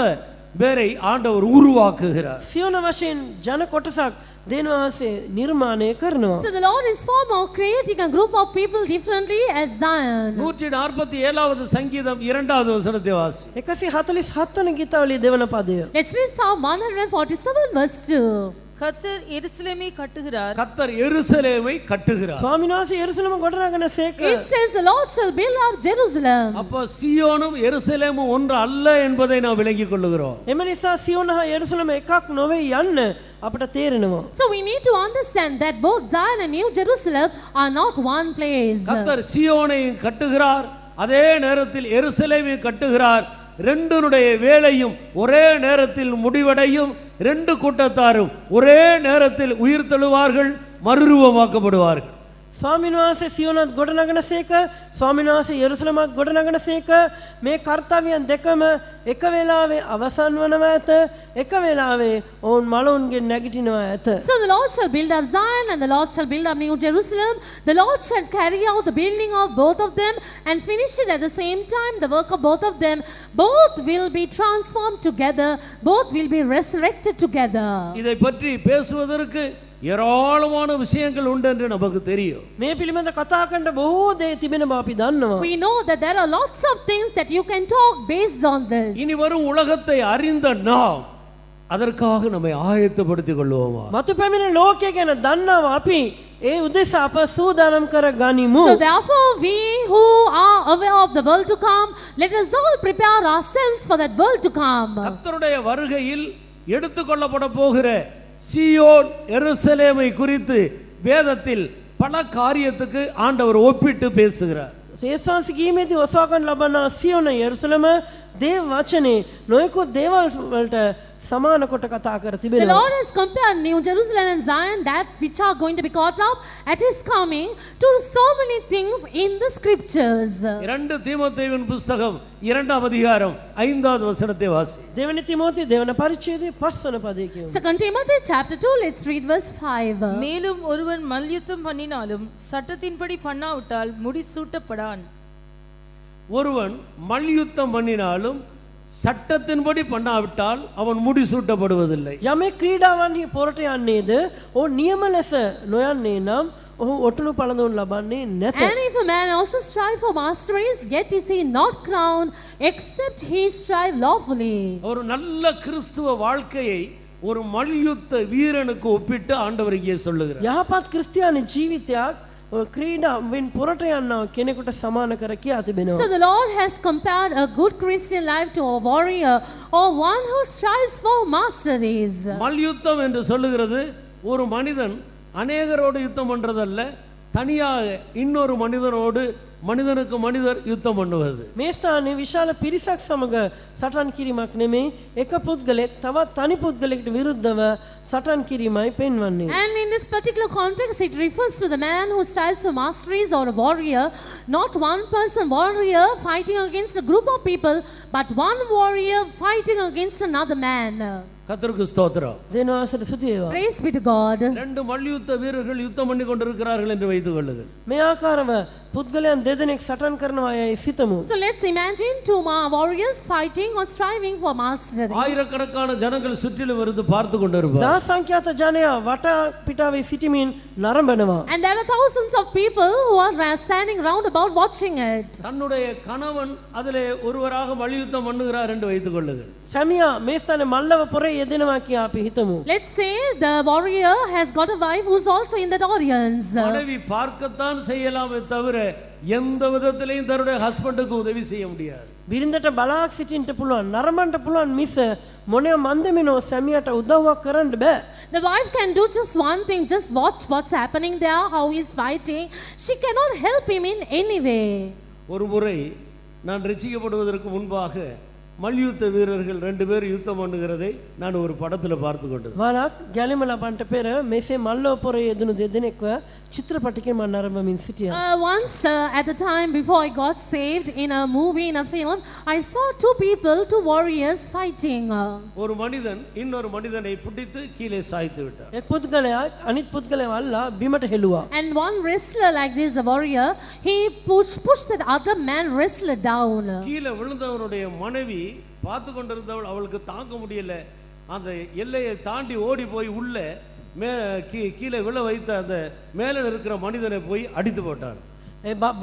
பேரை ஆண்டவர் உருவாக்குகிறார்.
සියොන වශයෙන් ජන කොටසක් දෙවියන් වහන්සේ නිර්මාණය කරනවා.
So the Lord is far more creating a group of people differently as Zion.
147வது சங்கீதம் 2வது வசனத்தை வாசி.
147 වන ගීතාවලිය දෙවන පදය.
Let's read Psalm 147 verse 2.
கர்த்தர் எருசலேமை கட்டுகிறார்.
கர்த்தர் எருசலேமை கட்டுகிறார்.
ස්වාමීන් වහන්සේ යෙරුසලම ගොඩනගන සේක.
It says the Lord shall build up Jerusalem.
அப்ப சியோனும் எருசலேமும் ஒன்று அல்ல என்பதை நாம் விளங்கிக் கொள்ளுகிறோம்.
එම නිසා සියොන හා යෙරුසලම එකක් නොවේ යන්න අපට තේරෙනවා.
So we need to understand that both Zion and New Jerusalem are not one place.
கர்த்தர் சியோனையும் கட்டுகிறார், அதே நேரத்தில் எருசலேமையும் கட்டுகிறார். ரெண்டுனுடைய வேலையும் ஒரே நேரத்தில் முடிவடையும். ரெண்டு கூட்டத்தாரும் ஒரே நேரத்தில் உயிர் தெழுவார்கள், மறுரூபமாக்கப்படுவார்கள்.
ස්වාමීන් වහන්සේ සියොනත් ගොඩනගන සේක, ස්වාමීන් වහන්සේ යෙරුසලමත් ගොඩනගන සේක. මේ කාර්යයන් දෙකම එක වෙලාවේ අවසන් වනවා ඇත, එක වෙලාවේ ඔවුන් මලවුන්ගෙන් නැගිටිනවා ඇත.
So the Lord shall build up Zion and the Lord shall build up New Jerusalem. The Lord shall carry out the building of both of them and finish it at the same time, the work of both of them. Both will be transformed together. Both will be resurrected together.
இதை பற்றி பேசுவதற்கு ஏராளமான விஷயங்கள் உண்டு என்று நமக்கு தெரியும்.
මේ පිළිබඳ කතා කරන්න බොහෝ දේ තිබෙන බව අපි දන්නවා.
We know that there are lots of things that you can talk based on this.
இனி வரும் உலகத்தை அறிந்த நாம் அதற்காக நம்மை ஆயத்தப்படுத்திக் கொள்வோமா?
මතු පැමිණ ලෝකය ගැන දන්නවා අපි ඒ උදෙසා අප සූදානම් කර ගනිමු.
So therefore we who are aware of the world to come, let us all prepare ourselves for that world to come.
கர்த்தருடைய வருகையில் எடுத்துக்கொள்ளப்பட போகிற சியோன் எருசலேமை குறித்து வேதத்தில் பல காரியத்துக்கு ஆண்டவர் ஒப்பிட்டு பேசுகிறார்.
සේසාංශ කීමේදී ඔසවාගන්න ලබන සියොන යෙරුසලම දේව වචනේ නොයෙකුත් දේවල් වලට සමාන කොට කතා කර
The
තිබෙනවා.
Lord has compared New Jerusalem and Zion, that which are going to be caught up at his coming, to so many things in the scriptures.
2 தீமோத்தேயுவின் புஸ்தகம் 2ஆம் அதிகாரம் 5வது வசனத்தை வாசி.
දෙවනි තිමෝති දෙවන පරිච්ඡේදයේ 5 වන පදයේ කියමු.
2 Timothy chapter 2, let's read verse 5.
மேலும் ஒருவன் மல்யுத்தம் பண்ணினாலும் சட்டத்தின்படி பண்ணாவிட்டால் முடிசூட்டப்படான்.
ஒருவன் மல்யுத்தம் பண்ணினாலும் சட்டத்தின்படி பண்ணாவிட்டால் அவன் முடிசூட்டப்படுவதில்லை.
යමෙක් ක්‍රීඩාවන්හි පොරට යන්නේද ඔහු නියම ලෙස නොයන්නේ නම් ඔහු ඔටුනු පළඳුන් ලබන්නේ නැත.
And if a man also strive for masteries, yet is he not crowned, except he strive lawfully.
ஒரு நல்ல கிறிஸ்துவ வாழ்க்கையை ஒரு மல்யுத்த வீரனுக்கு ஒப்பிட்டு ஆண்டவர் இங்கே சொல்லுகிறார்.
යහපත් ක්‍රිස්තියානි ජීවිතයක් ක්‍රීඩාවෙන් පොරට යන්නව කෙනෙකුට සමාන කර කියා තිබෙනවා.
So the Lord has compared a good Christian life to a warrior or one who strives for masteries.
மல்யுத்தம் என்று சொல்லுகிறது ஒரு மனிதன் அநேகரோடு யுத்தம் பண்றதல்ல, தனியாக இன்னொரு மனிதனுக்கு மனிதர் யுத்தம் பண்ணுவது.
මේ ස්ථානයේ විශාල පිරිසක් සමග සටන් කිරීමක් නෙමෙයි, එක පුද්ගලෙක් තවත් තනි පුද්ගලෙකුට විරුද්ධව සටන් කිරීමයි පෙන්වන්නේ.
And in this particular context, it refers to the man who strives for masteries or a warrior, not one person warrior fighting against a group of people, but one warrior fighting against another man.
கர்த்தருக்கு ஸ்தோத்திரம்.
දෙනවාසට ස්තුති වේවා.
Praise be to God.
ரெண்டு மல்யுத்த வீரர்கள் யுத்தம் பண்ணி கொண்டிருக்கிறார்கள் என்று வைத்துக் கொள்ளுங்கள்.
මේ ආකාරව පුද්ගලයන් දෙදෙනෙක් සටන් කරනවා යයි සිතමු.
So let's imagine two warriors fighting or striving for mastery.
ஆயிரக்கணக்கான ஜனங்கள் சுற்றிலும் இருந்து பார்த்து கொண்டிருப்பார்.
දා සංඛ්‍යාත ජනයා වටා පිටාවේ සිටමින් නරඹනවා.
And there are thousands of people who are standing round about watching it.
தன்னுடைய கணவன் அதிலே ஒருவராக மல்யுத்தம் பண்ணுகிறார் என்று வைத்துக் கொள்ளுங்கள்.
සැමියා මේ ස්ථානේ මල්ලව පොරේ යෙදෙනවා කියා අපි හිතමු.
Let's say the warrior has got a wife who's also in that audience.
மனைவி பார்க்கத்தான் செய்யலாமே தவிர எந்த விதத்திலையும் தன்னுடைய ஹஸ்பண்டுக்கு உதவி செய்ய முடியாது.
බිරිඳට බලාක් සිටින්න පුළුවන්, නරඹන්න පුළුවන් මිස මොනේ මන්දමිනෝ සැමියාට උදව්වක් කරන්න බෑ.
The wife can do just one thing, just watch what's happening there, how he's fighting. She cannot help him in any way.
ஒரு முறை நான் ரட்சிக்கப்படுவதற்கு முன்பாக மல்யுத்த வீரர்கள் ரெண்டு பேர் யுத்தம் பண்ணுகிறதை நான் ஒரு படத்தில் பார்த்து கொண்டது.
වරක් ගැලීම ලබන්නට පෙර මෙසේ මල්ලව පොරේ යෙදුණු දෙදෙනෙක්ව චිත්‍රපටයකින් මම නරඹමින් සිටියා.
Once at the time before I got saved, in a movie, in a film, I saw two warriors fighting.
ஒரு மனிதன் இன்னொரு மனிதனை பிடித்து கீழே சாய்த்து விட்டார்.
එක් පුද්ගලයා අනිත් පුද්ගලයා අල්ලා බිමට හෙළුවා.
And one wrestler like this, a warrior, he pushed that other man wrestler down.
கீழே விழுந்தவனுடைய மனைவி பார்த்து கொண்டிருந்தவள் அவளுக்கு தாங்க முடியல, அந்த எல்லையை தாண்டி ஓடி போய் உள்ள கீழே விழ வைத்த அந்த மேலே இருக்கிற மனிதனை போய் அடித்து போட்டான்.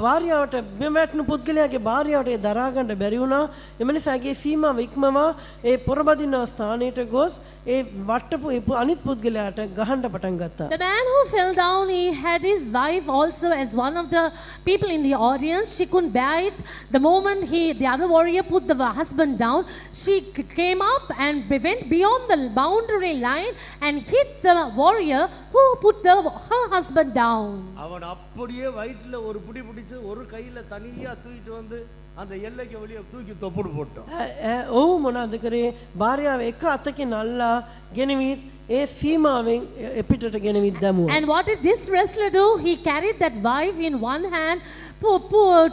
භාර්යාවට බිම වැටුණු පුද්ගලයාගේ භාර්යාවට දරා ගන්න බැරි වුණා. එම නිසා ඇගේ සීමාව ඉක්මවා ඒ පොරබදින ස්ථානයට ගොස් ඒ වට්ටපු අනිත් පුද්ගලයාට ගහන්න පටන් ගත්තා.
The man who fell down, he had his wife also as one of the people in the audience. She couldn't bear it. The moment the other warrior put the husband down, she came up and went beyond the boundary line and hit the warrior who put her husband down.
அவன் அப்படியே வயிற்றுல ஒரு புடி பிடிச்சு ஒரு கையில தனியா தூக்கிட்டு வந்து அந்த எல்லைக்கு வெளியே தூக்கி தொப்புடு போட்டான்.
ඔව් මොනවාද කරේ? භාර්යාව එක අතකින් අල්ලා ගෙනවිත් ඒ සීමාවෙන් එපිටට ගෙනවිත් දැමුවා.
And what did this wrestler do? He carried that wife in one hand,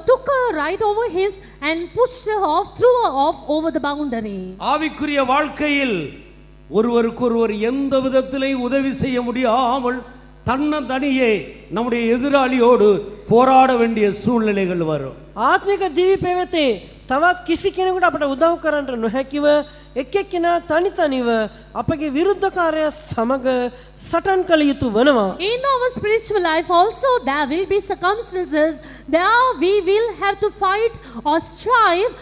took her right over his and pushed her off, threw her off over the boundary.
ஆவிக்குரிய வாழ்க்கையில் ஒருவருக்கொருவர் எந்த விதத்திலேயும் உதவி செய்ய முடியாமல் தனியே நம்முடைய எதிராளியோடு போராட வேண்டிய சூழ்நிலைகள் வரும்.
ආත්මික ජීවිතයේ තවත් කිසි කෙනෙකුට අපට උදව් කරන්න නොහැකිව එක් එක්කෙනා තනිව අපගේ විරුද්ධකාරයා සමග සටන් කළ යුතු වෙනවා.
In our spiritual life also there will be circumstances there we will have to fight or strive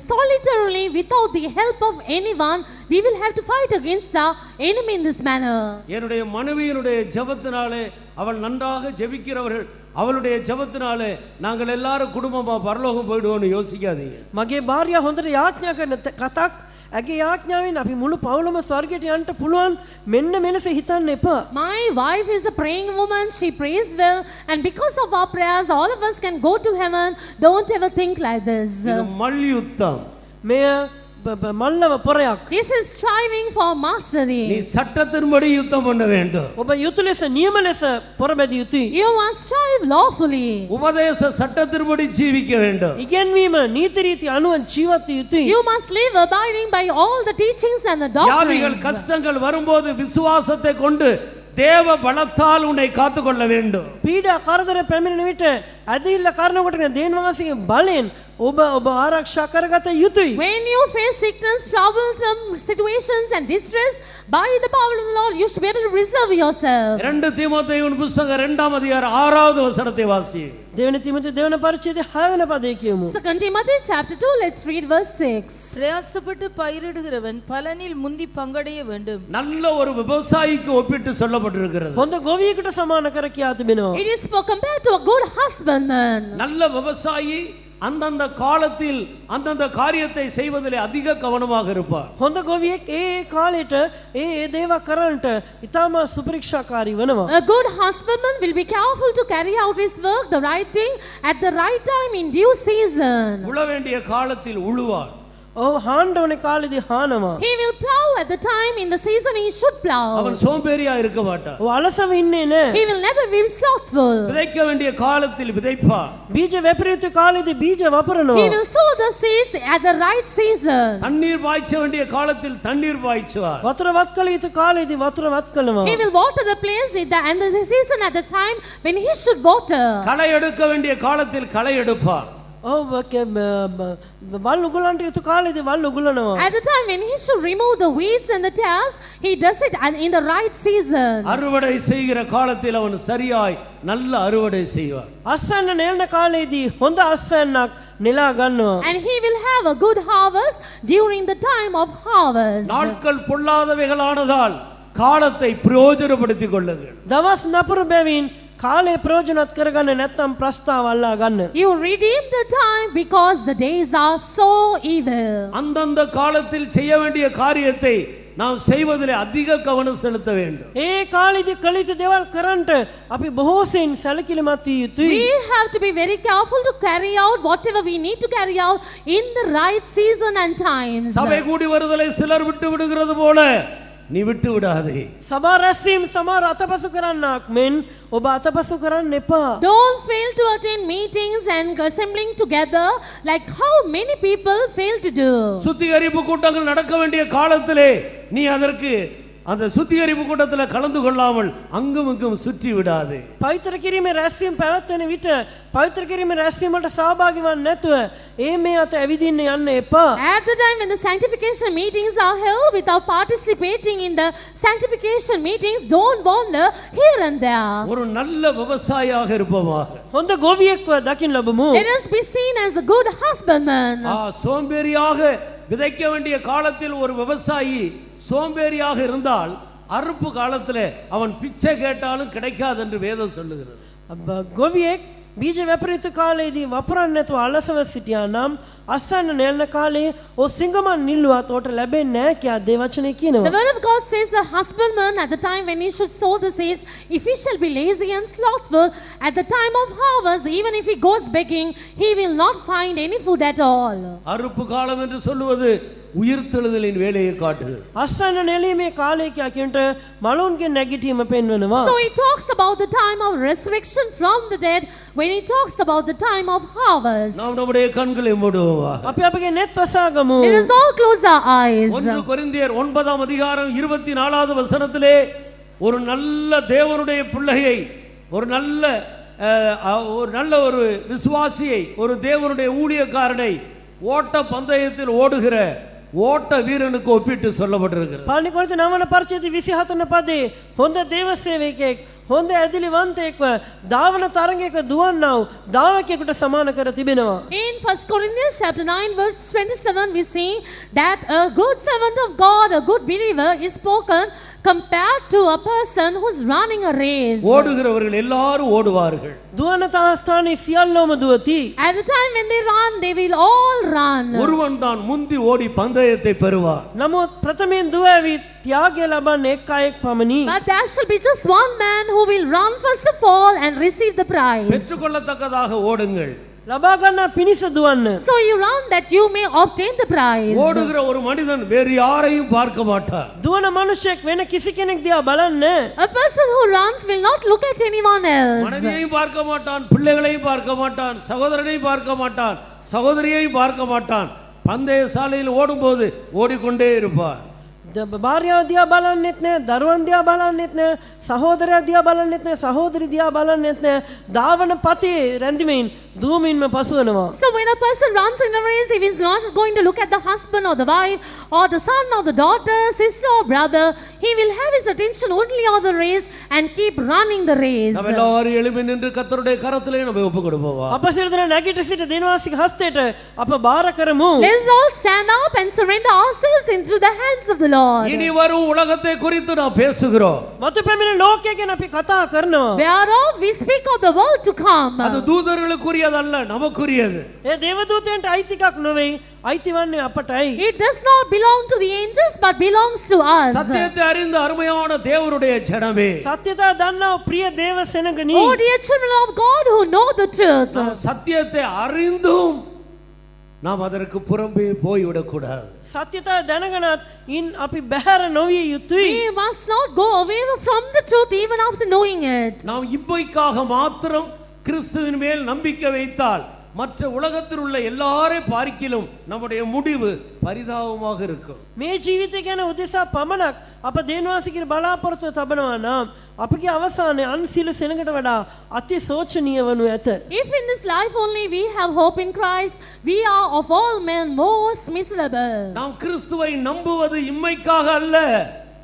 solitarily without the help of anyone. We will have to fight against our enemy in this manner.
என்னுடைய மனைவியினுடைய ஜெபத்தினாலே அவள் நன்றாக ஜெபிக்கிறவர்கள், அவளுடைய ஜெபத்தினாலே நாங்கள் எல்லாரும் குடும்பமா பரலோகம் போய்டுவோம்னு யோசிக்காதீங்க.
මගේ භාර්යාව හොඳට යාඥා කරන කතාවක් ඇගේ යාඥාවෙන් අපි මුළු පවුලම ස්වර්ගයට යන්න පුළුවන් මෙන්න මෙලෙස හිතන්න එපා.
My wife is a praying woman, she prays well, and because of our prayers all of us can go to heaven. Don't ever think like this.
இது மல்யுத்தம்.
මෙය මල්ලව පොරයක්.
This is striving for
நீ
mastery.
சட்டத்தின்படி யுத்தம் பண்ண வேண்டும்.
ඔබ යුතු ලෙස නියම ලෙස පොරබැදිය යුතුයි.
You must strive lawfully.
உபதேச சட்டத்தின்படி ஜீவிக்க வேண்டும்.
ඉගෙන්වීම නීති රීති අනුව ජීවත් යුතුයි.
You must live abiding by all the teachings and the
யாதிகள்
doctrines.
கஷ்டங்கள் வரும்போது விசுவாசத்தை கொண்டு தேவ பலத்தால் உன்னை காத்துக்கொள்ள வேண்டும்.
පීඩා කරදර පැමිණෙන විට ඇදහිල්ල කරනකොට දේන් වහන්සේගේ බලෙන් ඔබ ආරක්ෂා කරගත යුතුයි.
When you face sickness, troublesome situations and distress, by the power of the Lord, you should be able to reserve yourself.
2 தீமோத்தேயுவின் புஸ்தகம் 2ஆம் அதிகாரம் 6வது வசனத்தை வாசி.
දෙවන තිමෝති දෙවන පරිච්ඡේදය 6 වෙනි පදේ කියමු.
2 Timothy chapter 2, let's read verse 6.
பிரயாசப்பட்டு பயிரிடுகிறவன் பலனில் முந்தி பங்கடைய வேண்டும்.
நல்ல ஒரு விவசாயிக்கு ஒப்பிட்டு சொல்லப்பட்டிருக்கிறது.
හොඳ ගොවියෙකුට සමාන කර කියා තිබෙනවා.
It is compared to a good husbandman.
நல்ல விவசாயி அந்தந்த காலத்தில் அந்தந்த காரியத்தை செய்வதிலே அதிக கவனமாக இருப்பார்.
හොඳ ගොවියෙක් ඒ කාලෙට ඒ දේවා කරන්නට ඊටම සුපරීක්ෂාකාරී වෙනවා.
A good husbandman will be careful to carry out his work, the right thing, at the right time in due season.
உழ வேண்டிய காலத்தில் உழுவார்.
ඔව් හාන්න ඕනේ කාලෙදී හානවා.
He will plow at the time in the season he should plow.
அவன் சோம்பேறியா இருக்க மாட்டான்.
ඔව් අලසව ඉන්නේ නෑ.
He will never be slothful.
விதைக்க வேண்டிய காலத்தில் விதைப்பார்.
බීජ වැපිරියුතු කාලෙදී බීජ වපරනවා.
He will sow the seeds at the right season.
தண்ணீர் பாய்ச்ச வேண்டிய காலத்தில் தண்ணீர் பாய்ச்சுவார்.
වතුර වත් කළ යුතු කාලෙදී වතුර වත් කළනවා.
He will water the place and the season at the time when he should water.
களை எடுக்க வேண்டிய காலத்தில் களை எடுப்பார்.
ඔව් වල් උගලන්ට යුතු කාලෙදී වල් උගලනවා.
At the time when he should remove the weeds and the tares, he does it in the right season.
அறுவடை செய்கிற காலத்தில் அவன் சரியாய் நல்ல அறுவடை செய்வார்.
අස්සන්න නෙලන කාලෙදී හොඳ අස්සන්නක් නෙලා ගන්නවා.
And he will have a good harvest during the time of harvest.
நாட்கள் பொல்லாதவைகளானதால் காலத்தை பிரயோஜனப்படுத்திக் கொள்ளுங்கள்.
දවස් නපුරු බැවින් කාලේ ප්‍රයෝජනවත් කරගන්න නැත්නම් ප්‍රස්තාව අල්ලා ගන්න.
You redeem the time because the days are so evil.
அந்தந்த காலத்தில் செய்ய வேண்டிய காரியத்தை நாம் செய்வதிலே அதிக கவனம் செலுத்த வேண்டும்.
ඒ කාලෙදී කළ යුතු දේවල් කරන්නට අපි බොහෝසෙන් සැලකිලිමත් විය යුතුයි.
We have to be very careful to carry out whatever we need to carry out in the right season and times.
சபை கூடி வருதலை சிலர் விட்டு விடுகிறது போல நீ விட்டு விடாதே.
සභා රැස්වීම සමහර අතපසු කරන්නක් මෙන් ඔබ අතපසු කරන්න එපා.
Don't fail to attend meetings and assembling together like how many people fail to do.
சுத்திகரிப்பு கூட்டங்கள் நடக்க வேண்டிய காலத்திலே நீ அதற்கு அந்த சுத்திகரிப்பு கூட்டத்தில் கலந்து கொள்ளாமல் அங்கும் இங்கும் சுற்றி விடாதே.
පවිත්‍ර කිරීමේ රැස්වීම පැවැත්වෙන විට පවිත්‍ර කිරීමේ රැස්වීම වලට සහභාගී වන්න නැතුව ඒ මේ අත ඇවිදින්න යන්න එපා.
At the time when the sanctification meetings are held without participating in the sanctification meetings, don't wander here and there.
ஒரு நல்ல விவசாயியாக இருப்போமாக.
හොඳ ගොවියෙක්ව දකින්න ලැබමු.
Let us be seen as a good husbandman.
சோம்பேறியாக விதைக்க வேண்டிய காலத்தில் ஒரு விவசாயி சோம்பேறியாக இருந்தால் அறுப்பு காலத்தில் அவன் பிச்சை கேட்டாலும் கிடைக்காது என்று வேதம் சொல்லுகிறது.
ගොවියෙක් බීජ වැපරිත කාලයේදී වපරන්න නැතුව අලසව සිටියා නම් අස්සන්න නෙලන කාලේ ඔ සිංගමන් නිල්ලුවත් ඔට ලැබෙන්නේ නැහැ කියා දේවචනේ
The
කියනවා.
word of God says the husbandman at the time when he should sow the seeds, if he shall be lazy and slothful, at the time of harvest, even if he goes begging, he will not find any food at all.
அறுப்பு காலம் என்று சொல்லுவது உயிர்த்தெழுதலின் வேலையை காட்டுகிறது.
අස්සන්න නෙලීමේ කාලය කියා කියනට මලුන්ගේ නැගිටීම පෙන්වනවා.
So he talks about the time of resurrection from the dead when he talks about the time of harvest.
நாம் நம்முடைய கண்களை மூடுவோம்.
අපි අපගේ net වසාගමු.
Let us all close our eyes.
1 கொரிந்தியர் 9ஆம் அதிகாரம் 24வது வசனத்திலே ஒரு நல்ல தேவனுடைய பிள்ளையை ஒரு நல்ல ஒரு விசுவாசியை ஒரு தேவனுடைய ஊழியக்காரனை ஓட்ட பந்தயத்தில் ஓடுகிற ஓட்ட வீரனுக்கு ஒப்பிட்டு சொல்லப்பட்டிருக்கிறது.
පාලිකොරින්ත 9 පරිච්ඡේදය 27 පදේ හොඳ දේව සේවකයෙක් හොඳ ඇදිලිවන්තයෙක්ව ධාවන තරඟයක දුවන්නා වූ ධාවකයෙකුට සමාන කර තිබෙනවා.
In 1 Corinthians chapter 9 verse 27 we see that a good servant of God, a good believer is spoken compared to a person who's running a race.
ஓடுகிறவர்கள் எல்லாரும் ஓடுவார்கள்.
දුවන තාස්ථානයේ සියල්ලෝම දුවති.
At the time when they run, they will all run.
ஒருவன் தான் முந்தி ஓடி பந்தயத்தை பெறுவார்.
නමුත් ප්‍රථමයෙන් දුවැවි ත්‍යාගය ලබන්නේ එක් අයෙක් පමණි.
But there shall be just one man who will run first of all and receive the prize.
பெற்றுக்கொள்ளத்தக்கதாக ஓடுங்கள்.
ලබා ගන්නා පිණිස දුවන්න.
So you run that you may obtain the prize.
ஓடுகிற ஒரு மனிதன் வேறு யாரையும் பார்க்க மாட்டார்.
දුවන මනුෂ්‍යෙක් වෙන කිසි කෙනෙක් දිහා බලන්නේ.
A person who runs will not look at anyone else.
மனைவியையும் பார்க்க மாட்டான், பிள்ளைகளையும் பார்க்க மாட்டான், சகோதரனையும் பார்க்க மாட்டான், சகோதரியையும் பார்க்க மாட்டான். பந்தய சாலையில் ஓடும்போது ஓடிக்கொண்டே இருப்பார்.
භාර්යාව දිහා බලන්නෙත් නැහැ, දරුවන් දිහා බලන්නෙත් නැහැ, සහෝදරයා දිහා බලන්නෙත් නැහැ, සහෝදරි දිහා බලන්නෙත් නැහැ. ධාවන පතේ රැඳෙමින් දුවමින්ම පසුවනවා.
So when a person runs in a race, he is not going to look at the husband or the wife or the son or the daughter, sister or brother. He will have his attention only on the race and keep running the race.
நம்ம எல்லாரும் எழும்பி நின்று கர்த்தருடைய கரத்திலே நம்ம ஒப்பு கொடுப்போம்.
අප සියලු දෙනා නැගිට සිට දෙනවාසික හස්තයට අප බාර කරමු.
Let's all stand up and surrender ourselves into the hands of the Lord.
இனி வரும் உலகத்தை குறித்து நாம் பேசுகிறோம்.
මතු පැමිණ ලෝකය ගැන අපි කතා කරනවා.
Whereof we speak of the world to come.
அது தூதர்களுக்குரியதல்ல, நமக்குரியது.
ඒ දේවදූතයන්ට අයිතිකක් නොවේ, අයිති වන්නේ අපටයි.
It does not belong to the angels but belongs to us.
சத்தியத்தை அறிந்த அருமையான தேவனுடைய ஜனமே,
සත්‍යතා දන්නා ප්‍රිය දේව සෙනගනි.
Oh dear children of God who know the truth.
நாம் சத்தியத்தை அறிந்தும் நாம் அதற்கு புறம்பே போய்விடக்கூடாது.
සත්‍යතා දැනගනත් ඉන් අපි බැහැර නොවිය යුතුයි.
We must not go away from the truth even after knowing it.
நாம் இப்பைக்காக மாத்திரம் கிறிஸ்துவின் மேல் நம்பிக்கை வைத்தால் மற்ற உலகத்தில் உள்ள எல்லாரை பார்க்கிலும் நம்முடைய முடிவு பரிதாபமாக இருக்கும்.
මේ ජීවිතය ගැන උදෙසා පමණක් අප දේනවාසිකර බලාපොරොත්තු තබනවා නම් අපගේ අවසානයේ අන් සියලු සෙනඟට වඩා අති සෝචනීය වනු ඇත.
If in this life only we have hope in Christ, we are of all men most miserable.
நாம் கிறிஸ்துவை நம்புவது இம்மைக்காக அல்ல,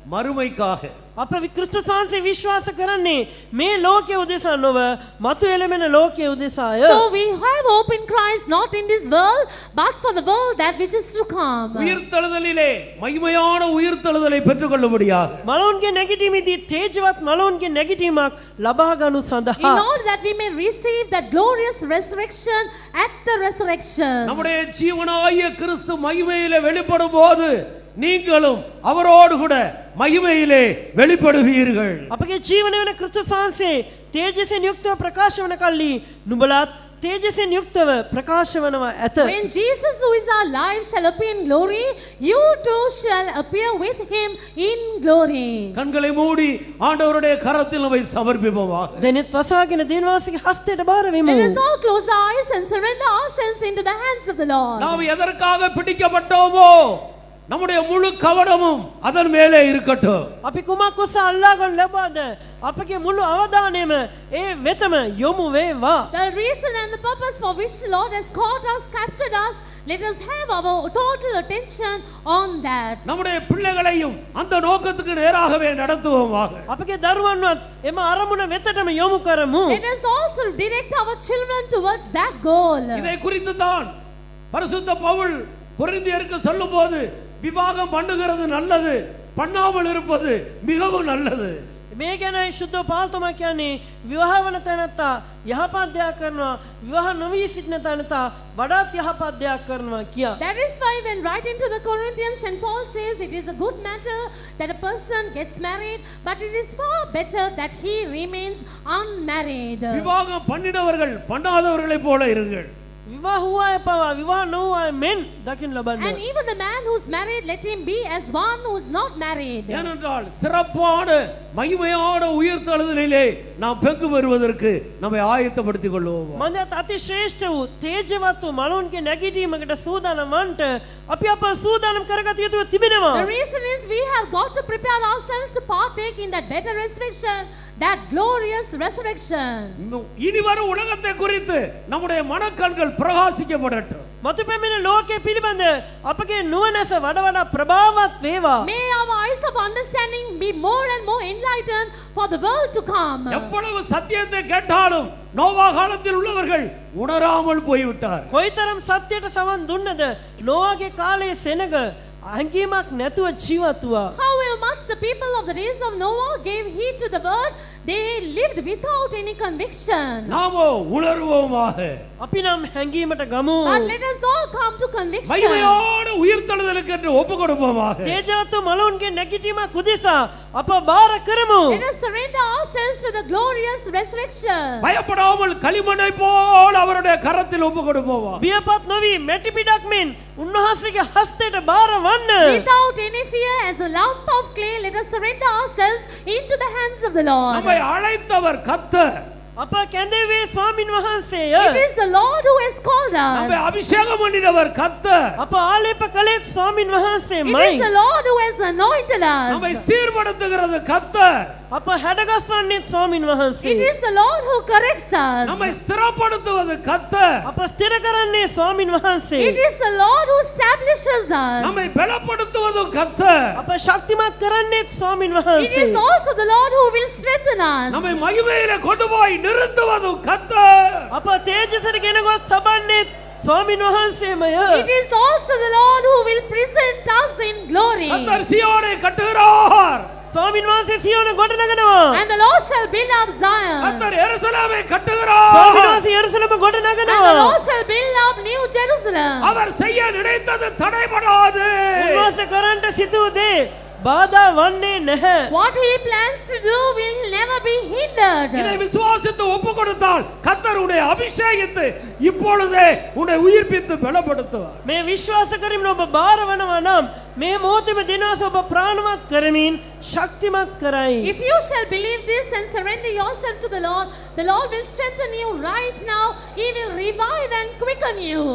மறுமைக்காக.
අප ක්‍රිස්තුස් වහන්සේ විශ්වාස කරන්නේ මේ ලෝකයේ උදෙසා නොව මතු එළමෙන ලෝකයේ උදෙසාය.
So we have hope in Christ not in this world but for the world that which is to come.
உயிர்த்தெழுதலிலே மகிமையான உயிர்த்தெழுதலை பெற்றுக்கொள்ளும்படியாக
මලවුන්ගේ නැගිටීමේදී තේජවත් මලවුන්ගේ නැගිටීමක් ලබා ගනු
In
සඳහා
order that we may receive that glorious resurrection at the resurrection.
நம்முடைய ஜீவனாகிய கிறிஸ்து மகிமையிலே வெளிப்படும் போது நீங்களும் அவரோடு கூட மகிமையிலே வெளிப்படுவீர்கள்.
අපගේ ජීවන වෙන ක්‍රිස්තුස් වහන්සේ තේජසෙන් යුක්තව ප්‍රකාශ වන කල්ලි නුඹලාත් තේජසෙන් යුක්තව ප්‍රකාශ වනවා ඇත.
When Jesus who is our life shall appear in glory, you too shall appear with him in glory.
கண்களை மூடி ஆண்டவருடைய கரத்தில் நம்மை சமர்ப்பிப்போமாக.
දෙනෙත් වසාගෙන දිනවාසික හස්තයට බාර වෙමු.
Let us all close our eyes and surrender ourselves into the hands of the Lord.
நாம் எதற்காக பிடிக்கப்பட்டோமோ நம்முடைய முழு கவனமும் அதன் மேலே இருக்கட்டும்.
අපි කුමක් ඔස්සේ අල්ලාගන්න ලැබාද අපගේ මුළු අවධානයම ඒ වෙතම යොමු වේවා.
The reason and the purpose for which the Lord has caught us, captured us, let us have our total attention on that.
நம்முடைய பிள்ளைகளையும் அந்த நோக்கத்துக்கு நேராகவே நடத்துவோமாக.
අපගේ දරුවන්වත් එම අරමුණ වෙතටම යොමු කරමු.
Let us also direct our children towards that goal.
இதை குறித்து தான் பரிசுத்த பவுல் கொரிந்தியருக்கு சொல்லும்போது விவாகம் பண்ணுகிறது நல்லது, பண்ணாமல் இருப்பது மிகவும் நல்லது.
මේ ගැනයි ශුද්ධ පාල්තුමා කියන්නේ විවාහ වන තැනත්තා යහපත් දෙයක් කරනවා, විවාහ නොවී සිටින තැනත්තා වඩාත් යහපත් දෙයක් කරනවා කියා.
That is why when writing to the Corinthians, St. Paul says it is a good matter that a person gets married, but it is far better that he remains unmarried.
விவாகம் பண்ணினவர்கள் பண்ணாதவர்களைப் போல இருங்கள்.
විවාහ වූ අය පවා විවාහ නොවූ අය මෙන් දකින්න ලබන්න.
And even the man who's married, let him be as one who's not married.
ஏனென்றால் சிறப்பான மகிமையான உயிர்த்தெழுதலிலே நாம் பங்கு பெறுவதற்கு நம்மை ஆயத்தப்படுத்திக் கொள்வோம்.
මන්දත් අති ශ්‍රේෂ්ඨ වූ තේජවත් වූ මලවුන්ගේ නැගිටීමකට සූදානම් වන්ට අපි අප සූදානම් කරගත යුතුව තිබෙනවා.
The reason is we have got to prepare ourselves to partake in that better resurrection, that glorious resurrection.
இனி வரும் உலகத்தை குறித்து நம்முடைய மனக்கண்கள் பிரகாசிக்கப்படட்டும்.
මතු පැමිණ ලෝකයේ පිළිබඳ අපගේ නුවණැස වඩ වඩා ප්‍රභාවත් වේවා.
May our eyes of understanding be more and more enlightened for the world to come.
எவ்வளவு சத்தியத்தை கேட்டாலும் நோவா காலத்தில் உள்ளவர்கள் உணராமல் போய்விட்டார்.
කොයිතරම් සත්‍යයට සවන් දුන්නද නෝවාගේ කාලයේ සෙනග අංගීමක් නැතුව ජීවත් වුණා.
However much the people of the days of Noah gave heed to the word, they lived without any conviction.
நாமோ உணர்வோமாக.
අපි නම් හැංගීමට ගමු.
But let us all come to conviction.
மகிமையான உயிர்த்தெழுதலுக்கு என்று ஒப்பு கொடுப்போமாக.
තේජවත් මලවුන්ගේ නැගිටීමක් උදෙසා අප බාර කරමු.
Let us surrender ourselves to the glorious resurrection.
பயப்படாமல் களிமண்ணை போல் அவருடைய கரத்தில் ஒப்பு கொடுப்போமாக.
බියපත් නොවි මැටි පිටක් මෙන් උන්වහන්සේගේ හස්තයට බාර වන්න.
Without any fear, as a lump of clay, let us surrender ourselves into the hands of the Lord.
நம்மை அழைத்தவர் கர்த்தர்.
අප කැඳවේ ස්වාමින් වහන්සේය.
It is the Lord who has called
நம்மை
us.
அபிஷேகம் பண்ணினவர் கர்த்தர்.
අප ආලේප කළේත් ස්වාමින්
It
වහන්සේමයි.
is the Lord who has anointed
நம்மை
us.
சீர்படுத்துகிறது கர்த்தர்.
අප හැඩගස්වන්නේත් ස්වාමින් වහන්සේ.
It is the Lord who corrects us.
நம்மை ஸ்திரப்படுத்துவது கர்த்தர்.
අප ස්ථිර කරන්නේ ස්වාමින් වහන්සේ.
It is the Lord who establishes us.
நம்மை பலப்படுத்துவதும் கர்த்தர்.
අප ශක්තිමත් කරන්නේත් ස්වාමින්
It
වහන්සේ.
is also the Lord who will strengthen us.
நம்மை மகிமையிலே கொண்டு போய் நிறுத்துவதும் கர்த்தர்.
අප තේජසට ගෙන ගොස් තබන්නේත් ස්වාමින් වහන්සේමය.
It is also the Lord who will present us in glory.
கர்த்தர் சீயோனை கட்டுகிறார்.
ස්වාමින් වහන්සේ Zion ගොඩනගනවා.
And the Lord shall build up Zion.
கர்த்தர் எருசலேமை
ස්වාමින්
கட்டுகிறார்.
වහන්සේ යෙරුසලම
And the
ගොඩනගනවා.
Lord shall build up New Jerusalem.
அவர் செய்ய நினைத்தது தடைபடாது.
උන්වහන්සේ කරන්නට සිතූ දේ බාධා වන්නේ නැහැ.
What he plans to do will never be hindered.
இதை விசுவாசித்து ஒப்பு கொடுத்தால் கர்த்தர் உன்னை அபிஷேகித்து இப்பொழுதே உன்னை உயிர்ப்பித்து பலப்படுத்துவார்.
මේ විශ්වාස කරමින් ඔබ බාර වනවා නම් මේ මොහොතේම දිනවස ඔබ ප්‍රාණවත් කරමින් ශක්තිමත් කරයි.
If you shall believe this and surrender yourself to the Lord will strengthen you right now. He will revive and quicken you.